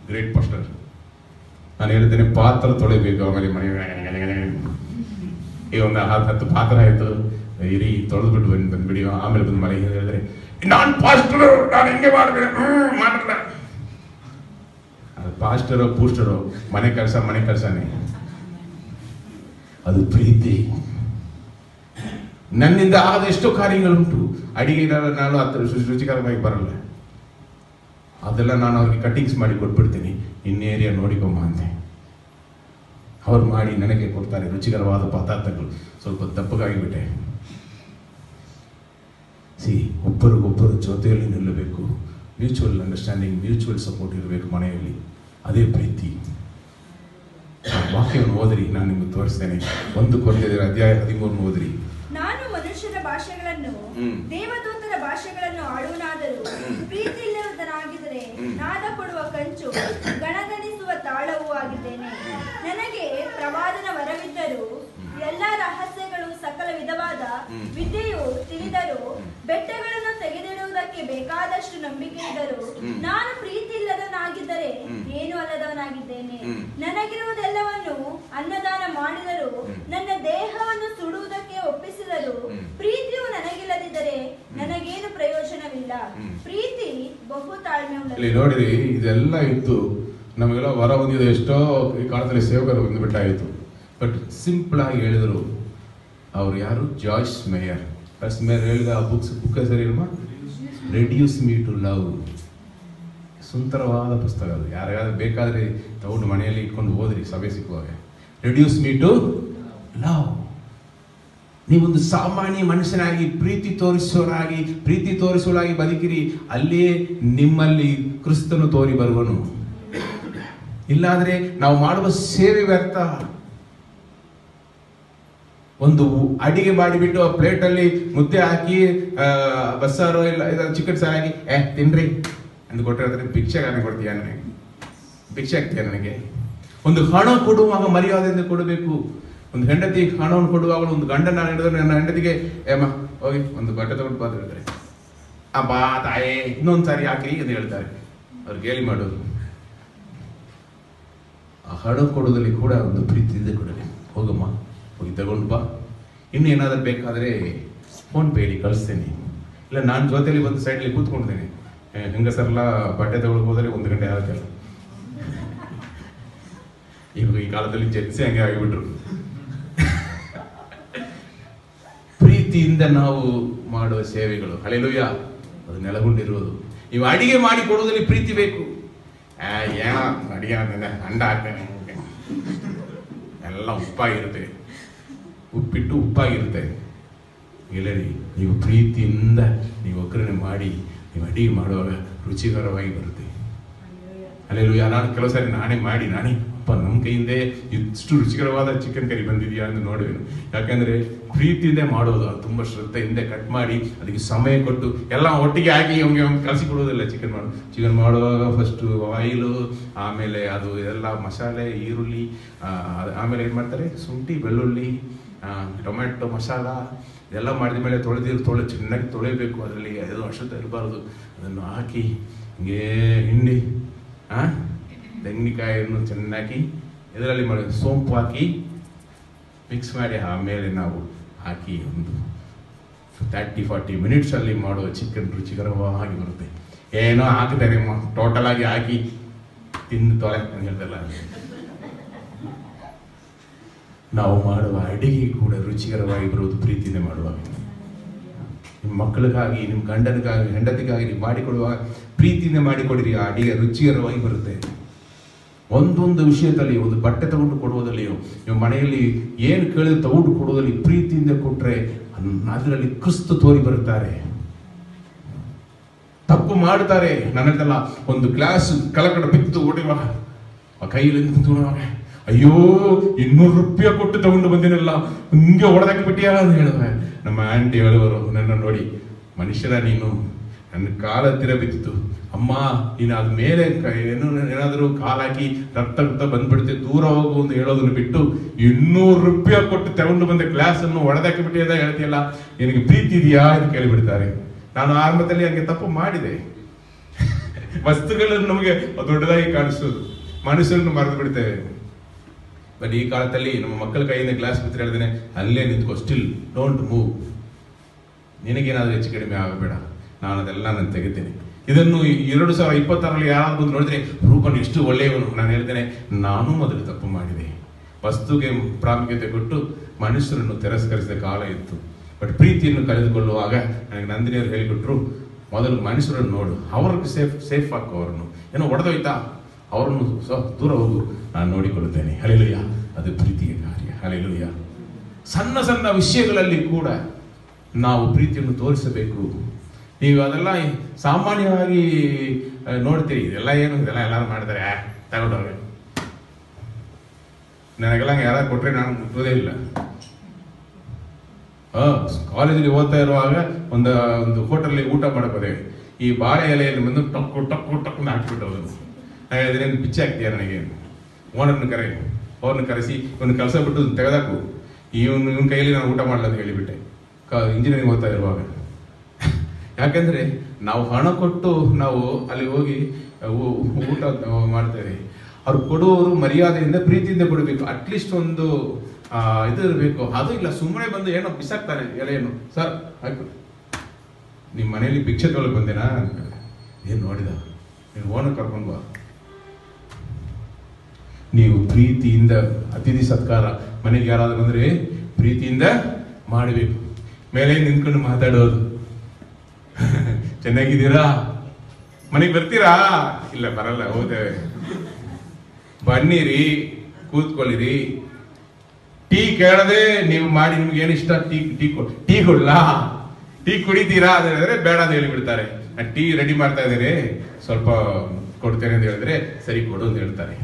Great pastor. ನಾನು ಹೇಳ್ತೇನೆ, ಪಾತ್ರ ತೊಳೆಬೇಕು. ಆಮೇಲೆ ಮನೆ ಈ ಒಂದು 10 ಪಾತ್ರ ಆಯ್ತು, ಇರಿ ತೊಳೆದ್ಬಿಟ್ಟು ಬಂದ್ಬಿಡಿ. ಆಮೇಲೆ ಬಂದು ಮನೆಗೆ ಹೇಳಿದ್ರೆ, ನಾನು ಪಾಸ್ಟರ್, ನಾನು ಹಿಂಗೆ ಮಾಡಬೇಕು ಮಾಡಲ್ಲ. ಅದು ಪಾಸ್ಟರೋ ಪೂಸ್ಟರೋ ಮನೆ ಕೆಲಸನೇ. ಅದು ಪ್ರೀತಿ. ನನ್ನಿಂದ ಆದ ಎಷ್ಟೋ ಕಾರ್ಯಗಳುಂಟು. ಅಡಿಗೆ ನಾನು ರುಚಿಕರವಾಗಿ ಬರಲ್ಲ, ಅದೆಲ್ಲ ನಾನು ಅವ್ರಿಗೆ ಕಟಿಂಗ್ಸ್ ಮಾಡಿ ಕೊಟ್ಬಿಡ್ತೀನಿ. ಇನ್ನೇರಿಯಾ ನೋಡಿಕೊಂಬ ಅಂತೆ. ಅವ್ರು ಮಾಡಿ ನನಗೆ ಕೊಡ್ತಾರೆ ರುಚಿಕರವಾದ ಪದಾರ್ಥಗಳು. ಸ್ವಲ್ಪ ದಪ್ಪಗಾಗಿಬಿಟ್ಟೆ. ಒಬ್ಬರಿಗೊಬ್ಬರು ಜೊತೆಯಲ್ಲಿ ನಿಲ್ಲಬೇಕು. ಮ್ಯೂಚುವಲ್ ಅಂಡರ್ಸ್ಟ್ಯಾಂಡಿಂಗ್, ಮ್ಯೂಚುವಲ್ ಸಪೋರ್ಟ್ ಇರಬೇಕು ಮನೆಯಲ್ಲಿ. ಅದೇ ಪ್ರೀತಿ. ವಾಕ್ಯವನ್ನು ಓದಿರಿ, ನಾನು ನಿಮಗೆ ತೋರಿಸ್ತೇನೆ. 1 ಕೊರಿಂಥಿಯರ ಅಧ್ಯಾಯ 13 ಓದಿರಿ. ನಾನು ಮನುಷ್ಯರ ಭಾಷೆಗಳನ್ನು ದೇವದೂತರ ಭಾಷೆಗಳನ್ನು ಆಡುವನಾದರೂ ಪ್ರೀತಿ ಇಲ್ಲದವನಾಗಿದ್ದರೆ ನಾದ ಕೊಡುವ ಕಂಚು ಗಣಗಣಿಸುವ ತಾಳವೂ ಆಗಿದ್ದೇನೆ. ನನಗೆ ಪ್ರವಾದನ ವರವಿದ್ದರೂ ಎಲ್ಲ ರಹಸ್ಯಗಳು ಸಕಲ ವಿಧವಾದ ವಿದ್ಯೆಯು ತಿಳಿದರೂ ಬೆಟ್ಟಗಳನ್ನು ತೆಗೆದಿಡುವುದಕ್ಕೆ ಬೇಕಾದಷ್ಟು ನಂಬಿಕೆ ಇದ್ದರೂ ನಾನು ಪ್ರೀತಿ ಇಲ್ಲದವನಾಗಿದ್ದರೆ ಏನು ಅಲ್ಲದವನಾಗಿದ್ದೇನೆ. ನನಗಿರುವುದೆಲ್ಲವನ್ನು ಅನ್ನದಾನ ಮಾಡಿದರೂ ನನ್ನ ದೇಹವನ್ನು ಸುಡುವುದಕ್ಕೆ ಒಪ್ಪಿಸಿದರೂ ಪ್ರೀತಿಯು ನನಗಿಲ್ಲದಿದ್ದರೆ ನನಗೇನು ಪ್ರಯೋಜನವಿಲ್ಲ. ಪ್ರೀತಿ ಬಹು ತಾಳ್ಮೆ ಉಳ್ಳದು. ನೋಡಿರಿ, ಇದೆಲ್ಲ ಇತ್ತು. ನಮಗೆಲ್ಲ ವರ ಹೊಂದಿದ ಎಷ್ಟೋ ಈ ಕಾಲದಲ್ಲಿ ಸೇವಕರು ಬಂದುಬಿಟ್ಟಾಯಿತು. ಬಟ್ ಸಿಂಪಲ್ ಆಗಿ ಹೇಳಿದರು. ಅವ್ರು ಯಾರು? Joyce Meyer. ಹೇಳಿದ ಆ ಬುಕ್ ಹೆಸರು ಇಲ್ವಾ? Reduce me to love. ಸುಂದರವಾದ ಪುಸ್ತಕ ಅದು. ಯಾರ್ಯಾರು ಬೇಕಾದ್ರೆ ತಗೊಂಡು ಮನೆಯಲ್ಲಿ ಇಟ್ಕೊಂಡು ಓದ್ರಿ ಸಭೆ ಸಿಕ್ಕುವಾಗ. Reduce me to love. ನೀವೊಂದು ಸಾಮಾನ್ಯ ಮನುಷ್ಯನಾಗಿ ಪ್ರೀತಿ ತೋರಿಸುವರಾಗಿ ಬದುಕಿರಿ. ಅಲ್ಲಿಯೇ ನಿಮ್ಮಲ್ಲಿ ಕ್ರಿಸ್ತನು ತೋರಿ ಬರುವನು. ಇಲ್ಲಾಂದ್ರೆ ನಾವು ಮಾಡುವ ಸೇವೆ ವ್ಯರ್ಥ. ಒಂದು ಅಡಿಗೆ ಮಾಡಿಬಿಟ್ಟು ಆ ಪ್ಲೇಟಲ್ಲಿ ಮುದ್ದೆ ಹಾಕಿ ಬಸ್ಸಾರು ಇಲ್ಲ ಚಿಕನ್ ಸಾರು ಹಾಕಿ ತಿನ್ರಿ ಅಂತ ಕೊಟ್ಟಿರ್ತಾರೆ. ಭಿಕ್ಷೆಗಾನೆ ಕೊಡ್ತೀಯ ನನಗೆ? ಭಿಕ್ಷೆ ಆಗ್ತೀಯ ನನಗೆ? ಒಂದು ಹಣ ಕೊಡುವಾಗ ಮರ್ಯಾದೆಯಿಂದ ಕೊಡಬೇಕು. ಒಂದು ಹೆಂಡತಿ ಹಣವನ್ನು ಕೊಡುವಾಗ ಒಂದು ಗಂಡನ ಹಿಡಿದ್ರೆ ನನ್ನ ಹೆಂಡತಿಗೆ ಏಮ್ಮ ಹೋಗಿ ಒಂದು ಬಟ್ಟೆ ತಗೊಂಡು ಬಾತ್ ಹೇಳ್ತಾರೆ. ಬಾ ತಾಯೇ ಇನ್ನೊಂದು ಸಾರಿ ಹಾಕಿ ಅಂತ ಹೇಳ್ತಾರೆ. ಅವ್ರು ಗೇಲಿ ಮಾಡೋದು. ಆ ಹಣ ಕೊಡೋದಲ್ಲಿ ಕೂಡ ಒಂದು ಪ್ರೀತಿ ಇದೆ. ಕೊಡಲಿ, ಹೋಗಮ್ಮ ಹೋಗಿ ತಗೊಂಡು ಬಾ. ಇನ್ನು ಏನಾದರೂ ಬೇಕಾದರೆ ಫೋನ್ ಪೇ ಹೇಳಿ ಕಳಿಸ್ತೇನೆ. ಇಲ್ಲ ನಾನು ಜೊತೆಯಲ್ಲಿ ಬಂದು ಸೈಡಲ್ಲಿ ಕೂತ್ಕೊಂಡಿದ್ದೇನೆ. ಹೆಂಗಸರೆಲ್ಲ ಬಟ್ಟೆ ತಗೊಳ್ಗೆ ಹೋದರೆ 1 ಗಂಟೆ ಆಗುತ್ತಲ್ಲ. ಇವಾಗ ಈ ಕಾಲದಲ್ಲಿ ಜೆನ್ಸಿ ಹಂಗೆ ಆಗಿಬಿಟ್ರು. ಪ್ರೀತಿಯಿಂದ ನಾವು ಮಾಡುವ ಸೇವೆಗಳು, ಹಲ್ಲೆಲೂಯ, ಅದು ನೆಲೆಗೊಂಡಿರುವುದು. ನೀವು ಅಡಿಗೆ ಮಾಡಿ ಕೊಡೋದ್ರಲ್ಲಿ ಪ್ರೀತಿ ಬೇಕು. ಏನೋ ಅಡಿಗೆ ಅಂಡ ಹಾಕ್ತೇನೆ, ಎಲ್ಲ ಉಪ್ಪಾಗಿರುತ್ತೆ, ಉಪ್ಪಿಟ್ಟು ಉಪ್ಪಾಗಿರುತ್ತೆ. ಎಲ್ಲರಿ ನೀವು ಪ್ರೀತಿಯಿಂದ ನೀವು ಒಗ್ಗರಣೆ ಮಾಡಿ ನೀವು ಅಡಿಗೆ ಮಾಡುವಾಗ ರುಚಿಕರವಾಗಿ ಬರುತ್ತೆ. ಹಲ್ಲೆಲೂಯ. ನಾನು ಕೆಲವು ಸಾರಿ ನಾನೇ ಅಪ್ಪ ನಮ್ಮ ಕೈಯಿಂದ ಇಷ್ಟು ರುಚಿಕರವಾದ ಚಿಕನ್ ಕರಿ ಬಂದಿದೆಯಾ ಅಂತ ನೋಡುವೆನು. ಯಾಕಂದ್ರೆ ಪ್ರೀತಿಯಿಂದ ಮಾಡೋದು, ತುಂಬ ಶ್ರದ್ಧೆಯಿಂದ ಕಟ್ ಮಾಡಿ ಅದಕ್ಕೆ ಸಮಯ ಕೊಟ್ಟು ಎಲ್ಲ ಒಟ್ಟಿಗೆ ಹಾಕಿ ಅವ್ನಿಗೆ ಕಲಸಿ ಕೊಡೋದಿಲ್ಲ. ಚಿಕನ್ ಮಾಡುವಾಗ ಫಸ್ಟು ಆಯಿಲು, ಆಮೇಲೆ ಅದು ಎಲ್ಲ ಮಸಾಲೆ, ಈರುಳ್ಳಿ, ಆಮೇಲೆ ಏನು ಮಾಡ್ತಾರೆ, ಶುಂಠಿ, ಬೆಳ್ಳುಳ್ಳಿ, ಟೊಮೆಟೊ ಮಸಾಲ ಇದೆಲ್ಲ ಮಾಡಿದ ಮೇಲೆ ಚೆನ್ನಾಗಿ ತೊಳೆಯಬೇಕು. ಅದರಲ್ಲಿ ಅದು ಅಶುದ್ಧ ಇರಬಾರ್ದು. ಅದನ್ನು ಹಾಕಿ ಹಿಂಗೇ ಹಿಂಡಿ, ತೆಂಗಿನಕಾಯಿಯನ್ನು ಚೆನ್ನಾಗಿ ಇದರಲ್ಲಿ ಮಾಡಿ ಸೋಂಪು ಹಾಕಿ ಮಿಕ್ಸ್ ಮಾಡಿ ಆಮೇಲೆ ನಾವು ಹಾಕಿ ಒಂದು 30-40 ಮಿನಿಟ್ಸಲ್ಲಿ ಮಾಡುವ ಚಿಕನ್ ರುಚಿಕರವಾಗಿ ಬರುತ್ತೆ. ಏನೋ ಹಾಕಿದ್ದಾರೆ ಟೋಟಲ್ ಆಗಿ ಹಾಕಿ ತಿಂದು ತೊಳೆ ಅಂತ ಹೇಳ್ತಲ್ಲ. ನಾವು ಮಾಡುವ ಅಡಿಗೆ ಕೂಡ ರುಚಿಕರವಾಗಿ ಬರುವುದು ಪ್ರೀತಿಯಿಂದ ಮಾಡುವಾಗ. ನಿಮ್ಮ ಮಕ್ಕಳಿಗಾಗಿ, ನಿಮ್ಮ ಗಂಡನಿಗಾಗಿ, ಹೆಂಡತಿಗಾಗಿ ನೀವು ಮಾಡಿಕೊಡುವಾಗ ಪ್ರೀತಿಯಿಂದ ಮಾಡಿಕೊಡಿರಿ, ಆ ಅಡಿಗೆ ರುಚಿಕರವಾಗಿ ಬರುತ್ತೆ. ಒಂದೊಂದು ವಿಷಯದಲ್ಲಿ, ಒಂದು ಬಟ್ಟೆ ತಗೊಂಡು ಕೊಡುವುದಲ್ಲಿಯೋ, ನೀವು ಮನೆಯಲ್ಲಿ ಏನು ಕೇಳಿದ್ರೆ ತಗೊಂಡು ಕೊಡುವುದಲ್ಲಿ ಪ್ರೀತಿಯಿಂದ ಕೊಟ್ಟರೆ ಅದರಲ್ಲಿ ಕ್ರಿಸ್ತ ತೋರಿ ಬರುತ್ತಾರೆ. ತಪ್ಪು ಮಾಡ್ತಾರೆ, ನನ್ನದೆಲ್ಲ ಒಂದು ಗ್ಲಾಸ್ ಕಲಕಡ ಬಿತ್ತು ಓಡಿವಾಗ ಆ ಕೈಯಲ್ಲಿ ನಿಂತುವಾಗ, ಅಯ್ಯೋ 200 ರೂಪಾಯಿ ಕೊಟ್ಟು ತಗೊಂಡು ಬಂದಿನಲ್ಲ, ಹಿಂಗೆ ಹೊಡೆದಾಕಿ ಬಿಟ್ಟಿಯಾ ಅಂತ ಹೇಳಿದ್ರೆ ನಮ್ಮ ಆಂಟಿ ಹೇಳುವರು ನನ್ನ ನೋಡಿ, ಮನುಷ್ಯರ ನೀನು, ನನ್ನ ಕಾಲ ಹತ್ತಿರ ಬಿದ್ದಿತ್ತು ಅಮ್ಮ, ನೀನು ಅದ ಮೇಲೆ ಏನಾದರೂ ಕಾಲಾಕಿ ರಕ್ತ ಬಂದ್ಬಿಡುತ್ತೆ, ದೂರ ಹೋಗು ಅಂತ ಹೇಳೋದನ್ನು ಬಿಟ್ಟು 200 ರೂಪಾಯಿ ಕೊಟ್ಟು ತಗೊಂಡು ಬಂದ ಗ್ಲಾಸ್ ಅನ್ನು ಹೊಡೆದಾಕಿ ಬಿಟ್ಟಿಯದ ಹೇಳ್ತೀಯಲ್ಲ, ನಿನಗೆ ಪ್ರೀತಿ ಇದೆಯಾ ಅಂತ ಕೇಳಿಬಿಡ್ತಾರೆ. ನಾನು ಆರಂಭದಲ್ಲಿ ಹಂಗೆ ತಪ್ಪು ಮಾಡಿದೆ. ವಸ್ತುಗಳನ್ನು ನಮಗೆ ದೊಡ್ಡದಾಗಿ ಕಾಣಿಸೋದು, ಮನುಷ್ಯರನ್ನು ಮರೆತು ಬಿಡ್ತೇವೆ. ಬಟ್ ಈ ಕಾಲದಲ್ಲಿ ನಮ್ಮ ಮಕ್ಕಳ ಕೈಯಿಂದ ಗ್ಲಾಸ್ ಬಿತ್ತು ಹೇಳಿದ್ದೇನೆ, ಅಲ್ಲೇ ನಿಂತ್ಕೋ, ಸ್ಟಿಲ್ ಡೋಂಟ್ ಮೂವ್, ನಿನಗೇನಾದ್ರೂ ಹೆಚ್ಚು ಕಡಿಮೆ ಆಗಬೇಡ, ನಾನು ಅದೆಲ್ಲ ನಾನು ತೆಗಿತೇನೆ. ಇದನ್ನು 2026ರಲ್ಲಿ ಯಾರಾದ್ರೂ ಬಂದು ನೋಡಿದ್ರೆ, ರೂಪನ್ ಎಷ್ಟು ಒಳ್ಳೆಯವನು, ನಾನು ಹೇಳ್ತೇನೆ ನಾನು ಮೊದಲು ತಪ್ಪು ಮಾಡಿದೆ. ವಸ್ತುಗೆ ಪ್ರಾಮುಖ್ಯತೆ ಕೊಟ್ಟು ಮನುಷ್ಯರನ್ನು ತಿರಸ್ಕರಿಸಿದ ಕಾಲ ಇತ್ತು. ಬಟ್ ಪ್ರೀತಿಯನ್ನು ಕಳೆದುಕೊಳ್ಳುವಾಗ ನನಗೆ ನಂದಿನಿಯವರು ಹೇಳಿಕೊಟ್ರು, ಮೊದಲು ಮನುಷ್ಯರನ್ನು ನೋಡು, ಅವ್ರಿಗೆ ಸೇಫ್ ಹಾಕು, ಅವರನ್ನು ಏನೋ ಹೊಡೆದೋಯ್ತಾ ಅವರನ್ನು ದೂರ ಹೋಗು, ನಾನು ನೋಡಿಕೊಳ್ಳುತ್ತೇನೆ. ಹಲ್ಲೆಲೂಯಾ, ಅದು ಪ್ರೀತಿಯ ಕಾರ್ಯ. ಹಲ್ಲೆಲೂಯಾ. ಸಣ್ಣ ಸಣ್ಣ ವಿಷಯಗಳಲ್ಲಿ ಕೂಡ ನಾವು ಪ್ರೀತಿಯನ್ನು ತೋರಿಸಬೇಕು. ನೀವು ಅದೆಲ್ಲ ಸಾಮಾನ್ಯವಾಗಿ ನೋಡ್ತೀರಿ, ಇದೆಲ್ಲ ಏನು, ಇದೆಲ್ಲ ಎಲ್ಲರೂ ಮಾಡ್ತಾರೆ, ತಗೊಂಡವ್ರೆ, ನನಗೆಲ್ಲ ಯಾರು ಕೊಟ್ರೆ ನಾನು ಮುಟ್ಟೋದೇ ಇಲ್ಲ. ಕಾಲೇಜಲ್ಲಿ ಓದ್ತಾ ಇರುವಾಗ ಒಂದು ಹೋಟೆಲ್ ಊಟ ಮಾಡಬೋದೇ, ಈ ಬಾಳೆ ಎಲೆಯಲ್ಲಿ ಬಂದು ಟಕ್ಕು ಟಕ್ಕು ಟಕ್ಕು ಹಾಕಿಬಿಟ್ಟವರು. ನಾನು ಹೇಳಿದ್ರೆ ಪಿಚ್ಚೆ ಆಗ್ತೀಯ ನನಗೆ, ಅವ್ರನ್ನ ಕರೆಸಿ ಇವನು ಕೆಲಸ ಬಿಟ್ಟು ತೆಗೆದಾಕು, ಇವನ ಕೈಯಲ್ಲಿ ನಾನು ಊಟ ಮಾಡಲ್ಲ ಅಂತ ಹೇಳಿಬಿಟ್ಟೆ ಇಂಜಿನಿಯರಿಂಗ್ ಓದ್ತಾ ಇರುವಾಗ. ಯಾಕಂದ್ರೆ ನಾವು ಹಣ ಕೊಟ್ಟು ನಾವು ಅಲ್ಲಿ ಹೋಗಿ ಊಟ ಮಾಡ್ತೇವೆ, ಅವ್ರು ಕೊಡುವವರು ಮರ್ಯಾದೆಯಿಂದ ಪ್ರೀತಿಯಿಂದ ಕೊಡಬೇಕು. ಅಟ್ಲೀಸ್ಟ್ ಒಂದು ಇದು ಇರಬೇಕು. ಅದು ಇಲ್ಲ, ಸುಮ್ಮನೆ ಬಂದು ಏನೋ ಬಿಸಾಕ್ತಾನೆ ಎಲೆಯನ್ನು, ಸರ್ ಆಯ್ತು ನಿಮ್ಮ ಮನೆಯಲ್ಲಿ ಭಿಕ್ಷೆ ತೊಗೊಳಕ್ ಬಂದೇನಾ, ಏನು ನೋಡಿದ, ನೀನು ಓನ ಕರ್ಕೊಂಡು ಬಾ. ನೀವು ಪ್ರೀತಿಯಿಂದ ಅತಿಥಿ ಸತ್ಕಾರ, ಮನೆಗೆ ಯಾರಾದ್ರೂ ಬಂದ್ರೆ ಪ್ರೀತಿಯಿಂದ ಮಾಡಬೇಕು. ಮೇಲೆ ನಿಂತ್ಕೊಂಡು ಮಾತಾಡೋದು, ಚೆನ್ನಾಗಿದ್ದೀರಾ, ಮನೆಗೆ ಬರ್ತೀರಾ, ಇಲ್ಲ ಬರಲ್ಲ, ಹೋಗ್ತೇವೆ, ಬನ್ನಿರಿ, ಕೂತ್ಕೊಳ್ಳಿರಿ, ಟೀ ಕೇಳದೆ ನೀವು ಮಾಡಿ, ನಿಮ್ಗೆ ಏನು ಇಷ್ಟ, ಟೀ ಕೊಡ್ಲಾ, ಟೀ ಕುಡಿತೀರಾ ಅಂತ ಹೇಳಿದ್ರೆ ಬೇಡ ಅಂತ ಹೇಳಿಬಿಡ್ತಾರೆ. ಟೀ ರೆಡಿ ಮಾಡ್ತಾ ಇದ್ದೀರಿ, ಸ್ವಲ್ಪ ಕೊಡ್ತೇನೆ ಅಂತ ಹೇಳಿದ್ರೆ ಸರಿ ಕೊಡು ಅಂತ ಹೇಳ್ತಾರೆ.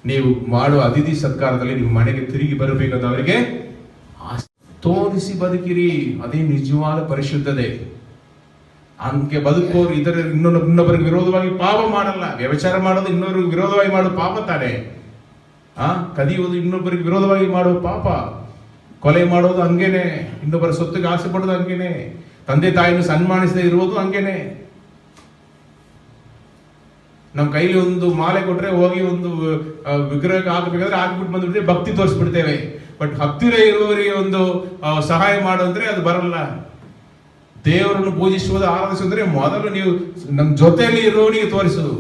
ನೀವು ಮಾಡುವ ಅತಿಥಿ ಸತ್ಕಾರದಲ್ಲಿ ನಿಮ್ಮ ಮನೆಗೆ ತಿರುಗಿ ಬರಬೇಕಂತ ಅವರಿಗೆ ತೋರಿಸಿ ಬದುಕಿರಿ, ಅದೇ ನಿಜವಾದ ಪರಿಶುದ್ಧತೆ. ಅಂಕೆ ಬದುಕೋರು ಇನ್ನೊಬ್ಬರಿಗೆ ವಿರೋಧವಾಗಿ ಪಾಪ ಮಾಡಲ್ಲ. ವ್ಯಭಿಚಾರ ಮಾಡೋದು ಇನ್ನೊಬ್ಬರಿಗೆ ವಿರೋಧವಾಗಿ ಮಾಡುವ ಪಾಪ ತಾನೆ. ಕದಿಯುವುದು ಇನ್ನೊಬ್ಬರಿಗೆ ವಿರೋಧವಾಗಿ ಮಾಡುವ ಪಾಪ. ಕೊಲೆ ಮಾಡೋದು ಹಂಗೇನೆ, ಇನ್ನೊಬ್ಬರ ಸೊತ್ತಿಗೆ ಆಸೆ ಪಡೋದು ಹಂಗೇನೆ, ತಂದೆ ತಾಯಿಯನ್ನು ಸನ್ಮಾನಿಸದೆ ಇರುವುದು ಹಂಗೇನೆ. ನಮ್ಮ ಕೈಲಿ ಒಂದು ಮಾಲೆ ಕೊಟ್ರೆ ಹೋಗಿ ಒಂದು ವಿಗ್ರಹಕ್ಕೆ ಹಾಕಬೇಕಾದ್ರೆ ಹಾಕ್ಬಿಟ್ಟು ಬಂದ್ಬಿಟ್ರೆ ಭಕ್ತಿ ತೋರಿಸ್ಬಿಡ್ತೇವೆ. ಬಟ್ ಹತ್ತಿರ ಇರುವವರಿಗೆ ಒಂದು ಸಹಾಯ ಮಾಡೋದ್ರೆ ಅದು ಬರಲ್ಲ. ದೇವರನ್ನು ಪೂಜಿಸುವುದು, ಆರಾಧಿಸುವುದ್ರೆ ಮೊದಲು ನೀವು ನಮ್ಮ ಜೊತೆಯಲ್ಲಿ ಇರುವವನಿಗೆ ತೋರಿಸುವುದು,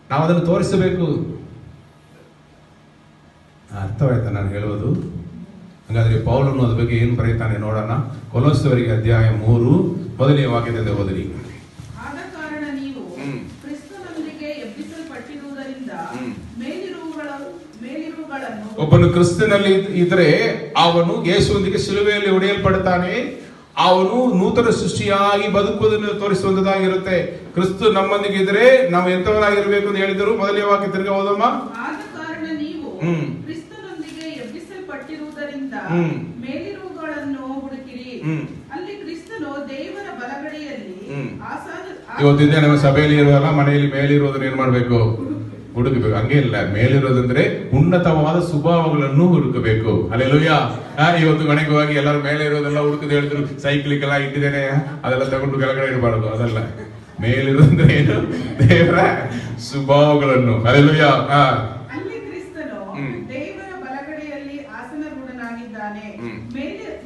ನಾವು ಅದನ್ನು ತೋರಿಸಬೇಕು. ಅರ್ಥವಾಯ್ತಾ ನಾನು ಹೇಳುವುದು? ಹಾಗಾದ್ರೆ ಪೌಲನು ಅದ್ರ ಬಗ್ಗೆ ಏನು ಬರೀತಾನೆ ನೋಡೋಣ. ಕೊಲೊಸ್ಸವರಿಗೆ ಅಧ್ಯಾಯ 3 ಮೊದಲನೇ ವಾಕ್ಯದಿಂದ ಓದಿರಿ. ಆದ ಕಾರಣ ನೀವು ಕ್ರಿಸ್ತನೊಂದಿಗೆ ಎಬ್ಬಿಸಲ್ಪಟ್ಟಿರುವುದರಿಂದ ಮೇಲಿರುವುಗಳನ್ನು ಒಬ್ಬನು ಕ್ರಿಸ್ತನಲ್ಲಿ ಇದ್ರೆ ಅವನು ಯೇಸುವೊಂದಿಗೆ ಶಿಲುಬೆಯಲ್ಲಿ ಹೊಡೆಯಲ್ಪಡುತ್ತಾನೆ. ಅವನು ನೂತನ ಸೃಷ್ಟಿಯಾಗಿ ಬದುಕುವುದನ್ನು ತೋರಿಸುವಂತದ್ದಾಗಿರುತ್ತೆ. ಕ್ರಿಸ್ತು ನಮ್ಮೊಂದಿಗೆ ಇದ್ರೆ ನಾವು ಎಂತವರಾಗಿರ್ಬೇಕು ಅಂತ ಹೇಳಿದರು. ಮೊದಲನೇ ವಾಕ್ಯ ತಿರ್ಗಿ ಓದಮ್ಮ. ಆದ ಕಾರಣ ನೀವು ಕ್ರಿಸ್ತನೊಂದಿಗೆ ಎಬ್ಬಿಸಲ್ಪಟ್ಟಿರುವುದರಿಂದ ಮೇಲಿರುವುಗಳನ್ನು ಹುಡುಕಿರಿ. ಅಲ್ಲಿ ಕ್ರಿಸ್ತನು ದೇವರ ಬಲಗಡೆಯಲ್ಲಿ ಇವತ್ತಿಂದ ನಮ್ಮ ಸಭೆಯಲ್ಲಿ ಇರುವಲ್ಲ, ಮನೆಯಲ್ಲಿ ಮೇಲಿರುವುದನ್ನು ಏನ್ ಮಾಡ್ಬೇಕು? ಹುಡುಕಬೇಕು. ಹಂಗೆ ಇಲ್ಲ, ಮೇಲಿರೋದಂದ್ರೆ ಉನ್ನತವಾದ ಸ್ವಭಾವಗಳನ್ನು ಹುಡುಕಬೇಕು. ಅಲ್ಲೆಲ್ಲೂಯ್ಯ. ಇವತ್ತು ಮನೆಗೆ ಹೋಗಿ ಎಲ್ಲರೂ ಮೇಲೆ ಇರೋದೆಲ್ಲ ಹುಡುಕದ ಹೇಳಿದ್ರು, ಸೈಕ್ಲಿಕ್ ಎಲ್ಲ ಇಟ್ಟಿದ್ದೇನೆ ಅದೆಲ್ಲ ತಗೊಂಡು ಕೆಳಗಡೆ ಇಡಬಾರದು. ಅದಲ್ಲ, ಮೇಲಿರೋದಂದ್ರೆ ಏನು? ದೇವರ ಸ್ವಭಾವಗಳನ್ನು. ಅಲ್ಲೆಲ್ಲೂಯ್ಯ. ಅಲ್ಲಿ ಕ್ರಿಸ್ತನು ದೇವರ ಬಲಗಡೆಯಲ್ಲಿ ಆಸನರೂಢನಾಗಿದ್ದಾನೆ.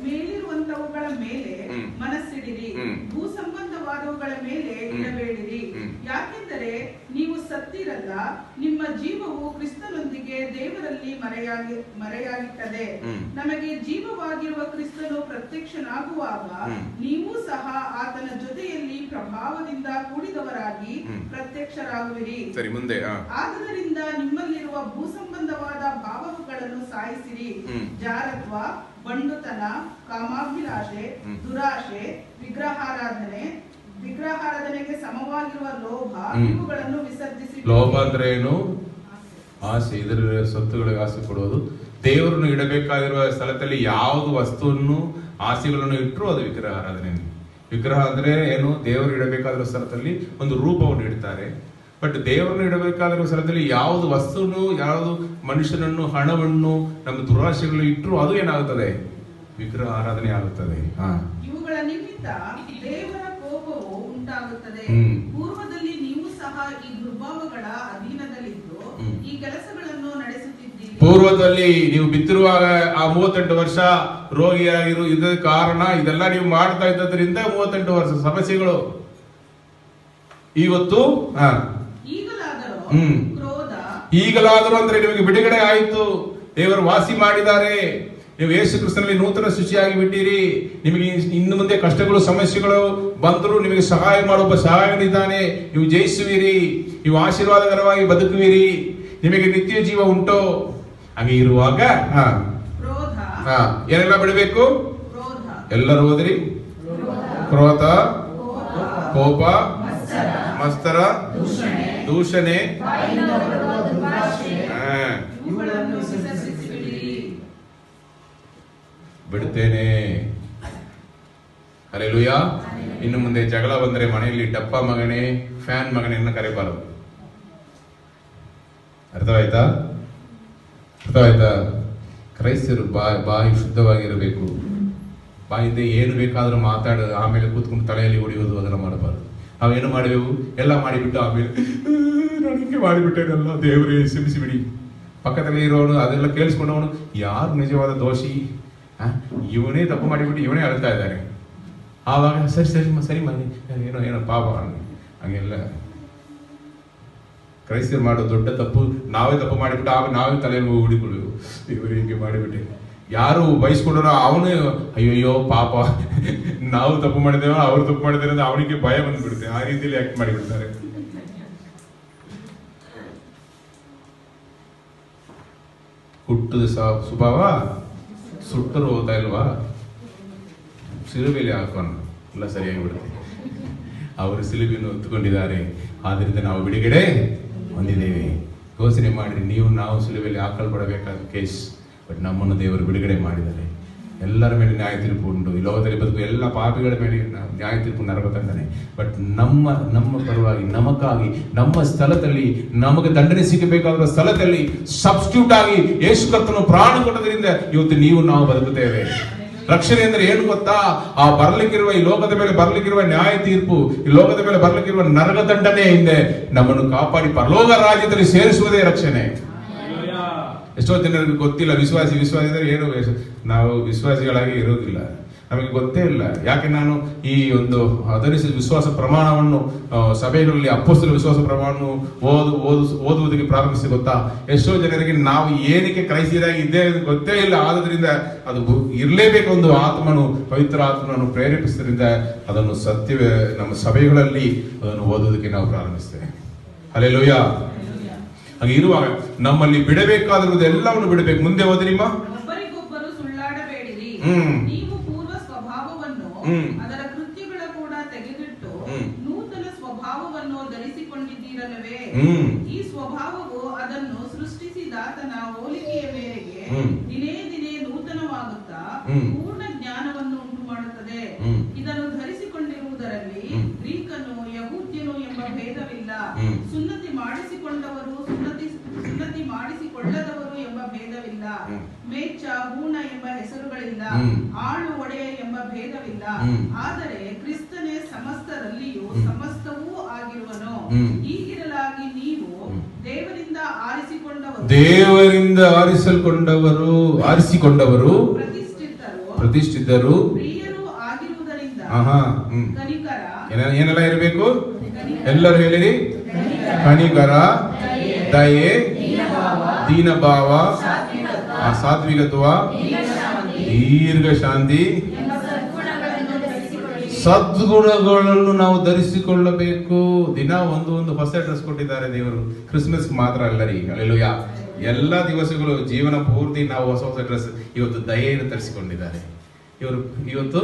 ಮೇಲಿರುವಂತವುಗಳ ಮೇಲೆ ಮನಸ್ಸಿಡಿರಿ, ಭೂ ಸಂಬಂಧವಾದವುಗಳ ಮೇಲೆ ಇಡಬೇಡಿರಿ. ಯಾಕೆಂದರೆ ನೀವು ಸತ್ತಿರಲ್ಲ, ನಿಮ್ಮ ಜೀವವು ಕ್ರಿಸ್ತನೊಂದಿಗೆ ದೇವರಲ್ಲಿ ಮರೆಯಾಗಿಟ್ಟದೆ. ನಮಗೆ ಜೀವವಾಗಿರುವ ಕ್ರಿಸ್ತನು ಪ್ರತ್ಯಕ್ಷನಾಗುವಾಗ ನೀವು ಸಹ ಆತನ ಜೊತೆಯಲ್ಲಿ ಪ್ರಭಾವದಿಂದ ಕೂಡಿದವರಾಗಿ ಪ್ರತ್ಯಕ್ಷರಾಗುವಿರಿ. ಸರಿ, ಮುಂದೆ. ಆದುದರಿಂದ ನಿಮ್ಮಲ್ಲಿರುವ ಭೂ ಸಂಬಂಧವಾದ ಭಾವಗಳನ್ನು ಸಾಯಿಸಿರಿ. ಜಾರತ್ವ, ಬಂಡುತನ, ಕಾಮಾಭಿಲಾಷೆ, ದುರಾಶೆ, ವಿಗ್ರಹಾರಾಧನೆಗೆ ಸಮವಾಗಿರುವ ಲೋಭ, ಇವುಗಳನ್ನು ವಿಸರ್ಜಿಸಿ. ಲೋಭ ಅಂದ್ರೆ ಏನು? ಆಸೆ. ಇದರ ಸೊತ್ತುಗಳಿಗೆ ಆಸೆ ಕೊಡುವುದು. ದೇವರನ್ನು ಇಡಬೇಕಾಗಿರುವ ಸ್ಥಳದಲ್ಲಿ ಯಾವುದು ವಸ್ತುವನ್ನು ಆಸೆಗಳನ್ನು ಇಟ್ಟರು ಅದು ವಿಗ್ರಹ ಆರಾಧನೆ. ವಿಗ್ರಹ ಅಂದ್ರೆ ಏನು? ದೇವರು ಇಡಬೇಕಾಗಿರುವ ಸ್ಥಳದಲ್ಲಿ ಒಂದು ರೂಪವನ್ನು ಇಡ್ತಾರೆ. ಬಟ್ ದೇವರನ್ನು ಇಡಬೇಕಾಗಿರುವ ಸ್ಥಳದಲ್ಲಿ ಯಾವುದು ವಸ್ತುವನ್ನು, ಯಾವುದು ಮನುಷ್ಯನನ್ನು, ಹಣವನ್ನು, ನಮ್ಮ ದುರಾಶೆಗಳು ಇಟ್ಟರು ಅದು ಏನಾಗುತ್ತದೆ? ವಿಗ್ರಹ ಆರಾಧನೆ ಆಗುತ್ತದೆ. ಇವುಗಳ ನಿಮಿತ್ತ ದೇವರ ಕೋಪವು ಉಂಟಾಗುತ್ತದೆ. ಪೂರ್ವದಲ್ಲಿ ನೀವು ಸಹ ಈ ದುರ್ಭಾವಗಳ ಅಧೀನದಲ್ಲಿದ್ದು ಈ ಕೆಲಸಗಳನ್ನು ನಡೆಸುತ್ತಿದ್ದೀರಿ. ಪೂರ್ವದಲ್ಲಿ ನೀವು ಬಿತ್ತಿರುವಾಗ ಆ 38 ವರ್ಷ ರೋಗಿಯಾಗಿರು ಇದ ಕಾರಣ ಇದೆಲ್ಲ ನೀವು ಮಾಡ್ತಾ ಇದ್ದರಿಂದ 38 ವರ್ಷ ಸಮಸ್ಯೆಗಳು. ಇವತ್ತು ಈಗಲಾದರೂ ಅಂದ್ರೆ ನಿಮಗೆ ಬಿಡುಗಡೆ ಆಯಿತು. ದೇವರು ವಾಸಿ ಮಾಡಿದ್ದಾರೆ. ನೀವು ಯೇಸು ಕ್ರಿಸ್ತನಲ್ಲಿ ನೂತನ ಸೃಷ್ಟಿಯಾಗಿ ಬಿಟ್ಟಿರಿ. ನಿಮಗೆ ಇನ್ನು ಮುಂದೆ ಕಷ್ಟಗಳು, ಸಮಸ್ಯೆಗಳು ಬಂದರೂ ನಿಮಗೆ ಸಹಾಯ ಮಾಡುವ ಸಹಾಯಕನಿದ್ದಾನೆ. ನೀವು ಜಯಿಸುವಿರಿ, ನೀವು ಆಶೀರ್ವಾದಕರವಾಗಿ ಬದುಕುವಿರಿ, ನಿಮಗೆ ನಿತ್ಯ ಜೀವ ಉಂಟು. ಹಾಗೆ ಇರುವಾಗ ಏನೆಲ್ಲ ಬಿಡಬೇಕು? ಎಲ್ಲರೂ ಓದ್ರಿ. ಕ್ರೋಧ, ಕೋಪ, ಮತ್ಸರ, ದೂಷಣೆ, ಬಿಡ್ತೇನೆ. ಹಲ್ಲೆಲೂಯಾ. ಇನ್ನು ಮುಂದೆ ಜಗಳ ಬಂದ್ರೆ ಮನೆಯಲ್ಲಿ ಡಪ್ಪ ಮಗನೇ, ಫ್ಯಾನ್ ಮಗನೆಯನ್ನು ಕರೆಯಬಾರದು. ಅರ್ಥವಾಯ್ತಾ? ಕ್ರೈಸ್ತರು ಬಾಯಿ ಶುದ್ಧವಾಗಿರಬೇಕು. ಬಾಯಿದೆ ಏನು ಬೇಕಾದ್ರೂ ಮಾತಾಡ, ಆಮೇಲೆ ಕೂತ್ಕೊಂಡು ತಲೆಯಲ್ಲಿ ಹೊಡೆಯುವುದು ಅದನ್ನ ಮಾಡಬಾರದು. ನಾವೇನು ಮಾಡಬೇಕು? ಎಲ್ಲ ಮಾಡಿಬಿಟ್ಟು ಆಮೇಲೆ ನನಗೆ ಮಾಡಿಬಿಟ್ಟೇನಲ್ಲ ದೇವರೇ ಕ್ಷಮಿಸಿಬಿಡಿ. ಪಕ್ಕದಲ್ಲಿ ಇರೋನು ಅದೆಲ್ಲ ಕೇಳಿಸ್ಕೊಂಡವನು ಯಾರು ನಿಜವಾದ ದೋಷಿ? ಇವನೇ ತಪ್ಪು ಮಾಡಿಬಿಟ್ಟು ಇವನೇ ಅಳ್ತಾ ಇದ್ದಾನೆ. ಆವಾಗ ಸರಿ ಮಾಡಿ ಏನೋ ಪಾಪ. ಹಾಗೆಲ್ಲ ಕ್ರೈಸ್ತರು ಮಾಡೋ ದೊಡ್ಡ ತಪ್ಪು. ನಾವೇ ತಪ್ಪು ಮಾಡಿಬಿಟ್ಟು ಆಗ ನಾವೇ ತಲೆಯಲ್ಲಿ ಹುಡಿಕೊಳ್ಳು, ಇವರು ಹೀಗೆ ಮಾಡಿಬಿಟ್ಟೆ. ಯಾರು ಬಯಸ್ಕೊಂಡ್ರೋ ಅವನು ಅಯ್ಯೋ ಪಾಪ ನಾವು ತಪ್ಪು ಮಾಡಿದ್ದೇವ, ಅವ್ರು ತಪ್ಪು ಮಾಡಿದ್ದಾರೆ ಅಂತ ಅವನಿಗೆ ಭಯ ಬಂದ್ಬಿಡುತ್ತೆ. ಆ ರೀತಿಯಲ್ಲಿ ಆಕ್ಟ್ ಮಾಡಿಬಿಡ್ತಾರೆ. ಹುಟ್ಟದ ಸ್ವಭಾವ ಸುಟ್ಟರು ಹೋಗ್ತಾ ಇಲ್ವಾ? ಸಿಲುಬೆಯಲ್ಲಿ ಹಾಕೋಣ ಎಲ್ಲ ಸರಿಯಾಗಿ ಬಿಡುತ್ತೆ. ಅವರು ಸಿಲುಬೆಯನ್ನು ಹೊತ್ತುಕೊಂಡಿದ್ದಾರೆ. ಆದ್ರಿಂದ ನಾವು ಬಿಡುಗಡೆ ಹೊಂದಿದ್ದೇವೆ. ಘೋಷಣೆ ಮಾಡಿರಿ, ನಾವು ಸಿಲುಬೆಯಲ್ಲಿ ಹಾಕಲ್ಪಡಬೇಕಾದ ಕೇಸ್. ಬಟ್ ನಮ್ಮನ್ನು ದೇವರು ಬಿಡುಗಡೆ ಮಾಡಿದ್ದಾರೆ. ಎಲ್ಲರ ಮೇಲೆ ನ್ಯಾಯ ತೀರ್ಪು ಉಂಟು. ಈ ಲೋಕದಲ್ಲಿ ಬದುಕು ಎಲ್ಲ ಪಾಪಿಗಳ ಮೇಲೆ ನ್ಯಾಯ ತೀರ್ಪು ನರಕ ತಂದಾನೆ. ಬಟ್ ನಮ್ಮ ಪರವಾಗಿ, ನಮಗಾಗಿ, ನಮ್ಮ ಸ್ಥಳದಲ್ಲಿ, ನಮಗೆ ದಂಡನೆ ಸಿಗಬೇಕಾದ ಸ್ಥಳದಲ್ಲಿ ಸಬ್ಸ್ಟಿಟ್ಯೂಟ್ ಆಗಿ ಯೇಸು ಕರ್ತನು ಪ್ರಾಣ ಕೊಟ್ಟದ್ರಿಂದ ಇವತ್ತು ನಾವು ಬದುಕುತ್ತೇವೆ. ರಕ್ಷಣೆ ಅಂದ್ರೆ ಏನು ಗೊತ್ತಾ? ಆ ಬರ್ಲಿಕ್ಕಿರುವ ಈ ಲೋಕದ ಮೇಲೆ ಬರ್ಲಿಕ್ಕಿರುವ ನ್ಯಾಯ ತೀರ್ಪು, ಈ ಲೋಕದ ಮೇಲೆ ಬರ್ಲಿಕ್ಕಿರುವ ನರಕ ದಂಡನೆ ಹಿಂದೆ ನಮ್ಮನ್ನು ಕಾಪಾಡಿ ಪರಲೋಕ ರಾಜ್ಯದಲ್ಲಿ ಸೇರಿಸುವುದೇ ರಕ್ಷಣೆ. ಎಷ್ಟೋ ಜನರಿಗೆ ಗೊತ್ತಿಲ್ಲ. ವಿಶ್ವಾಸಿ ಇದ್ರೆ ಏನು, ನಾವು ವಿಶ್ವಾಸಿಗಳಾಗಿ ಇರೋದಿಲ್ಲ. ನಮಗೆ ಗೊತ್ತೇ ಇಲ್ಲ. ಯಾಕೆ ನಾನು ಈ ಒಂದು ಧರಿಸಿದ ವಿಶ್ವಾಸ ಪ್ರಮಾಣವನ್ನು ಸಭೆಗಳಲ್ಲಿ ಅಪೊಸ್ತಲ ವಿಶ್ವಾಸ ಪ್ರಮಾಣವನ್ನು ಓದುವುದಕ್ಕೆ ಪ್ರಾರಂಭಿಸಿ ಗೊತ್ತಾ? ಎಷ್ಟೋ ಜನರಿಗೆ ನಾವು ಏನಕ್ಕೆ ಕ್ರೈಸ್ತರಾಗಿ ಇದ್ದೇವೆ ಅಂತ ಗೊತ್ತೇ ಇಲ್ಲ. ಆದ್ರಿಂದ ಅದು ಇರಲೇಬೇಕು. ಒಂದು ಆತ್ಮನು, ಪವಿತ್ರ ಆತ್ಮನನ್ನು ಪ್ರೇರೇಪಿಸಿದ್ರಿಂದ ಅದನ್ನು ಸತ್ಯವೇ ನಮ್ಮ ಸಭೆಗಳಲ್ಲಿ ಅದನ್ನು ಓದುವುದಕ್ಕೆ ನಾವು ಪ್ರಾರಂಭಿಸ್ತೇವೆ. ಹಲ್ಲೆಲೂಯಾ. ಹಾಗೆ ಇರುವಾಗ ನಮ್ಮಲ್ಲಿ ಬಿಡಬೇಕಾದಿರುವುದು ಎಲ್ಲವನ್ನು ಬಿಡಬೇಕು. ಮುಂದೆ ಓದಿರಿಮ್ಮ. ಒಬ್ಬರಿಗೊಬ್ಬರು ಸುಳ್ಳಾಡಬೇಡಿರಿ. ನೀವು ಪೂರ್ವ ಸ್ವಭಾವವನ್ನು ಅದರ ಕೃತ್ಯಗಳ ಕೂಡ ತೆಗೆದಿಟ್ಟು ನೂತನ ಸ್ವಭಾವವನ್ನು ಧರಿಸಿಕೊಂಡಿದ್ದೀರಲ್ಲವೇ? ಈ ಸ್ವಭಾವವು ಅದನ್ನು ಸೃಷ್ಟಿಸಿದಾತನ ಹೋಲಿಕೆಯ ಮೇರೆಗೆ ದಿನೇ ದಿನೇ ನೂತನವಾಗುತ್ತಾ ಪೂರ್ಣ ಜ್ಞಾನವನ್ನು ಉಂಟು ಮಾಡುತ್ತದೆ. ಇದನ್ನು ಧರಿಸಿಕೊಂಡಿರುವುದರಲ್ಲಿ ಗ್ರೀಕನು ಯಹೂದ್ಯನು ಎಂಬ ಭೇದವಿಲ್ಲ, ಸುನ್ನತಿ ಮಾಡಿಸಿಕೊಂಡವರು ಸುನ್ನತಿ ಮಾಡಿಸಿಕೊಳ್ಳದವರು ಎಂಬ ಭೇದವಿಲ್ಲ, ಮೇಚ ಹೂಣ ಎಂಬ ಹೆಸರುಗಳಿಲ್ಲ, ಆಳು ಒಡೆಯ ಎಂಬ ಭೇದವಿಲ್ಲ. ಆದರೆ ಕ್ರಿಸ್ತನೇ ಸಮಸ್ತರಲ್ಲಿಯೂ ಸಮಸ್ತವೂ ಆಗಿರುವನು. ಹೀಗಿರಲಾಗಿ ನೀವು ದೇವರಿಂದ ಆರಿಸಿಕೊಂಡವರು ಪ್ರತಿಷ್ಠಿತರು ಪ್ರಿಯರು ಆಗಿರುವುದರಿಂದ ಕನಿಕರ ಏನೆಲ್ಲ ಇರಬೇಕು? ಎಲ್ಲರೂ ಹೇಳಿರಿ. ಕನಿಕರ, ದಯೆ, ದೀನಭಾವ, ಸಾತ್ವಿಕತ್ವ, ದೀರ್ಘ ಶಾಂತಿ, ಸದ್ಗುಣಗಳನ್ನು ನಾವು ಧರಿಸಿಕೊಳ್ಳಬೇಕು. ದಿನ ಒಂದು ಹೊಸ ಡ್ರೆಸ್ ಕೊಟ್ಟಿದ್ದಾರೆ ದೇವರು. ಕ್ರಿಸ್ಮಸ್ ಮಾತ್ರ ಅಲ್ಲ ರೀ. ಹಲ್ಲೆಲೂಯಾ. ಎಲ್ಲ ದಿವಸಗಳು ಜೀವನ ಪೂರ್ತಿ ನಾವು ಹೊಸ ಹೊಸ ಡ್ರೆಸ್. ಇವತ್ತು ದಯೆಯನ್ನು ತರಿಸಿಕೊಂಡಿದ್ದಾರೆ, ಇವತ್ತು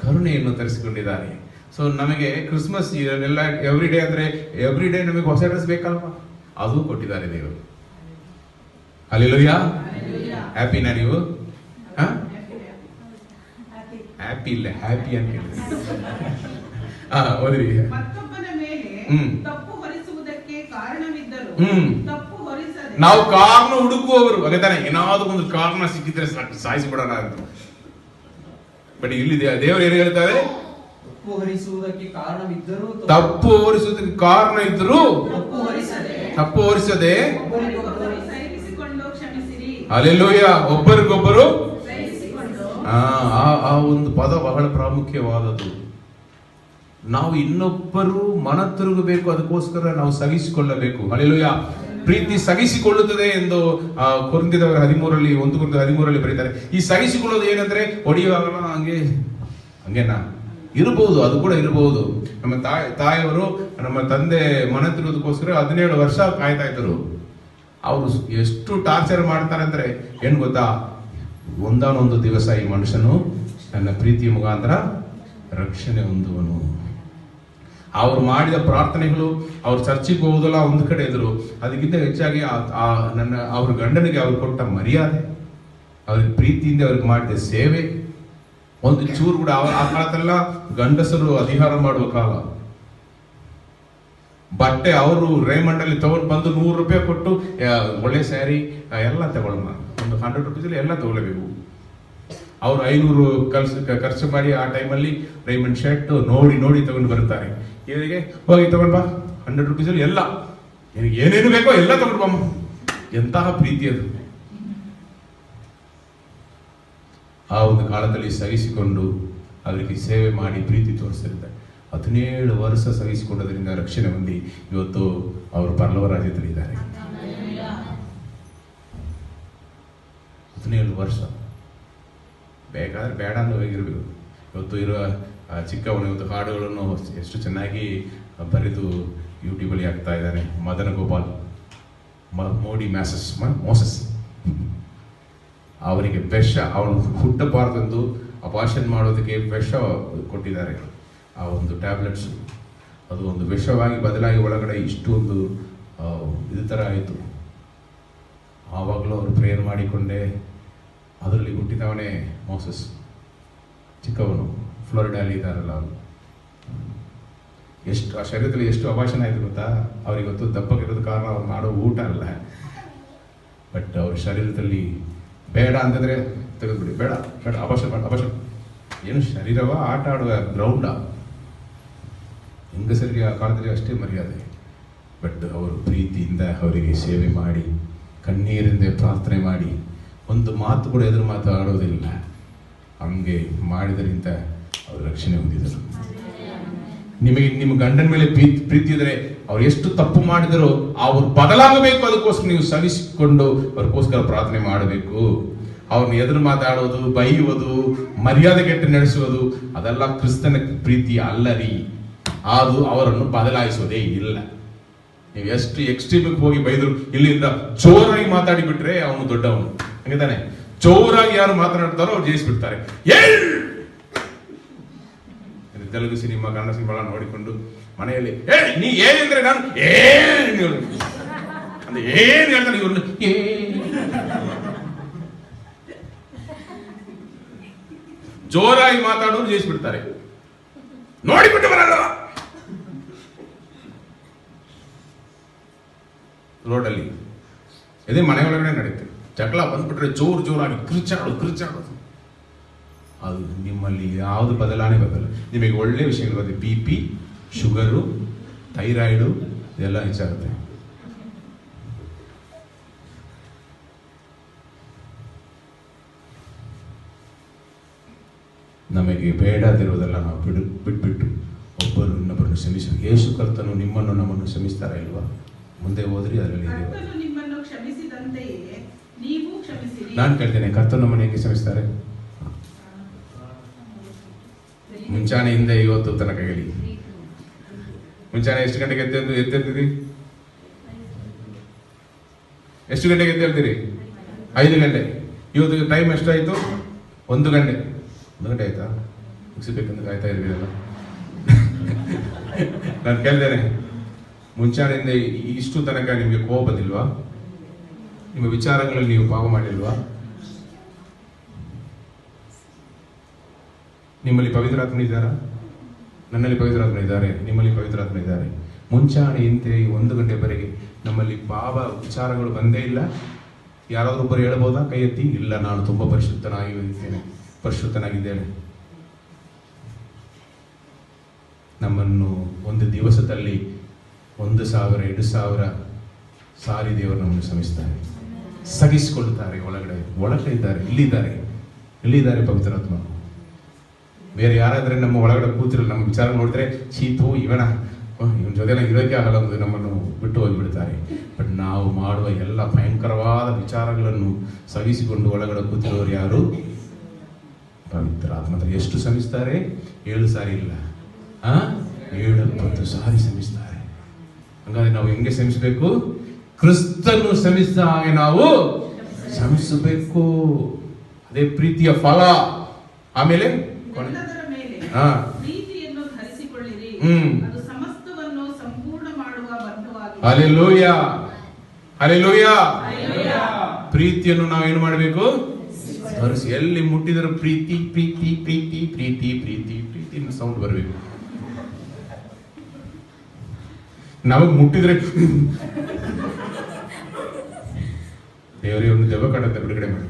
ಕರುಣೆಯನ್ನು ತರಿಸಿಕೊಂಡಿದ್ದಾರೆ. ಸೊ ನಮಗೆ ಕ್ರಿಸ್ಮಸ್ ಎಲ್ಲ ಎವ್ರಿ ಡೇ ಅಂದ್ರೆ ಎವ್ರಿ ಡೇ ನಮಗೆ ಹೊಸ ಡ್ರೆಸ್ ಬೇಕಲ್ವಾ? ಅದು ಕೊಟ್ಟಿದ್ದಾರೆ ದೇವರು. ಹಲ್ಲೆಲೂಯಾ. ಹ್ಯಾಪಿನಾ ನೀವು? ಹ್ಯಾಪಿ ಇಲ್ಲ, ಹ್ಯಾಪಿ ಅಂತ ಹೇಳಿದ್ರಿ. ಓದಿರಿ. ಮತ್ತೊಬ್ಬನ ಮೇಲೆ ತಪ್ಪು ಹೊರಿಸುವುದಕ್ಕೆ ಕಾರಣವಿದ್ದರು ತಪ್ಪು ಹೊರಿಸದೆ ನಾವು ಕಾರಣ ಹುಡುಕುವವರು. ಹಾಗೆ ತಾನೆ, ಏನಾದ್ರು ಒಂದು ಕಾರಣ ಸಿಕ್ಕಿದ್ರೆ ಸಾಯಿಸಿಬಿಡೋಣ ಅಂತ. ಬಟ್ ಇಲ್ಲಿ ದೇವರು ಏನು ಹೇಳ್ತಾರೆ? ತಪ್ಪು ಹೊರಿಸುವುದಕ್ಕೆ ಕಾರಣವಿದ್ದರೂ ತಪ್ಪು ಹೊರಿಸುವುದಕ್ಕೆ ಕಾರಣ ಇದ್ದರೂ ತಪ್ಪು ಹೊರಿಸದೆ ಸಹಿಸಿಕೊಂಡು ಕ್ಷಮಿಸಿರಿ. ಹಲ್ಲೆಲೂಯಾ. ಒಬ್ಬರಿಗೊಬ್ಬರು ಆ ಒಂದು ಪದ ಬಹಳ ಪ್ರಾಮುಖ್ಯವಾದದ್ದು. ನಾವು ಇನ್ನೊಬ್ಬರು ಮನ ತಿರುಗಬೇಕು, ಅದಕ್ಕೋಸ್ಕರ ನಾವು ಸಹಿಸಿಕೊಳ್ಳಬೇಕು. ಹಲ್ಲೆಲೂಯಾ. ಪ್ರೀತಿ ಸಹಿಸಿಕೊಳ್ಳುತ್ತದೆ ಎಂದು ಕೊರಿಂಥದವರ 13 ಬರೀತಾರೆ. ಈ ಸಹಿಸಿಕೊಳ್ಳೋದು ಏನಂದ್ರೆ ಹೊಡೆಯುವಾಗಲ್ಲ ಹಂಗೇನಾ ಇರಬಹುದು, ಅದು ಕೂಡ ಇರಬಹುದು. ನಮ್ಮ ತಾಯಿಯವರು ನಮ್ಮ ತಂದೆ ಮನ ತಿರುಗೋದಕ್ಕೋಸ್ಕರ 17 ವರ್ಷ ಕಾಯ್ತಾ ಇದ್ರು. ಅವರು ಎಷ್ಟು ಟಾರ್ಚರ್ ಮಾಡ್ತಾರೆ ಅಂದ್ರೆ ಏನ್ ಗೊತ್ತಾ? ಒಂದಾನೊಂದು ದಿವಸ ಈ ಮನುಷ್ಯನು ನನ್ನ ಪ್ರೀತಿಯ ಮುಖಾಂತರ ರಕ್ಷಣೆ ಹೊಂದುವನು. ಅವ್ರು ಮಾಡಿದ ಪ್ರಾರ್ಥನೆಗಳು, ಅವ್ರು ಚರ್ಚಿಗೆ ಹೋಗೋದಲ್ಲ ಒಂದು ಕಡೆ ಇದ್ರು, ಅದಕ್ಕಿಂತ ಹೆಚ್ಚಾಗಿ ಅವ್ರ ಗಂಡನಿಗೆ ಅವ್ರು ಕೊಟ್ಟ ಮರ್ಯಾದೆ, ಅವ್ರಿಗೆ ಪ್ರೀತಿಯಿಂದ ಅವ್ರಿಗೆ ಮಾಡಿದ ಸೇವೆ ಒಂದು ಚೂರು ಕೂಡ. ಆ ಕಾಲದೆಲ್ಲ ಗಂಡಸರು ಅಧಿಕಾರ ಮಾಡುವ ಕಾಲ. ಬಟ್ಟೆ ಅವರು ರೇಮಂಡ್ ಅಲ್ಲಿ ತಗೊಂಡು ಬಂದು 100 ರೂಪಾಯಿ ಕೊಟ್ಟು ಒಳ್ಳೆ ಸ್ಯಾರಿ ಎಲ್ಲ ತಗೊಳ್ಳೋಣ, ಒಂದು 100 ರೂಪೀಸಲ್ಲಿ ಎಲ್ಲ ತಗೊಳ್ಬೇಕು. ಅವ್ರು 500 ಖರ್ಚು ಮಾಡಿ ಆ ಟೈಮಲ್ಲಿ ರೇಮಂಡ್ ಶರ್ಟ್ ನೋಡಿ ತಗೊಂಡು ಬರ್ತಾರೆ. ಇವರಿಗೆ ಹೋಗಿ ತಗೊಂಡ್ ಬಾ, 100 ರೂಪೀಸಲ್ಲಿ ಎಲ್ಲ ಏನೇನು ಬೇಕೋ ಎಲ್ಲ ತಗೊಂಡು ಬಮ್ಮ. ಎಂತಹ ಪ್ರೀತಿ ಅದು! ಆ ಒಂದು ಕಾಲದಲ್ಲಿ ಸಹಿಸಿಕೊಂಡು ಅವರಿಗೆ ಸೇವೆ ಮಾಡಿ ಪ್ರೀತಿ ತೋರಿಸಿರ್ತಾರೆ. 17 ವರ್ಷ ಸಹಿಸಿಕೊಂಡದ್ರಿಂದ ರಕ್ಷಣೆ ಹೊಂದಿ ಇವತ್ತು ಅವರು ಪರಲೋಕ ರಾಜ್ಯದಲ್ಲಿ ಇದ್ದಾರೆ. 17 ವರ್ಷ ಬೇಕಾದ್ರೆ ಬೇಡ ಅಂತ ಹೋಗಿರ್ಬೇಕು. ಇವತ್ತು ಇರುವ ಚಿಕ್ಕವನು ಇವತ್ತು ಹಾಡುಗಳನ್ನು ಎಷ್ಟು ಚೆನ್ನಾಗಿ ಬರೆದು ಯೂಟ್ಯೂಬಲ್ಲಿ ಹಾಕ್ತಾ ಇದ್ದಾನೆ. ಮದನ ಗೋಪಾಲ್ ಮೋಡಿ ಮೋಸಸ್ ಅವರಿಗೆ ವಿಷ, ಅವನು ಹುಟ್ಟಬಾರ್ದೆಂದು ಅಪಾಷನ್ ಮಾಡೋದಕ್ಕೆ ವಿಷ ಕೊಟ್ಟಿದ್ದಾರೆ. ಆ ಒಂದು ಟ್ಯಾಬ್ಲೆಟ್ಸ್ ಅದು ಒಂದು ವಿಷವಾಗಿ ಬದಲಾಗಿ ಒಳಗಡೆ ಇಷ್ಟೊಂದು ಇದು ಥರ ಆಯಿತು. ಆವಾಗಲೂ ಅವರು ಪ್ರೇಯರ್ ಮಾಡಿಕೊಂಡೆ. ಅದರಲ್ಲಿ ಹುಟ್ಟಿದವನೇ ಮೋಸಸ್, ಚಿಕ್ಕವನು, ಫ್ಲೋರಿಡಾಲಿ ಇದ್ದಾರಲ್ಲ ಅವರು. ಎಷ್ಟು ಆ ಶರೀರದಲ್ಲಿ ಎಷ್ಟು ಅಭಾಷಣ ಆಯಿತು ಗೊತ್ತಾ? ಅವ್ರಿಗೆ ಗೊತ್ತು ದಪ್ಪಗಿರೋದು ಕಾರಣ ಅವ್ರು ಮಾಡೋ ಊಟ ಅಲ್ಲ, ಬಟ್ ಅವ್ರ ಶರೀರದಲ್ಲಿ ಬೇಡ ಅಂತಂದರೆ ತೆಗೆದುಬಿಡಿ, ಬೇಡ ಅಭಾಷಣ ಏನು ಶರೀರವ ಆಟ ಆಡುವ ಗ್ರೌಂಡ. ಹೆಂಗಸರಿಗೆ ಆ ಕಾಲದಲ್ಲಿ ಅಷ್ಟೇ ಮರ್ಯಾದೆ. ಬಟ್ ಅವರು ಪ್ರೀತಿಯಿಂದ ಅವರಿಗೆ ಸೇವೆ ಮಾಡಿ, ಕಣ್ಣೀರಿಂದ ಪ್ರಾರ್ಥನೆ ಮಾಡಿ, ಒಂದು ಮಾತು ಕೂಡ ಎದುರು ಮಾತಾಡೋದಿಲ್ಲ. ಹಂಗೆ ಮಾಡಿದರಿಂದ ಅವರು ರಕ್ಷಣೆ ಹೊಂದಿದರು. ನಿಮ್ಮ ಗಂಡನ ಮೇಲೆ ಪ್ರೀತಿ ಇದ್ರೆ ಅವ್ರು ಎಷ್ಟು ತಪ್ಪು ಮಾಡಿದರೋ ಅವ್ರು ಬದಲಾಗಬೇಕು, ಅದಕ್ಕೋಸ್ಕರ ನೀವು ಸಹಿಸಿಕೊಂಡು ಅವ್ರಿಗೋಸ್ಕರ ಪ್ರಾರ್ಥನೆ ಮಾಡಬೇಕು. ಅವ್ರನ್ನ ಎದುರು ಮಾತಾಡೋದು, ಬೈಯುವುದು, ಮರ್ಯಾದೆ ಕೆಟ್ಟು ನಡೆಸುವುದು ಅದೆಲ್ಲ ಕ್ರಿಸ್ತನ ಪ್ರೀತಿ ಅಲ್ಲರಿ. ಅದು ಅವರನ್ನು ಬದಲಾಯಿಸೋದೇ ಇಲ್ಲ. ನೀವು ಎಷ್ಟು ಎಕ್ಸ್ಟ್ರೀಮಿಗೆ ಹೋಗಿ ಬೈದ್ರು, ಇಲ್ಲಿಂದ ಜೋರಾಗಿ ಮಾತಾಡಿ ಬಿಟ್ರೆ ಅವನು ದೊಡ್ಡವನು, ಹಂಗೆ ತಾನೆ? ಜೋರಾಗಿ ಯಾರು ಮಾತನಾಡ್ತಾರೋ ಅವ್ರು ಜಯಿಸ್ಬಿಡ್ತಾರೆ. ತೆಲುಗು ಸಿನಿಮಾ, ಕನ್ನಡ ಸಿನಿಮಾ ನೋಡಿಕೊಂಡು ಮನೆಯಲ್ಲಿ ನೀ ಏನಂದ್ರೆ ನಾನು ಅಂದ್ರೆ ಏನ್ ಹೇಳ್ತಾನೆ ಇವ್ರನ್ನ, ಜೋರಾಗಿ ಮಾತಾಡೋರು ಜಯಿಸ್ಬಿಡ್ತಾರೆ. ನೋಡಿಬಿಟ್ಟು ಬರಲ್ಲ ರೋಡಲ್ಲಿ. ಇದೇ ಮನೆ ಒಳಗಡೆ ನಡೆಯುತ್ತೆ. ಜಗಳ ಬಂದ್ಬಿಟ್ರೆ ಜೋರಾಗಿ ಕಿರ್ಚಾಡೋದು. ಅದು ನಿಮ್ಮಲ್ಲಿ ಯಾವುದು ಬದಲಾವಣೆ ಬರಲ್ಲ. ನಿಮಗೆ ಒಳ್ಳೆ ವಿಷಯಗಳು ಬರುತ್ತೆ. BP, ಶುಗರು, ಥೈರಾಯ್ಡು ಇದೆಲ್ಲ ಹೆಚ್ಚಾಗುತ್ತೆ. ನಮಗೆ ಬೇಡದಿರುವುದೆಲ್ಲ ನಾವು ಬಿಟ್ಬಿಟ್ಟು ಒಬ್ಬರು ಇನ್ನೊಬ್ಬರನ್ನು ಕ್ಷಮಿಸಬೇಕು. ಯೇಸು ಕರ್ತನು ನಿಮ್ಮನ್ನು ನಮ್ಮನ್ನು ಕ್ಷಮಿಸ್ತಾರ ಇಲ್ವಾ? ಮುಂದೆ ಹೋದ್ರಿ ಅದರಲ್ಲಿ ನಿಮ್ಮನ್ನು ಕ್ಷಮಿಸಿದಂತೆಯೇ ನೀವು ಕ್ಷಮಿಸಿರಿ. ನಾನು ಕೇಳ್ತೇನೆ, ಕರ್ತನು ನಮ್ಮನ್ನು ಹೇಗೆ ಕ್ಷಮಿಸ್ತಾರೆ? ಮುಂಚಾನೆಯಿಂದ ಇವತ್ತು ತನಕ ಹೇಳಿ. ಮುಂಚಾನೆ ಎಷ್ಟು ಗಂಟೆಗೆ ಎದ್ದೇಳ್ತೀರಿ? ಎಷ್ಟು ಗಂಟೆಗೆ ಎದ್ದೇಳ್ತೀರಿ? 5 ಗಂಟೆ. ಇವತ್ತು ಟೈಮ್ ಎಷ್ಟಾಯ್ತು? 1 ಗಂಟೆ. 1 ಗಂಟೆ ಆಯ್ತಾ? ಮುಗಿಸ್ಬೇಕಂದ್ರೆ ಕಾಯ್ತಾ ಇರ್ತೀರಲ್ಲ. ನಾನು ಕೇಳ್ತೇನೆ, ಮುಂಚಾನೆಯಿಂದ ಇಷ್ಟು ತನಕ ನಿಮಗೆ ಕೋಪ ಬಂದಿಲ್ವಾ? ನಿಮ್ಮ ವಿಚಾರಗಳಲ್ಲಿ ನೀವು ಪಾಪ ಮಾಡಿಲ್ವಾ? ನಿಮ್ಮಲ್ಲಿ ಪವಿತ್ರಾತ್ಮ ಇದ್ದಾರಾ? ನನ್ನಲ್ಲಿ ಪವಿತ್ರಾತ್ಮ ಇದ್ದಾರೆ, ನಿಮ್ಮಲ್ಲಿ ಪವಿತ್ರಾತ್ಮ ಇದ್ದಾರೆ. ಮುಂಚಾನೆಯಂತೆ 1 ಗಂಟೆವರೆಗೆ ನಮ್ಮಲ್ಲಿ ಪಾಪ ವಿಚಾರಗಳು ಬಂದೇ ಇಲ್ಲ. ಯಾರಾದ್ರೂ ಒಬ್ಬರು ಹೇಳ್ಬೋದಾ? ಕೈ ಎತ್ತಿ. ಇಲ್ಲ, ನಾನು ತುಂಬಾ ಪರಿಶುದ್ಧನಾಗಿದ್ದೇನೆ. ನಮ್ಮನ್ನು ಒಂದು ದಿವಸದಲ್ಲಿ 1,000, 2,000 ಸಾರಿ ದೇವರು ನಮ್ಮನ್ನು ಶ್ರಮಿಸ್ತಾರೆ, ಸಗಿಸಿಕೊಳ್ಳುತ್ತಾರೆ. ಒಳಗಡೆ ಇದ್ದಾರೆ, ಇಲ್ಲಿದ್ದಾರೆ ಪವಿತ್ರಾತ್ಮ. ಬೇರೆ ಯಾರಾದ್ರೆ ನಮ್ಮ ಒಳಗಡೆ ಕೂತಿರಲ್ಲ, ನಮ್ಮ ವಿಚಾರ ನೋಡಿದ್ರೆ ಚೀತು ಇವನ ಜೊತೆಲ್ಲ ಇರೋಕೆ ಆಗಲ್ಲ ಒಂದು ನಮ್ಮನ್ನು ಬಿಟ್ಟು ಹೋಗಿಬಿಡ್ತಾರೆ. ಬಟ್ ನಾವು ಮಾಡುವ ಎಲ್ಲ ಭಯಂಕರವಾದ ವಿಚಾರಗಳನ್ನು ಸವಿಸಿಕೊಂಡು ಒಳಗಡೆ ಕೂತಿರೋರು ಯಾರು? ಪವಿತ್ರಾತ್ಮ. ಎಷ್ಟು ಶ್ರಮಿಸ್ತಾರೆ? 7 ಸಾರಿ ಇಲ್ಲ, 70 ಸಾರಿ ಶ್ರಮಿಸ್ತಾರೆ. ಹಂಗಾದ್ರೆ ನಾವು ಹೆಂಗೆ ಶ್ರಮಿಸಬೇಕು? ಕ್ರಿಸ್ತನು ಶ್ರಮಿಸಿದ ಹಾಗೆ ನಾವು ಶ್ರಮಿಸಬೇಕು. ಅದೇ ಪ್ರೀತಿಯ ಫಲ. ಆಮೇಲೆ ಎಲ್ಲದರ ಮೇಲೆ ಪ್ರೀತಿಯನ್ನು ಧರಿಸಿಕೊಳ್ಳಿರಿ, ಅದು ಸಮಸ್ತವನ್ನು ಸಂಪೂರ್ಣ ಮಾಡುವ ಬಂಧವಾಗಿದೆ. Hallelujah, hallelujah. ಪ್ರೀತಿಯನ್ನು ನಾವು ಏನು ಮಾಡಬೇಕು? ಧರಿಸಿ. ಎಲ್ಲಿ ಮುಟ್ಟಿದರೂ ಪ್ರೀತಿ ಪ್ರೀತಿ ಪ್ರೀತಿ ಪ್ರೀತಿ ಪ್ರೀತಿ ಪ್ರೀತಿ ಸೌಂಡ್ ಬರಬೇಕು. ನಮಗ್ ಮುಟ್ಟಿದ್ರೆ ದೇವರೇ ಒಂದು ದೆವ್ವ ಕಾಣುತ್ತೆ, ಬಿಡುಗಡೆ ಮಾಡಿ.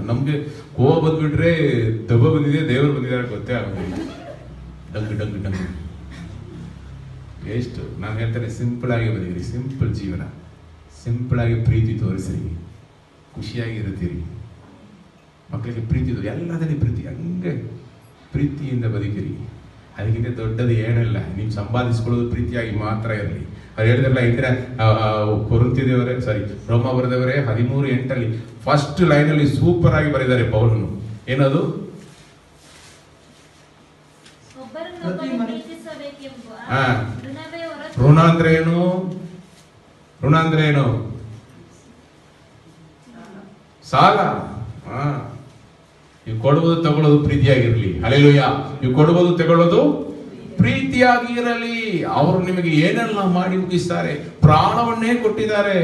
ನಮ್ಗೆ ಕೋವ ಬಂದ್ಬಿಟ್ರೆ ದೆವ್ವ ಬಂದಿದೆ, ದೇವರು ಬಂದಿದ್ದಾರೆ ಗೊತ್ತೇ ಆಗೋದಿಲ್ಲ. ಡಂಗ್ ಎಷ್ಟು ನಾನು ಹೇಳ್ತೇನೆ, ಸಿಂಪಲ್ ಆಗಿ ಬದುಕಿರಿ, ಸಿಂಪಲ್ ಜೀವನ, ಸಿಂಪಲ್ ಆಗಿ ಪ್ರೀತಿ ತೋರಿಸಿರಿ, ಖುಷಿಯಾಗಿರುತ್ತೀರಿ. ಮಕ್ಕಳಿಗೆ ಪ್ರೀತಿ ಎಲ್ಲದಲ್ಲಿ ಪ್ರೀತಿ, ಹಂಗೆ ಪ್ರೀತಿಯಿಂದ ಬದುಕಿರಿ. ಅದಕ್ಕಿಂತ ದೊಡ್ಡದು ಏನಿಲ್ಲ. ನೀವು ಸಂಪಾದಿಸ್ಕೊಳ್ಳೋದು ಪ್ರೀತಿಯಾಗಿ ಮಾತ್ರ ಇರಲಿ. ಅದು ಹೇಳಿದ್ರಲ್ಲ, ಕೊರಿಂಥಿಯದವರೇ ರೋಮ ಬರೆದವರೇ 13:8 ಫಸ್ಟ್ ಲೈನಲ್ಲಿ ಸೂಪರ್ ಆಗಿ ಬರೆದಿದ್ದಾರೆ ಪೌಲನು. ಏನದು? ಋಣ ಅಂದ್ರೆ ಏನು? ಋಣ ಅಂದ್ರೆ ಏನು? ಸಾಲ. ನೀವು ಕೊಡುವುದು ತಗೊಳ್ಳೋದು ಪ್ರೀತಿಯಾಗಿರಲಿ. ಹಲ್ಲೆಲೂಯಾ. ನೀವು ಕೊಡುವುದು ತಗೊಳ್ಳೋದು ಪ್ರೀತಿಯಾಗಿ ಇರಲಿ. ಅವರು ನಿಮಗೆ ಏನೆಲ್ಲ ಮಾಡಿ ಮುಗಿಸ್ತಾರೆ. ಪ್ರಾಣವನ್ನೇ ಕೊಟ್ಟಿದ್ದಾರೆ,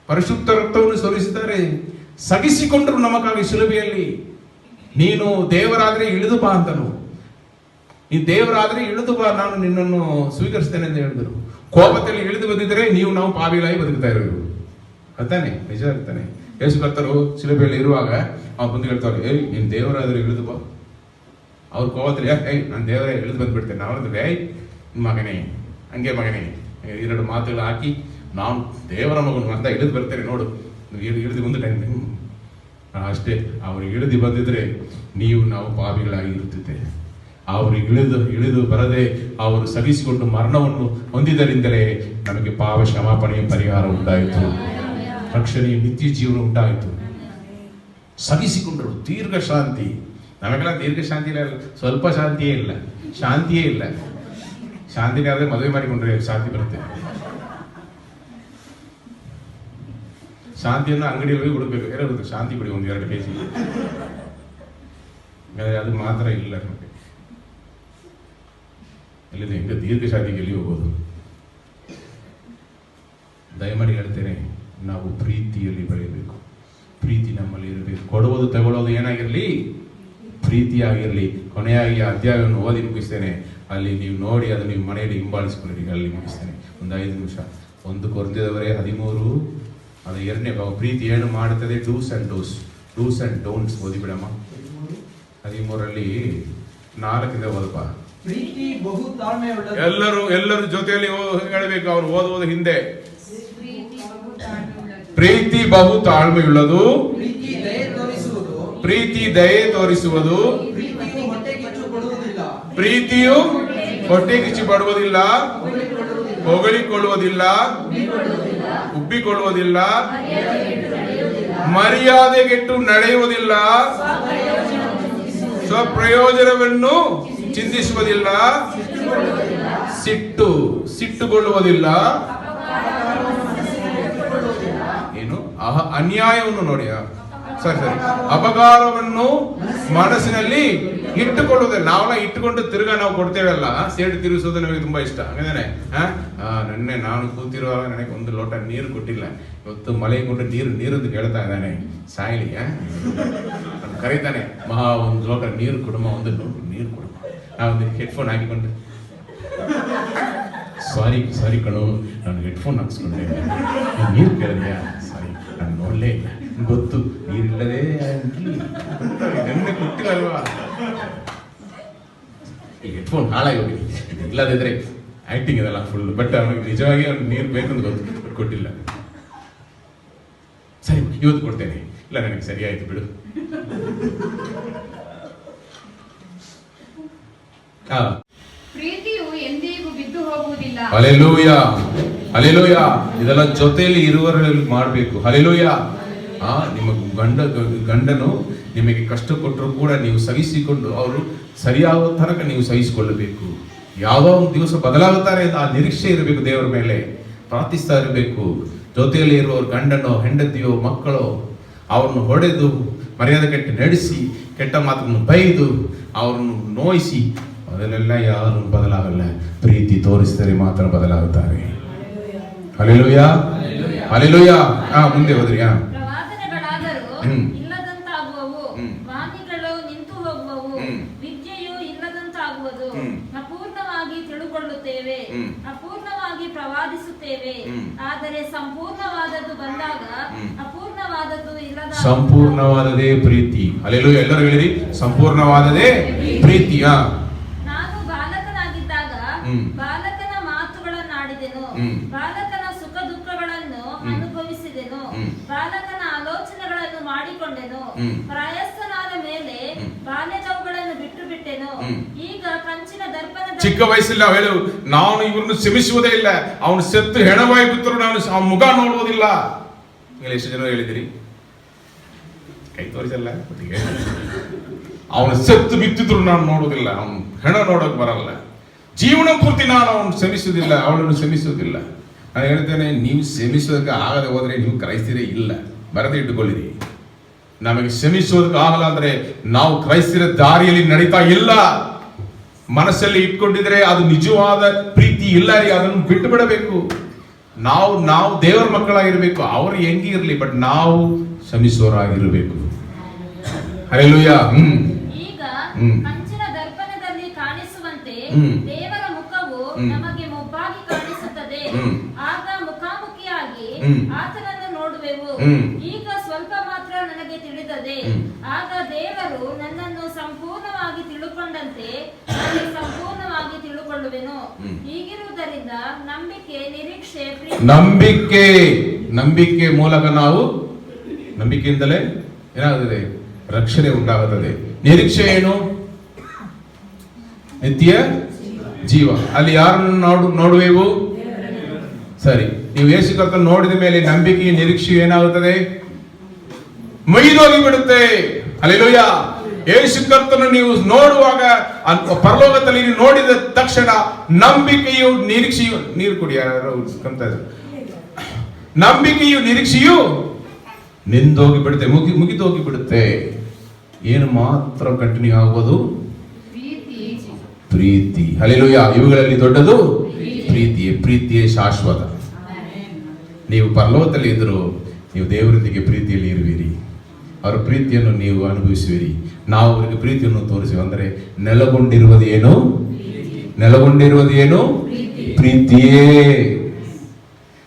ಪರಿಶುದ್ಧ ರಕ್ತವನ್ನು ಸುರಿಸಿದ್ದಾರೆ, ಸಗಿಸಿಕೊಂಡರು ನಮಗಾಗಿ ಶಿಲುಬೆಯಲ್ಲಿ. ನೀನು ದೇವರಾದ್ರೆ ಇಳಿದು ಬಾ ಅಂತನು. ನೀ ದೇವರಾದ್ರೆ ಇಳಿದು ಬಾ, ನಾನು ನಿನ್ನನ್ನು ಸ್ವೀಕರಿಸ್ತೇನೆ ಅಂತ ಹೇಳಿದರು. ಕೋಪದಲ್ಲಿ ಇಳಿದು ಬಂದಿದ್ರೆ ನಾವು ಪಾವಿಲಾಗಿ ಬದುಕ್ತಾ ಇರೋರು. ಅತಾನೆ ನಿಜ ಇರ್ತಾನೆ. ಯೇಸು ಕರ್ತರು ಶಿಲುಬೆಯಲ್ಲಿ ಇರುವಾಗ ಅವ್ರು ಬಂದು ಹೇಳ್ತಾರೆ, ನೀನ್ ದೇವರಾದ್ರೆ ಇಳಿದು ಬಾ. ಅವ್ರ ಕೋಪದಲ್ಲಿ ನಾನು ದೇವರೇ ಇಳಿದು ಬಂದ್ಬಿಡ್ತೇನೆ. ಅವ್ರದ್ದು ಮಗನೇ, ಹಂಗೆ ಮಗನೇ, 2 ಮಾತುಗಳು ಹಾಕಿ ನಾನು ದೇವರ ಮಗನು ಅಂತ ಇಳಿದು ಬರ್ತೇನೆ ನೋಡು, ಇಳಿದು ಒಂದು ಟೈಮ್ ಅಷ್ಟೇ. ಅವ್ರಿಗೆ ಇಳಿದು ಬಂದಿದ್ರೆ ನಾವು ಪಾಪಿಗಳಾಗಿ ಇರುತ್ತಿದ್ದೆ. ಅವ್ರಿಗೆ ಇಳಿದು ಬರದೆ ಅವರು ಸಗಿಸಿಕೊಂಡು ಮರಣವನ್ನು ಹೊಂದಿದರಿಂದಲೇ ನಮಗೆ ಪಾಪ ಕ್ಷಮಾಪಣೆಯ ಪರಿಹಾರ ಉಂಟಾಯಿತು, ರಕ್ಷಣೆಯ ನಿತ್ಯ ಜೀವನ ಉಂಟಾಯಿತು. ಸಗಿಸಿಕೊಂಡರು ದೀರ್ಘ ಶಾಂತಿ. ನಮಗೆಲ್ಲ ದೀರ್ಘ ಶಾಂತಿ ಇಲ್ಲ, ಸ್ವಲ್ಪ ಶಾಂತಿಯೇ ಇಲ್ಲ, ಶಾಂತಿಯೇ ಇಲ್ಲ. ಶಾಂತಿನೇ ಆದ್ರೆ ಮದುವೆ ಮಾಡಿಕೊಂಡ್ರೆ ಶಾಂತಿ ಬರುತ್ತೆ. ಶಾಂತಿಯನ್ನು ಅಂಗಡಿಯಲ್ಲಿ ಹೋಗಿ ಹುಡುಕ್ಬೇಕು, ಹೇಳುದು ಶಾಂತಿ ಕೊಡಿ 1-2 kg, ಅದು ಮಾತ್ರ ಇಲ್ಲ ನಮಗೆ. ಎಲ್ಲಿದೆ ಹಿಂಗೆ ದೀರ್ಘ ಶಾಂತಿಗೆ ಎಲ್ಲಿ ಹೋಗೋದು? ದಯಮಾಡಿ ಹೇಳ್ತೇನೆ, ನಾವು ಪ್ರೀತಿಯಲ್ಲಿ ಬೆಳೆಯಬೇಕು, ಪ್ರೀತಿ ನಮ್ಮಲ್ಲಿ ಇರಬೇಕು. ಕೊಡುವುದು ತಗೊಳ್ಳೋದು ಏನಾಗಿರಲಿ, ಪ್ರೀತಿಯಾಗಿರಲಿ. ಕೊನೆಯಾಗಿ ಅಧ್ಯಾಯವನ್ನು ಓದಿ ಮುಗಿಸ್ತೇನೆ, ಅಲ್ಲಿ ನೀವು ನೋಡಿ ಅದು ನೀವು ಮನೆಯಲ್ಲಿ ಹಿಂಬಾಲಿಸ್ಕೊಳ್ಳಿ. ಅಲ್ಲಿ ಮುಗಿಸ್ತೇನೆ, ಒಂದು 5 ನಿಮಿಷ. 1 ಕೊರಿಂಥದವರೇ 13 ಅದು 2ನೇ ಭಾಗ. ಪ್ರೀತಿ ಏನು ಮಾಡುತ್ತದೆ? ಡೂಸ್ ಅಂಡ್ ಡೋಂಟ್ಸ್ ಓದಿ ಬಿಡಮ್ಮ. 13ರಲ್ಲಿ 4 ಓದಪ್ಪ. ಪ್ರೀತಿ ಬಹು ತಾಳ್ಮೆಯುಳ್ಳದು. ಎಲ್ಲರೂ ಜೊತೆಯಲ್ಲಿ ಹೇಳಬೇಕು. ಅವ್ರು ಓದುವುದು ಹಿಂದೆ. ಪ್ರೀತಿ ಬಹು ತಾಳ್ಮೆಯುಳ್ಳದು, ಪ್ರೀತಿ ದಯೆ ತೋರಿಸುವುದು, ಪ್ರೀತಿಯು ಹೊಟ್ಟೆ ಕಿಚ್ಚು ಪಡುವುದಿಲ್ಲ, ಹೊಗಳಿಕೊಳ್ಳುವುದಿಲ್ಲ, ಉಬ್ಬಿಕೊಳ್ಳುವುದಿಲ್ಲ, ಮರ್ಯಾದೆಗೆಟ್ಟು ನಡೆಯುವುದಿಲ್ಲ, ಸ್ವಪ್ರಯೋಜನವನ್ನು ಚಿಂತಿಸುವುದಿಲ್ಲ, ಸಿಟ್ಟುಗೊಳ್ಳುವುದಿಲ್ಲ, ಏನು ಅನ್ಯಾಯವನ್ನು ನೋಡಿ, ಸರಿ ಅಪಕಾರವನ್ನು ಮನಸ್ಸಿನಲ್ಲಿ ಇಟ್ಟುಕೊಳ್ಳುವುದಿಲ್ಲ. ನಾವೆಲ್ಲ ಇಟ್ಟುಕೊಂಡು ತಿರ್ಗಾ ನಾವು ಕೊಡ್ತೇವಲ್ಲ, ಸೇಡು ತಿರುಗಿಸೋದು ನಮಗೆ ತುಂಬಾ ಇಷ್ಟ. ಹಂಗಂದ್ರೆ ನೆನ್ನೆ ನಾನು ಕೂತಿರುವಾಗ ನನಗೆ 1 ಲೋಟ ನೀರು ಕೊಟ್ಟಿಲ್ಲ, ಇವತ್ತು ಮಳೆ ಕೊಂಡು ನೀರಂದು ಕೇಳ್ತಾ ಇದ್ದಾನೆ, ಸಾಯಲಿ ಕರೀತಾನೆ, ಮಹಾ 1 ಲೋಟ ನೀರು ಕೊಡುಮ, 1 ಲೋಟ ನೀರು ಕೊಡುಮ. ನಾವೊಂದು ಹೆಡ್ಫೋನ್ ಹಾಕಿಕೊಂಡು, ಸಾರಿ ಕಣು, ನಾನು ಹೆಡ್ಫೋನ್ ಹಾಕ್ಸ್ಕೊಂಡೆ, ನೀರು ಕೇಳಿದ್ಯಾ? ಸಾರಿ, ನಾನು ನೋಡಲೇ ಇಲ್ಲ, ಗೊತ್ತು ನೀರಿಲ್ಲದೆ ನೆನ್ನೆ ಕೊಟ್ಟಿರಲ್ವಾ, ಈ ಹೆಡ್ಫೋನ್ ಹಾಳಾಗಿ ಹೋಗಿ ಇಲ್ಲದಿದ್ರೆ ಆಕ್ಟಿಂಗ್ ಇದೆಲ್ಲ ಫುಲ್. ಬಟ್ ಅವನಿಗೆ ನಿಜವಾಗಿ ಅವ್ನಿಗೆ ನೀರು ಬೇಕಂತ ಗೊತ್ತು, ಕೊಟ್ಟಿಲ್ಲ. ಸರಿ ಇವತ್ತು ಕೊಡ್ತೇನೆ, ಇಲ್ಲ ನನಗೆ ಸರಿ ಆಯ್ತು ಬಿಡು. ಪ್ರೀತಿಯು ಎಂದಿಗೂ ಬಿದ್ದು ಹೋಗುವುದಿಲ್ಲ. Hallelujah, hallelujah. ಇದೆಲ್ಲ ಜೊತೆಯಲ್ಲಿ ಇರುವವರಲ್ಲಿ ಮಾಡಬೇಕು. ಹಲ್ಲೆಲೂಯಾ. ನಿಮ್ಮ ಗಂಡನು ನಿಮಗೆ ಕಷ್ಟ ಕೊಟ್ಟರು ಕೂಡ ನೀವು ಸಹಿಸಿಕೊಂಡು ಅವರು ಸರಿಯಾದ ತನಕ ನೀವು ಸಹಿಸಿಕೊಳ್ಳಬೇಕು. ಯಾವುದೋ ಒಂದು ದಿವಸ ಬದಲಾಗುತ್ತಾರೆ ಆ ನಿರೀಕ್ಷೆ ಇರಬೇಕು. ದೇವರ ಮೇಲೆ ಪ್ರಾರ್ಥಿಸ್ತಾ ಇರಬೇಕು. ಜೊತೆಯಲ್ಲಿ ಇರುವವರು ಗಂಡನೋ ಹೆಂಡತಿಯೋ ಮಕ್ಕಳೋ ಅವ್ರನ್ನು ಹೊಡೆದು ಮರ್ಯಾದೆ ಕೆಟ್ಟು ನಡೆಸಿ ಕೆಟ್ಟ ಮಾತನ್ನು ಬೈದು ಅವ್ರನ್ನು ನೋಯಿಸಿ ಅದನ್ನೆಲ್ಲ ಯಾರು ಬದಲಾಗಲ್ಲ. ಪ್ರೀತಿ ತೋರಿಸಿದರೆ ಮಾತ್ರ ಬದಲಾಗುತ್ತಾರೆ. Hallelujah, hallelujah. ಮುಂದೆ ಹೋದ್ರಿ. ಇಲ್ಲದಂತಾಗುವವು, ವಾಣಿಗಳು ನಿಂತು ಹೋಗುವವು, ವಿದ್ಯೆಯು ಇಲ್ಲದಂತಾಗುವುದು. ಅಪೂರ್ಣವಾಗಿ ತಿಳುಕೊಳ್ಳುತ್ತೇವೆ, ಅಪೂರ್ಣವಾಗಿ ಪ್ರವಾದಿಸುತ್ತೇವೆ, ಆದರೆ ಸಂಪೂರ್ಣವಾದದ್ದು ಬಂದಾಗ ಅಪೂರ್ಣವಾದದ್ದು ಇಲ್ಲದ. ಸಂಪೂರ್ಣವಾದದೇ ಪ್ರೀತಿ. ಹಲ್ಲೆಲೂಯಾ. ಎಲ್ಲರೂ ಹೇಳಿರಿ, ಸಂಪೂರ್ಣವಾದದೇ ಪ್ರೀತಿ. ನಾನು ಬಾಲಕನಾಗಿದ್ದಾಗ ಬಾಲಕನ ಮಾತುಗಳನ್ನಾಡಿದೆನು, ಬಾಲಕನ ಸುಖ ದುಃಖಗಳನ್ನು ಅನುಭವಿಸಿದೆನು, ಬಾಲಕನ ಆಲೋಚನೆಗಳನ್ನು ಮಾಡಿಕೊಂಡೆನು. ಪ್ರಾಯಸ್ಥನಾದ ಮೇಲೆ ಬಾಲ್ಯದವುಗಳನ್ನು ಬಿಟ್ಟು ಬಿಟ್ಟೆನು. ಈಗ ಕಂಚಿನ ದರ್ಪಣದ ಚಿಕ್ಕ ವಯಸ್ಸಲ್ಲಿ ನಾವು ಹೇಳು, ನಾನು ಇವ್ರನ್ನು ಕ್ಷಮಿಸುವುದೇ ಇಲ್ಲ, ಅವನು ಸತ್ತು ಹೆಣವಾಗಿ ಬಿಟ್ಟರು ನಾನು ಅವನ ಮುಖ ನೋಡುವುದಿಲ್ಲ. ಎಷ್ಟು ಜನ ಹೇಳಿದಿರಿ? ಕೈ ತೋರಿಸಲ್ಲ. ಅವನು ಸತ್ತು ಬಿತ್ತಿದ್ರು ನಾನು ನೋಡುವುದಿಲ್ಲ, ಅವನು ಹೆಣ ನೋಡಕ್ ಬರಲ್ಲ. ಜೀವನ ಪೂರ್ತಿ ನಾನು ಅವನು ಕ್ಷಮಿಸುವುದಿಲ್ಲ, ಅವಳನ್ನು ಕ್ಷಮಿಸುವುದಿಲ್ಲ. ನಾನು ಹೇಳ್ತೇನೆ, ನೀವು ಕ್ಷಮಿಸೋದಕ್ಕೆ ಆಗದೆ ಹೋದ್ರೆ ನೀವು ಕ್ರೈಸ್ತರೇ ಇಲ್ಲ. ಬರದೇ ಇಟ್ಟುಕೊಳ್ಳಿರಿ. ನಮಗೆ ಕ್ಷಮಿಸೋದಕ್ಕೆ ಆಗಲ್ಲ ಅಂದ್ರೆ ನಾವು ಕ್ರೈಸ್ತರ ದಾರಿಯಲ್ಲಿ ನಡೀತಾ ಇಲ್ಲ. ಮನಸ್ಸಲ್ಲಿ ಇಟ್ಕೊಂಡಿದ್ರೆ ಅದು ನಿಜವಾದ ಪ್ರೀತಿ ಇಲ್ಲ ರೀ. ಅದನ್ನು ಬಿಟ್ಟು ಬಿಡಬೇಕು. ನಾವು ದೇವರ ಮಕ್ಕಳಾಗಿರ್ಬೇಕು. ಅವರು ಹೆಂಗೆ ಇರಲಿ, ಬಟ್ ನಾವು ಕ್ಷಮಿಸೋರಾಗಿರ್ಬೇಕು. ಹಲ್ಲೆಲೂಯಾ. ಈಗ ಕಂಚಿನ ದರ್ಪಣದಲ್ಲಿ ಕಾಣಿಸುವಂತೆ ದೇವರ ಮುಖವು ನಮಗೆ ಮೊಬ್ಬಾಗಿ ಕಾಣಿಸುತ್ತದೆ. ಆಗ ಮುಖಾಮುಖಿಯಾಗಿ ಆತನನ್ನು ನೋಡುವೆವು. ಈಗ ಸ್ವಲ್ಪ ಮಾತ್ರ ನನಗೆ ತಿಳಿದದೆ, ಆಗ ದೇವರು ನನ್ನನ್ನು ಸಂಪೂರ್ಣವಾಗಿ ತಿಳುಕೊಂಡಂತೆ ನಾನು ಸಂಪೂರ್ಣವಾಗಿ ತಿಳುಕೊಳ್ಳುವೆನು. ಹೀಗಿರುವುದರಿಂದ ಆದ್ದರಿಂದ ನಂಬಿಕೆ, ನಿರೀಕ್ಷೆ, ನಂಬಿಕೆ ಮೂಲಕ ನಾವು, ನಂಬಿಕೆಯಿಂದಲೇ ಏನಾಗುತ್ತದೆ? ರಕ್ಷಣೆ ಉಂಟಾಗುತ್ತದೆ. ನಿರೀಕ್ಷೆ ಏನು? ನಿತ್ಯ ಜೀವ. ಅಲ್ಲಿ ಯಾರನ್ನು ನೋಡುವೆವು? ಸರಿ, ನೀವು ಯೇಸು ಕರ್ತನ ನೋಡಿದ ಮೇಲೆ ನಂಬಿಕೆ ನಿರೀಕ್ಷೆ ಏನಾಗುತ್ತದೆ? ಮುಗಿದೋಗಿ ಬಿಡುತ್ತೆ. ಹಲ್ಲೆಲೂಯಾ. ಯೇಸು ಕರ್ತನ ನೀವು ನೋಡುವಾಗ ಪರಲೋಕದಲ್ಲಿ ನೋಡಿದ ತಕ್ಷಣ ನಂಬಿಕೆಯು ನಿರೀಕ್ಷೆಯು, ನೀರು ಕುಡಿ ಯಾರು ಕಂತ, ನಂಬಿಕೆಯು ನಿರೀಕ್ಷೆಯು ನಿಂದೋಗಿ ಬಿಡುತ್ತೆ, ಮುಗಿದೋಗಿ ಬಿಡುತ್ತೆ. ಏನು ಮಾತ್ರ ಕಂಟಿನ್ಯೂ ಆಗುವುದು? ಪ್ರೀತಿ. ಹಲ್ಲೆಲೂಯಾ. ಇವುಗಳಲ್ಲಿ ದೊಡ್ಡದು ಪ್ರೀತಿಯೇ ಶಾಶ್ವತ. ನೀವು ಪರಲೋಕದಲ್ಲಿ ಇದ್ದರೂ ನೀವು ದೇವರೊಂದಿಗೆ ಪ್ರೀತಿಯಲ್ಲಿ ಇರುವಿರಿ, ಅವರ ಪ್ರೀತಿಯನ್ನು ನೀವು ಅನುಭವಿಸುವಿರಿ. ನಾವು ಅವರಿಗೆ ಪ್ರೀತಿಯನ್ನು ತೋರಿಸುವ ಅಂದರೆ ನೆಲೆಗೊಂಡಿರುವುದು ಏನು? ಪ್ರೀತಿಯೇ.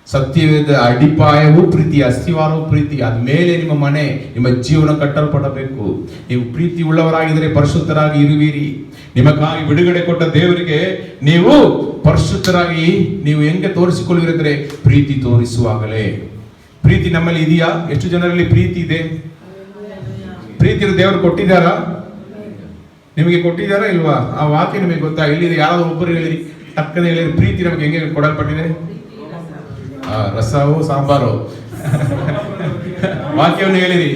ಸತ್ಯವೇದ ಅಡಿಪಾಯವೂ ಪ್ರೀತಿ, ಅಸ್ಥಿವಾರವೂ ಪ್ರೀತಿ. ಆದ್ಮೇಲೆ ನಿಮ್ಮ ಮನೆ, ನಿಮ್ಮ ಜೀವನ ಕಟ್ಟಲ್ಪಡಬೇಕು. ನೀವು ಪ್ರೀತಿ ಉಳ್ಳವರಾಗಿದ್ದರೆ ಪರಿಶುದ್ಧರಾಗಿ ಇರುವಿರಿ. ನಿಮಗಾಗಿ ಬಿಡುಗಡೆ ಕೊಟ್ಟ ದೇವರಿಗೆ ನೀವು ಪರಿಶುದ್ಧರಾಗಿ ನೀವು ಹೆಂಗೆ ತೋರಿಸಿಕೊಳ್ಳುವಿರೆಂದರೆ ಪ್ರೀತಿ ತೋರಿಸುವಾಗಲೇ. ಪ್ರೀತಿ ನಮ್ಮಲ್ಲಿ ಇದೆಯಾ? ಎಷ್ಟು ಜನರಲ್ಲಿ ಪ್ರೀತಿ ಇದೆ? ಪ್ರೀತಿಯನ್ನು ದೇವರು ಕೊಟ್ಟಿದ್ದಾರಾ? ನಿಮಗೆ ಕೊಟ್ಟಿದ್ದಾರಾ ಇಲ್ವಾ? ಆ ವಾಕ್ಯ ನಿಮಗೆ ಗೊತ್ತಾ? ಇಲ್ಲಿದೆ, ಯಾರಾದ್ರೂ ಒಬ್ಬರು ಹೇಳಿರಿ, ಟಕ್ಕನೆ ಹೇಳಿರಿ, ಪ್ರೀತಿ ನಮಗೆ ಹೆಂಗೆ ಕೊಡಲ್ಪಟ್ಟಿದೆ? ರಸವು ಸಾಂಬಾರು. ವಾಕ್ಯವನ್ನು ಹೇಳಿರಿ.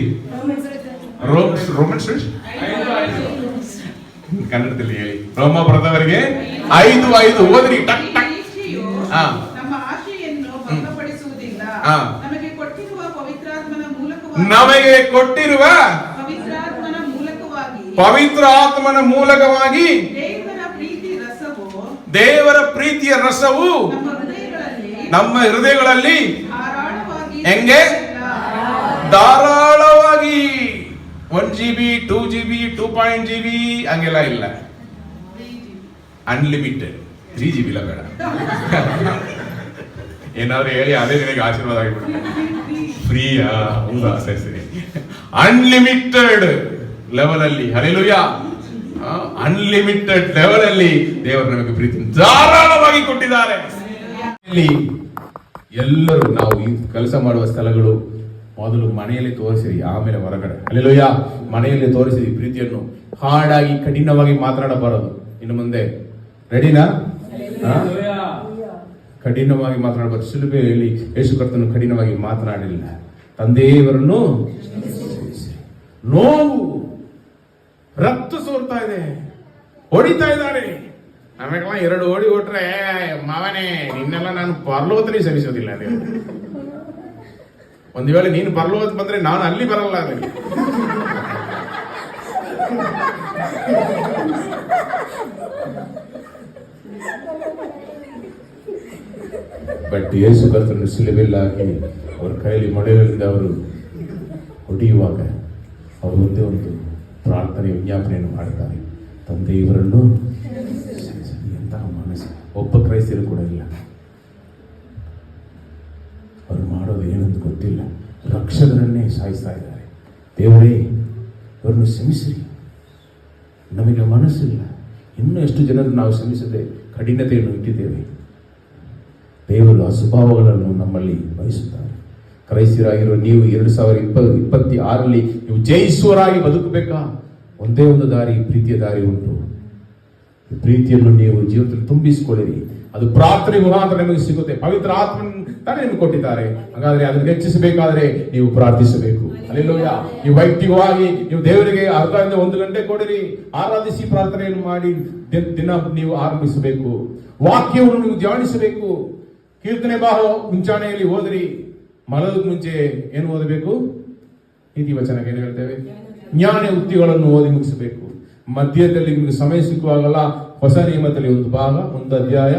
ರೋಮನ್ಸ್ ಕನ್ನಡದಲ್ಲಿ ಹೇಳಿ. ರೋಮ ಬರೆದವರಿಗೆ 5:5 ಓದ್ರಿ, ಟಕ್ ಟಕ್. ನಮ್ಮ ಆಶೆಯನ್ನು ಭಂಗಪಡಿಸುವುದಿಲ್ಲ. ನಮಗೆ ಕೊಟ್ಟಿರುವ ಪವಿತ್ರಾತ್ಮನ ಮೂಲಕವಾಗಿ ದೇವರ ಪ್ರೀತಿಯ ರಸವು ನಮ್ಮ ಹೃದಯಗಳಲ್ಲಿ ಹೆಂಗೆ ಧಾರಾಳವಾಗಿ 1 GB 2 GB 2.0 GB ಹಂಗೆಲ್ಲ ಇಲ್ಲ, ಅನ್ಲಿಮಿಟೆಡ್. 3 GB ಇಲ್ಲ, ಬೇಡ. ಏನಾದ್ರು ಹೇಳಿ ಅದೇ ನಿನಗೆ ಆಶೀರ್ವಾದ ಆಗಿಬಿಡುತ್ತೆ. ಫ್ರೀಯಾ? ಹೌದಾ? ಸರಿ. ಅನ್ಲಿಮಿಟೆಡ್ ಲೆವೆಲ್ ಅಲ್ಲಿ, ಹಲ್ಲೆಲೂಯಾ, ಅನ್ಲಿಮಿಟೆಡ್ ಲೆವೆಲ್ ಅಲ್ಲಿ ದೇವರು ನಮಗೆ ಪ್ರೀತಿ ಧಾರಾಳವಾಗಿ ಕೊಟ್ಟಿದ್ದಾರೆ. ಎಲ್ಲರೂ ನಾವು ಈ ಕೆಲಸ ಮಾಡುವ ಸ್ಥಳಗಳು ಮೊದಲು ಮನೆಯಲ್ಲಿ ತೋರಿಸಿರಿ, ಆಮೇಲೆ ಹೊರಗಡೆ. ಹಲ್ಲೆಲೂಯಾ. ಮನೆಯಲ್ಲಿ ತೋರಿಸಿರಿ ಪ್ರೀತಿಯನ್ನು. ಹಾಡಾಗಿ ಕಠಿಣವಾಗಿ ಮಾತನಾಡಬಾರದು. ಇನ್ನು ಮುಂದೆ ರೆಡಿನಾ? ಕಠಿಣವಾಗಿ ಮಾತನಾಡಬಾರದು. ಶಿಲುಬೆಯಲ್ಲಿ ಯೇಸು ಕರ್ತನು ಕಠಿಣವಾಗಿ ಮಾತನಾಡಲಿಲ್ಲ. ತಂದೆಯವರನ್ನು ನೋವು, ರಕ್ತ ಸೋರ್ತಾ ಇದೆ, ಹೊಡಿತಾ ಇದ್ದಾರೆ. ಆಮೇಲೆ 2 ಓಡಿ ಕೊಟ್ರೆ ಮಾವನೇ ನಿನ್ನೆಲ್ಲ ನಾನು ಪರಲೋಕದಲ್ಲಿ ಸರಿಸೋದಿಲ್ಲ. ಅದೇ ಒಂದು ವೇಳೆ ನೀನು ಪರಲೋಕ ಬಂದ್ರೆ ನಾನು ಅಲ್ಲಿ ಬರಲ್ಲ. ಅದೇ ಬಟ್ ಯೇಸು ಕರ್ತನು ಶಿಲುಬೆಯಲ್ಲಿ ಹಾಕಿ ಅವರ ಕೈಯಲ್ಲಿ ಮೊಳೆಗಳಿಂದ ಅವರು ಹೊಡೆಯುವಾಗ ಅವರು ಒಂದೇ ಒಂದು ಪ್ರಾರ್ಥನೆ ವಿಜ್ಞಾಪನೆಯನ್ನು ಮಾಡ್ತಾರೆ. ತಂದೆ ಇವರನ್ನು, ಎಂತಹ ಮನಸ್ಸು. ಒಬ್ಬ ಕ್ರೈಸ್ತರು ಕೂಡ ಇಲ್ಲ. ಅವರು ಮಾಡೋದು ಏನಂತ ಗೊತ್ತಿಲ್ಲ. ರಕ್ಷಕರನ್ನೇ ಸಾಯಿಸ್ತಾ ಇದ್ದಾರೆ. ದೇವರೇ ಇವರನ್ನು ಕ್ಷಮಿಸಿರಿ, ನಮಗೆ ಮನಸ್ಸಿಲ್ಲ. ಇನ್ನೂ ಎಷ್ಟು ಜನರನ್ನು ನಾವು ಕ್ಷಮಿಸದೆ ಕಠಿಣತೆಯನ್ನು ಇಟ್ಟಿದ್ದೇವೆ. ದೇವರು ಆ ಸ್ವಭಾವಗಳನ್ನು ನಮ್ಮಲ್ಲಿ ಬಯಸುತ್ತಾರೆ. ಕ್ರೈಸ್ತರಾಗಿರುವ ನೀವು 2026ರಲ್ಲಿ ನೀವು ಜಯಿಸುವರಾಗಿ ಬದುಕಬೇಕಾ? ಒಂದೇ ಒಂದು ದಾರಿ, ಪ್ರೀತಿಯ ದಾರಿ ಉಂಟು. ಪ್ರೀತಿಯನ್ನು ನೀವು ಜೀವನದಲ್ಲಿ ತುಂಬಿಸಿಕೊಳ್ಳಿರಿ. ಅದು ಪ್ರಾರ್ಥನೆ ಮುಖಾಂತರ ನಿಮಗೆ ಸಿಗುತ್ತೆ. ಪವಿತ್ರ ಆತ್ಮನ ತಾನೇ ನಿಮಗೆ ಕೊಟ್ಟಿದ್ದಾರೆ. ಹಾಗಾದ್ರೆ ಅದನ್ನು ಹೆಚ್ಚಿಸಬೇಕಾದ್ರೆ ನೀವು ಪ್ರಾರ್ಥಿಸಬೇಕು. ಹಲ್ಲೆಲೂಯಾ. ನೀವು ವೈಯಕ್ತಿಕವಾಗಿ ನೀವು ದೇವರಿಗೆ ಅರ್ಧದಿಂದ 1 ಗಂಟೆ ಕೊಡಿರಿ, ಆರಾಧಿಸಿ ಪ್ರಾರ್ಥನೆಯನ್ನು ಮಾಡಿ ದಿನ ನೀವು ಆರಂಭಿಸಬೇಕು. ವಾಕ್ಯವನ್ನು ನೀವು ಧ್ಯಾನಿಸಬೇಕು. ಕೀರ್ತನೆ ಮುಂಚಾಣೆಯಲ್ಲಿ ಓದಿರಿ. ಮಲಗೋದಕ್ಕೆ ಮುಂಚೆ ಏನು ಓದಬೇಕು? ನೀತಿ ವಚನ ಏನು ಹೇಳ್ತೇವೆ? ಜ್ಞಾನ ಉಕ್ತಿಗಳನ್ನು ಓದಿ ಮುಗಿಸಬೇಕು. ಮಧ್ಯದಲ್ಲಿ ನಿಮಗೆ ಸಮಯ ಸಿಕ್ಕುವಾಗಲ್ಲ ಹೊಸ ನಿಯಮದಲ್ಲಿ 1 ಭಾಗ, 1 ಅಧ್ಯಾಯ,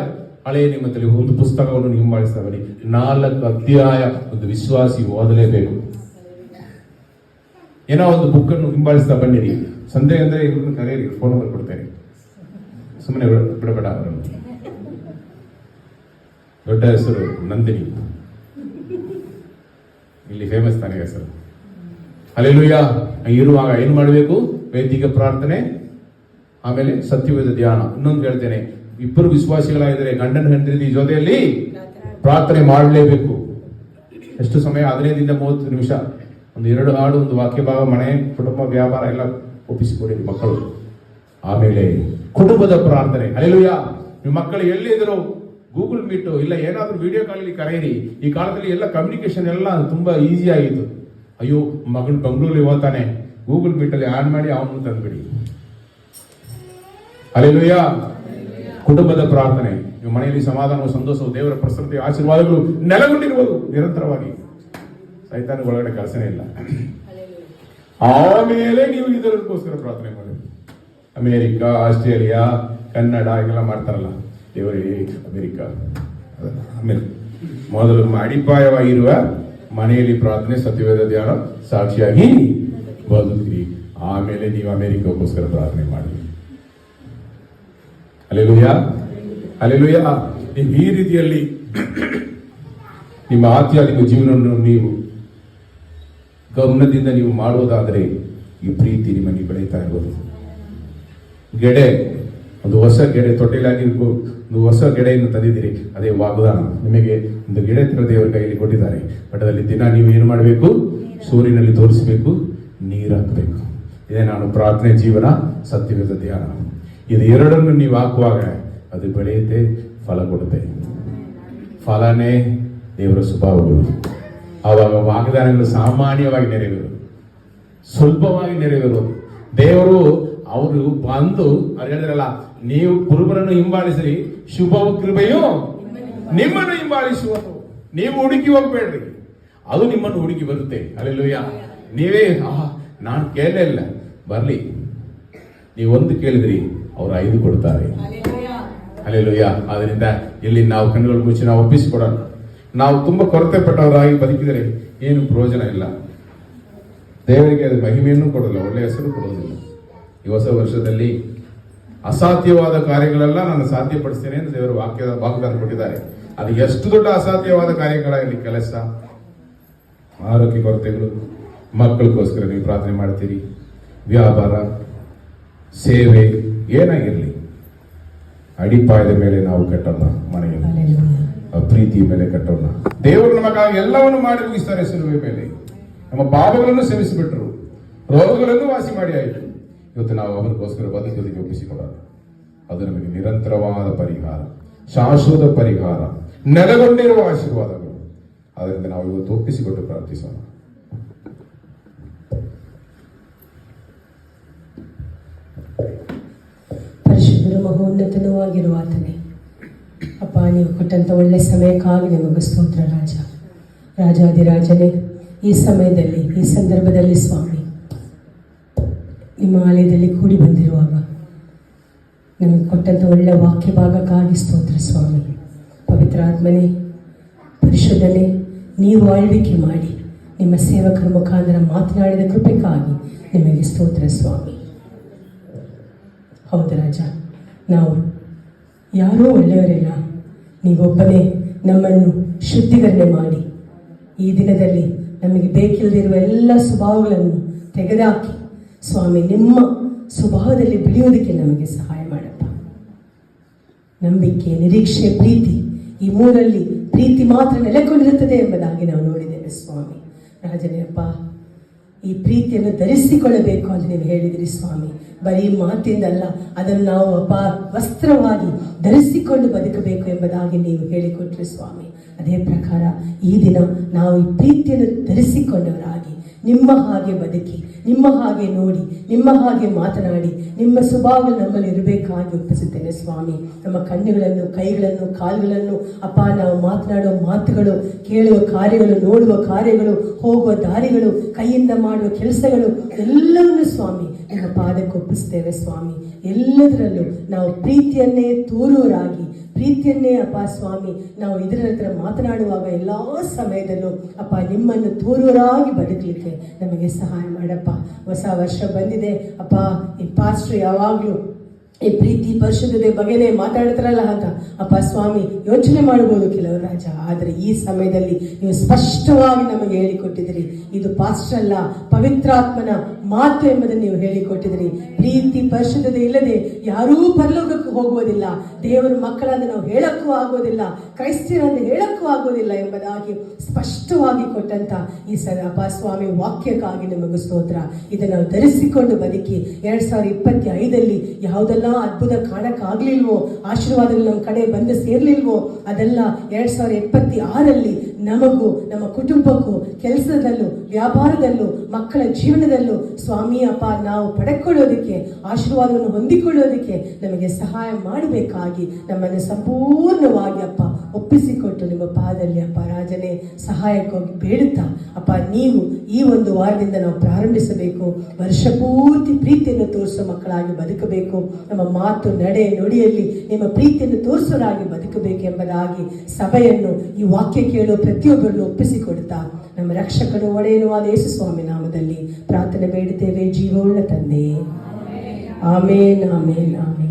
ಹಳೆಯ ನಿಯಮದಲ್ಲಿ 1 ಪುಸ್ತಕವನ್ನು ಹಿಂಬಾಲಿಸ್ತಾ ಬನ್ನಿ. 4 ಅಧ್ಯಾಯ ಒಂದು ವಿಶ್ವಾಸಿ ಓದಲೇಬೇಕು. ಏನೋ ಒಂದು ಬುಕ್ ಅನ್ನು ಹಿಂಬಾಲಿಸ್ತಾ ಬನ್ನಿರಿ. ಸಂದೇಹ ಅಂದ್ರೆ ಇವ್ರನ್ನ ಕರೆಯಿರಿ, ಫೋನ್ ನಂಬರ್ ಕೊಡ್ತೇನೆ. ಸುಮ್ಮನೆ ಬಿಡಬೇಡ ಅವರನ್ನು. ದೊಡ್ಡ ಹೆಸರು ನಂದಿನಿ, ಇಲ್ಲಿ ಫೇಮಸ್ ತಾನೇ ಹೆಸರು. ಹಲ್ಲೆಲೂಯಾ. ಇರುವಾಗ ಏನು ಮಾಡಬೇಕು? ವೈದಿಕ ಪ್ರಾರ್ಥನೆ, ಆಮೇಲೆ ಸತ್ಯವೇದ ಧ್ಯಾನ. ಇನ್ನೊಂದು ಹೇಳ್ತೇನೆ, ಇಬ್ಬರು ವಿಶ್ವಾಸಿಗಳಾಗಿದ್ದಾರೆ, ಗಂಡನ ಹೆಂಡತಿ ಜೊತೆಯಲ್ಲಿ ಪ್ರಾರ್ಥನೆ ಮಾಡಲೇಬೇಕು. ಎಷ್ಟು ಸಮಯ? 15-30 ನಿಮಿಷ. ಒಂದು 2 ಹಾಡು, ಒಂದು ವಾಕ್ಯ ಭಾಗ, ಮನೆ, ಕುಟುಂಬ, ವ್ಯಾಪಾರ ಎಲ್ಲ ಒಪ್ಪಿಸಿಕೊಡಿ ಮಕ್ಕಳು. ಆಮೇಲೆ ಕುಟುಂಬದ ಪ್ರಾರ್ಥನೆ. ಹಲ್ಲೆಲೂಯಾ. ನಿಮ್ಮ ಮಕ್ಕಳು ಎಲ್ಲಿದ್ರು ಗೂಗಲ್ ಮೀಟು ಇಲ್ಲ ಏನಾದ್ರೂ ವಿಡಿಯೋ ಕಾಲಲ್ಲಿ ಕರೆಯಿರಿ. ಈ ಕಾಲದಲ್ಲಿ ಎಲ್ಲ ಕಮ್ಯುನಿಕೇಶನ್ ಎಲ್ಲ ತುಂಬಾ ಈಸಿ ಆಗಿತ್ತು. ಅಯ್ಯೋ, ಮಗಳು ಬೆಂಗಳೂರಲ್ಲಿ ಓದ್ತಾನೆ, ಗೂಗಲ್ ಮೀಟಲ್ಲಿ ಆನ್ ಮಾಡಿ ಅವನು ತಂದ್ಬಿಡಿ. ಹಲ್ಲೆಲೂಯಾ. ಕುಟುಂಬದ ಪ್ರಾರ್ಥನೆ. ನಿಮ್ಮ ಮನೆಯಲ್ಲಿ ಸಮಾಧಾನವು, ಸಂತೋಷವು, ದೇವರ ಪ್ರಸನ್ನತೆ, ಆಶೀರ್ವಾದಗಳು ನೆಲೆಗೊಂಡಿರುವುದು ನಿರಂತರವಾಗಿ. ಸೈತಾನ ಒಳಗಡೆ ಕೆಲಸನೇ ಇಲ್ಲ. ಆಮೇಲೆ ನೀವು ಇದಕ್ಕೋಸ್ಕರ ಪ್ರಾರ್ಥನೆ ಮಾಡಿ. ಅಮೇರಿಕಾ, ಆಸ್ಟ್ರೇಲಿಯಾ, ಕನ್ನಡ ಎಲ್ಲ ಮಾಡ್ತಾರಲ್ಲ, ದೇವರೇ ಅಮೇರಿಕಾ. ಆಮೇಲೆ ಮೊದಲು ಅಡಿಪಾಯವಾಗಿರುವ ಮನೆಯಲ್ಲಿ ಪ್ರಾರ್ಥನೆ, ಸತ್ಯವೇದ ಧ್ಯಾನ, ಸಾಕ್ಷಿಯಾಗಿ ಬದುಕಿರಿ. ಆಮೇಲೆ ನೀವು ಅಮೇರಿಕಾಗೋಸ್ಕರ ಪ್ರಾರ್ಥನೆ ಮಾಡಿ. Hallelujah, hallelujah. ನೀವು ಈ ರೀತಿಯಲ್ಲಿ ನಿಮ್ಮ ಆಧ್ಯಾತ್ಮಿಕ ಜೀವನವನ್ನು ನೀವು ಗಮನದಿಂದ ನೀವು ಮಾಡುವುದಾದರೆ ಈ ಪ್ರೀತಿ ನಿಮ್ಮಲ್ಲಿ ಬೆಳೀತಾ ಇರ್ಬೋದು. ಗೆಡೆ, ಒಂದು ಹೊಸ ಗೆಡೆ ತೊಟ್ಟಿಲಾಗಿ ಒಂದು ಹೊಸ ಗೆಡೆಯನ್ನು ತಂದಿದ್ದೀರಿ, ಅದೇ ವಾಗ್ದಾನ. ನಿಮಗೆ ಒಂದು ಗೆಡೆ ತರ ದೇವರ ಕೈಯಲ್ಲಿ ಕೊಟ್ಟಿದ್ದಾರೆ. ಬಟ್ ಅದರಲ್ಲಿ ದಿನ ನೀವು ಏನು ಮಾಡಬೇಕು? ಸೂರ್ಯನಲ್ಲಿ ತೋರಿಸಬೇಕು, ನೀರು ಹಾಕಬೇಕು. ಇದೇ ನಾನು ಪ್ರಾರ್ಥನೆ, ಜೀವನ, ಸತ್ಯವೇದ ಧ್ಯಾನ. ಇದು ಎರಡನ್ನು ನೀವು ಹಾಕುವಾಗ ಅದು ಬೆಳೆಯುತ್ತೆ, ಫಲ ಕೊಡುತ್ತೆ. ಫಲನೇ ದೇವರ ಸ್ವಭಾವಗಳು. ಆವಾಗ ವಾಗ್ದಾನಗಳು ಸಾಮಾನ್ಯವಾಗಿ ನೆರವೇರೋದು, ಸುಲಭವಾಗಿ ನೆರವೇರೋದು. ದೇವರು ಅವರು ಬಂದು ಅವ್ರು ಹೇಳಿದ್ರಲ್ಲ, ನೀವು ಕುರುಬರನ್ನು ಹಿಂಬಾಲಿಸಿರಿ, ಶುಭವು ಕೃಪೆಯು ನಿಮ್ಮನ್ನು ಹಿಂಬಾಲಿಸುವುದು. ನೀವು ಹುಡುಕಿ ಹೋಗ್ಬೇಡ್ರಿ, ಅದು ನಿಮ್ಮನ್ನು ಹುಡುಕಿ ಬರುತ್ತೆ. ಹಲ್ಲೆಲೂಯಾ. ನೀವೇ ನಾನು ಕೇಳಲೇ ಇಲ್ಲ, ಬರ್ಲಿ. ನೀವು ಒಂದು ಕೇಳಿದ್ರಿ, ಅವ್ರು 5 ಕೊಡ್ತಾರೆ. ಹಲ್ಲೆಲೂಯಾ. ಆದ್ರಿಂದ ಇಲ್ಲಿ ನಾವು ಕಣ್ಣುಗಳು ಮುಚ್ಚಿ ನಾವು ಒಪ್ಪಿಸಿಕೊಡೋಣ. ನಾವು ತುಂಬಾ ಕೊರತೆ ಪಟ್ಟವರಾಗಿ ಬದುಕಿದರೆ ಏನು ಪ್ರಯೋಜನ ಇಲ್ಲ. ದೇವರಿಗೆ ಅದು ಮಹಿಮೆಯನ್ನು ಕೊಡೋಲ್ಲ, ಒಳ್ಳೆಯ ಹೆಸರು ಕೊಡೋದಿಲ್ಲ. ಈ ಹೊಸ ವರ್ಷದಲ್ಲಿ ಅಸಾಧ್ಯವಾದ ಕಾರ್ಯಗಳೆಲ್ಲ ನಾನು ಸಾಧ್ಯಪಡಿಸ್ತೇನೆ ಎಂದು ದೇವರು ವಾಗ್ದಾನ ಕೊಟ್ಟಿದ್ದಾರೆ. ಅದು ಎಷ್ಟು ದೊಡ್ಡ ಅಸಾಧ್ಯವಾದ ಕಾರ್ಯಗಳಾಗಲಿ, ಕೆಲಸ, ಆರೋಗ್ಯ ಕೊರತೆಗಳು, ಮಕ್ಕಳಿಗೋಸ್ಕರ ನೀವು ಪ್ರಾರ್ಥನೆ ಮಾಡ್ತೀರಿ, ವ್ಯಾಪಾರ, ಸೇವೆ, ಏನಾಗಿರಲಿ, ಅಡಿಪಾಯದ ಮೇಲೆ ನಾವು ಕಟ್ಟೋಣ. ಮನೆಯಲ್ಲಿ ಪ್ರೀತಿ ಮೇಲೆ ಕಟ್ಟೋಣ. ದೇವರು ನಮಗಾಗಿ ಎಲ್ಲವನ್ನು ಮಾಡಿ ಮುಗಿಸ್ತಾರೆ. ಸಿಲುವೆ ಮೇಲೆ ನಮ್ಮ ಪಾಪಗಳನ್ನು ಕ್ಷಮಿಸಿಬಿಟ್ರು, ರೋಗಗಳನ್ನು ವಾಸಿ ಮಾಡಿ ಆಯಿತು. ಇವತ್ತು ನಾವು ಅವರಿಗೋಸ್ಕರ ಬದುಕಲಿಕ್ಕೆ ಒಪ್ಪಿಸಿಕೊಡೋಣ. ಅದು ನಮಗೆ ನಿರಂತರವಾದ ಪರಿಹಾರ, ಶಾಶ್ವತ ಪರಿಹಾರ, ನೆಲೆಗೊಂಡಿರುವ ಆಶೀರ್ವಾದಗಳು. ಅದರಿಂದ ನಾವು ಇವತ್ತು ಒಪ್ಪಿಸಿಕೊಟ್ಟು ಪ್ರಾರ್ಥಿಸೋಣ. ಪರಿಶುದ್ಧರು, ಮಹೋನ್ನತನೂ ಆಗಿರುವ ಆತನೇ, ಅಪ್ಪ, ನೀವು ಕೊಟ್ಟಂಥ ಒಳ್ಳೆ ಸಮಯಕ್ಕಾಗಿ ನಿಮಗೆ ಸ್ತೋತ್ರ. ರಾಜಾದಿರಾಜನೇ, ಈ ಸಮಯದಲ್ಲಿ, ಈ ಸಂದರ್ಭದಲ್ಲಿ ಸ್ವಾಮಿ, ನಿಮ್ಮ ಆಲಯದಲ್ಲಿ ಕೂಡಿ ಬಂದಿರುವಾಗ ನಮಗೆ ಕೊಟ್ಟಂಥ ಒಳ್ಳೆ ವಾಕ್ಯ ಭಾಗಕ್ಕಾಗಿ ಸ್ತೋತ್ರ ಸ್ವಾಮಿ. ಪವಿತ್ರ ಆತ್ಮನೇ, ಪರಿಶುದ್ಧನೇ, ನೀವು ಆಳ್ವಿಕೆ ಮಾಡಿ ನಿಮ್ಮ ಸೇವಕರ ಮುಖಾಂತರ ಮಾತನಾಡಿದ ಕೃಪೆಗಾಗಿ ನಿಮಗೆ ಸ್ತೋತ್ರ ಸ್ವಾಮಿ. ಹೌದು ರಾಜ, ನಾವು ಯಾರೂ ಒಳ್ಳೆಯವರಿಲ್ಲ, ನೀವೊಬ್ಬನೇ ನಮ್ಮನ್ನು ಶುದ್ಧೀಕರಣೆ ಮಾಡಿ ಈ ದಿನದಲ್ಲಿ ನಮಗೆ ಬೇಕಿಲ್ಲದಿರುವ ಎಲ್ಲ ಸ್ವಭಾವಗಳನ್ನು ತೆಗೆದುಹಾಕಿ ಸ್ವಾಮಿ, ನಿಮ್ಮ ಸ್ವಭಾವದಲ್ಲಿ ಬೆಳೆಯೋದಕ್ಕೆ ನಮಗೆ ಸಹಾಯ ಮಾಡಪ್ಪ. ನಂಬಿಕೆ, ನಿರೀಕ್ಷೆ, ಪ್ರೀತಿ, ಈ ಮೂರಲ್ಲಿ ಪ್ರೀತಿ ಮಾತ್ರ ನೆಲೆಗೊಂಡಿರುತ್ತದೆ ಎಂಬುದಾಗಿ ನಾವು ನೋಡಿದ್ದೇವೆ ಸ್ವಾಮಿ. ರಾಜನೇಪ್ಪ, ಈ ಪ್ರೀತಿಯನ್ನು ಧರಿಸಿಕೊಳ್ಳಬೇಕು ಅಂತ ನೀವು ಹೇಳಿದಿರಿ ಸ್ವಾಮಿ. ಬರೀ ಮಾತಿಂದಲ್ಲ, ಅದನ್ನು ನಾವು ವಸ್ತ್ರವಾಗಿ ಧರಿಸಿಕೊಂಡು ಬದುಕಬೇಕು ಎಂಬುದಾಗಿ ನೀವು ಹೇಳಿಕೊಟ್ರಿ ಸ್ವಾಮಿ. ಅದೇ ಪ್ರಕಾರ ಈ ದಿನ ನಾವು ಈ ಪ್ರೀತಿಯನ್ನು ಧರಿಸಿಕೊಂಡವರಾಗಿ ನಿಮ್ಮ ಹಾಗೆ ಬದುಕಿ, ನಿಮ್ಮ ಹಾಗೆ ನೋಡಿ, ನಿಮ್ಮ ಹಾಗೆ ಮಾತನಾಡಿ, ನಿಮ್ಮ ಸ್ವಭಾವ ನಮ್ಮಲ್ಲಿ ಇರಬೇಕಾಗಿ ಒಪ್ಪಿಸುತ್ತೇನೆ ಸ್ವಾಮಿ. ನಮ್ಮ ಕಣ್ಣುಗಳನ್ನು, ಕೈಗಳನ್ನು, ಕಾಲುಗಳನ್ನು ಅಪ್ಪ, ನಾವು ಮಾತನಾಡುವ ಮಾತುಗಳು, ಕೇಳುವ ಕಾರ್ಯಗಳು, ನೋಡುವ ಕಾರ್ಯಗಳು, ಹೋಗುವ ದಾರಿಗಳು, ಕೈಯಿಂದ ಮಾಡುವ ಕೆಲಸಗಳು ಎಲ್ಲವನ್ನೂ ಸ್ವಾಮಿ ನಿಮ್ಮ ಪಾದಕ್ಕೆ ಒಪ್ಪಿಸ್ತೇವೆ ಸ್ವಾಮಿ. ಎಲ್ಲದರಲ್ಲೂ ನಾವು ಪ್ರೀತಿಯನ್ನೇ ತೋರುವರಾಗಿ, ಪ್ರೀತಿಯನ್ನೇ ಅಪ್ಪ ಸ್ವಾಮಿ ನಾವು ಇದರ ಹತ್ರ ಮಾತನಾಡುವಾಗ ಎಲ್ಲ ಸಮಯದಲ್ಲೂ ಅಪ್ಪ ನಿಮ್ಮನ್ನು ತೋರುವರಾಗಿ ಬದುಕಲಿಕ್ಕೆ ನಮಗೆ ಸಹಾಯ ಮಾಡಪ್ಪ. ಹೊಸ ವರ್ಷ ಬಂದಿದೆ ಅಪ್ಪ, ಈ ಪಾಸ್ಟ್ರು ಯಾವಾಗಲೂ ಈ ಪ್ರೀತಿ ಪರಿಶುದ್ಧತೆ ಬಗೆನೇ ಮಾತಾಡ್ತಾರಲ್ಲ ಅಂತ ಅಪ್ಪ ಸ್ವಾಮಿ ಯೋಚನೆ ಮಾಡಬಹುದು ಕೆಲವರು ರಾಜ. ಆದರೆ ಈ ಸಮಯದಲ್ಲಿ ನೀವು ಸ್ಪಷ್ಟವಾಗಿ ನಮಗೆ ಹೇಳಿಕೊಟ್ಟಿದ್ದೀರಿ, ಇದು ಪಾಸ್ಟರ್ ಅಲ್ಲ ಪವಿತ್ರಾತ್ಮನ ಮಾತು ಎಂಬುದನ್ನು ನೀವು ಹೇಳಿಕೊಟ್ಟಿದ್ದೀರಿ. ಪ್ರೀತಿ ಪರಿಶುದ್ಧತೆ ಇಲ್ಲದೆ ಯಾರೂ ಪರಲೋಕಕ್ಕೆ ಹೋಗುವುದಿಲ್ಲ, ದೇವರ ಮಕ್ಕಳಾದ ನಾವು ಹೇಳಕ್ಕೂ ಆಗೋದಿಲ್ಲ, ಕ್ರೈಸ್ತರಂದು ಹೇಳಕ್ಕೂ ಆಗೋದಿಲ್ಲ ಎಂಬುದಾಗಿ ಸ್ಪಷ್ಟವಾಗಿ ಕೊಟ್ಟಂತ ಈ ಅಪ್ಪ ಸ್ವಾಮಿ ವಾಕ್ಯಕ್ಕಾಗಿ ನಿಮಗೆ ಸ್ತೋತ್ರ. ಇದನ್ನು ನಾವು ಧರಿಸಿಕೊಂಡು ಬದುಕಿ 2025 ಯಾವುದೆಲ್ಲ ಅದ್ಭುತ ಕಾಣಕ್ಕಾಗ್ಲಿಲ್ವೋ, ಆಶೀರ್ವಾದಗಳು ನಮ್ಮ ಕಡೆ ಬಂದು ಸೇರ್ಲಿಲ್ವೋ, ಅದೆಲ್ಲ 2026 ನಮಗೂ ನಮ್ಮ ಕುಟುಂಬಕ್ಕೂ ಕೆಲಸದಲ್ಲೂ ವ್ಯಾಪಾರದಲ್ಲೂ ಮಕ್ಕಳ ಜೀವನದಲ್ಲೂ ಸ್ವಾಮಿ ಅಪ್ಪ ನಾವು ಪಡೆದುಕೊಳ್ಳೋದಕ್ಕೆ ಆಶೀರ್ವಾದವನ್ನು ಹೊಂದಿಕೊಳ್ಳೋದಕ್ಕೆ ನಮಗೆ ಸಹಾಯ ಮಾಡಬೇಕಾಗಿ ನಮ್ಮನ್ನು ಸಂಪೂರ್ಣವಾಗಿ ಅಪ್ಪ ಒಪ್ಪಿಸಿಕೊಟ್ಟು ನಿಮ್ಮ ಪಾದದಲ್ಲಿ ಅಪ್ಪ ರಾಜನೇ ಸಹಾಯಕ್ಕಾಗಿ ಬೇಡುತ್ತಾ ಅಪ್ಪ ನೀವು ಈ ಒಂದು ವಾರದಿಂದ ನಾವು ಪ್ರಾರಂಭಿಸಬೇಕು. ವರ್ಷ ಪೂರ್ತಿ ಪ್ರೀತಿಯನ್ನು ತೋರಿಸೋ ಮಕ್ಕಳಾಗಿ ಬದುಕಬೇಕು. ನಮ್ಮ ಮಾತು ನಡೆ ನುಡಿಯಲ್ಲಿ ನಿಮ್ಮ ಪ್ರೀತಿಯನ್ನು ತೋರಿಸೋರಾಗಿ ಬದುಕಬೇಕೆಂಬುದಾಗಿ ಸಭೆಯನ್ನು ಈ ವಾಕ್ಯ ಕೇಳೋ ಪ್ರತಿಯೊಬ್ಬರನ್ನು ಒಪ್ಪಿಸಿಕೊಡುತ್ತಾ ನಮ್ಮ ರಕ್ಷಕನು ಒಡೆಯನೂ ಆದ ಯೇಸು ಸ್ವಾಮಿ ನಾಮದಲ್ಲಿ ಪ್ರಾರ್ಥನೆ ಬೇಡುತ್ತೇವೆ ಜೀವವುಳ್ಳ ತಂದೆ. ಆಮೇನ್ ಆಮೇನ್ ಆಮೇನ್.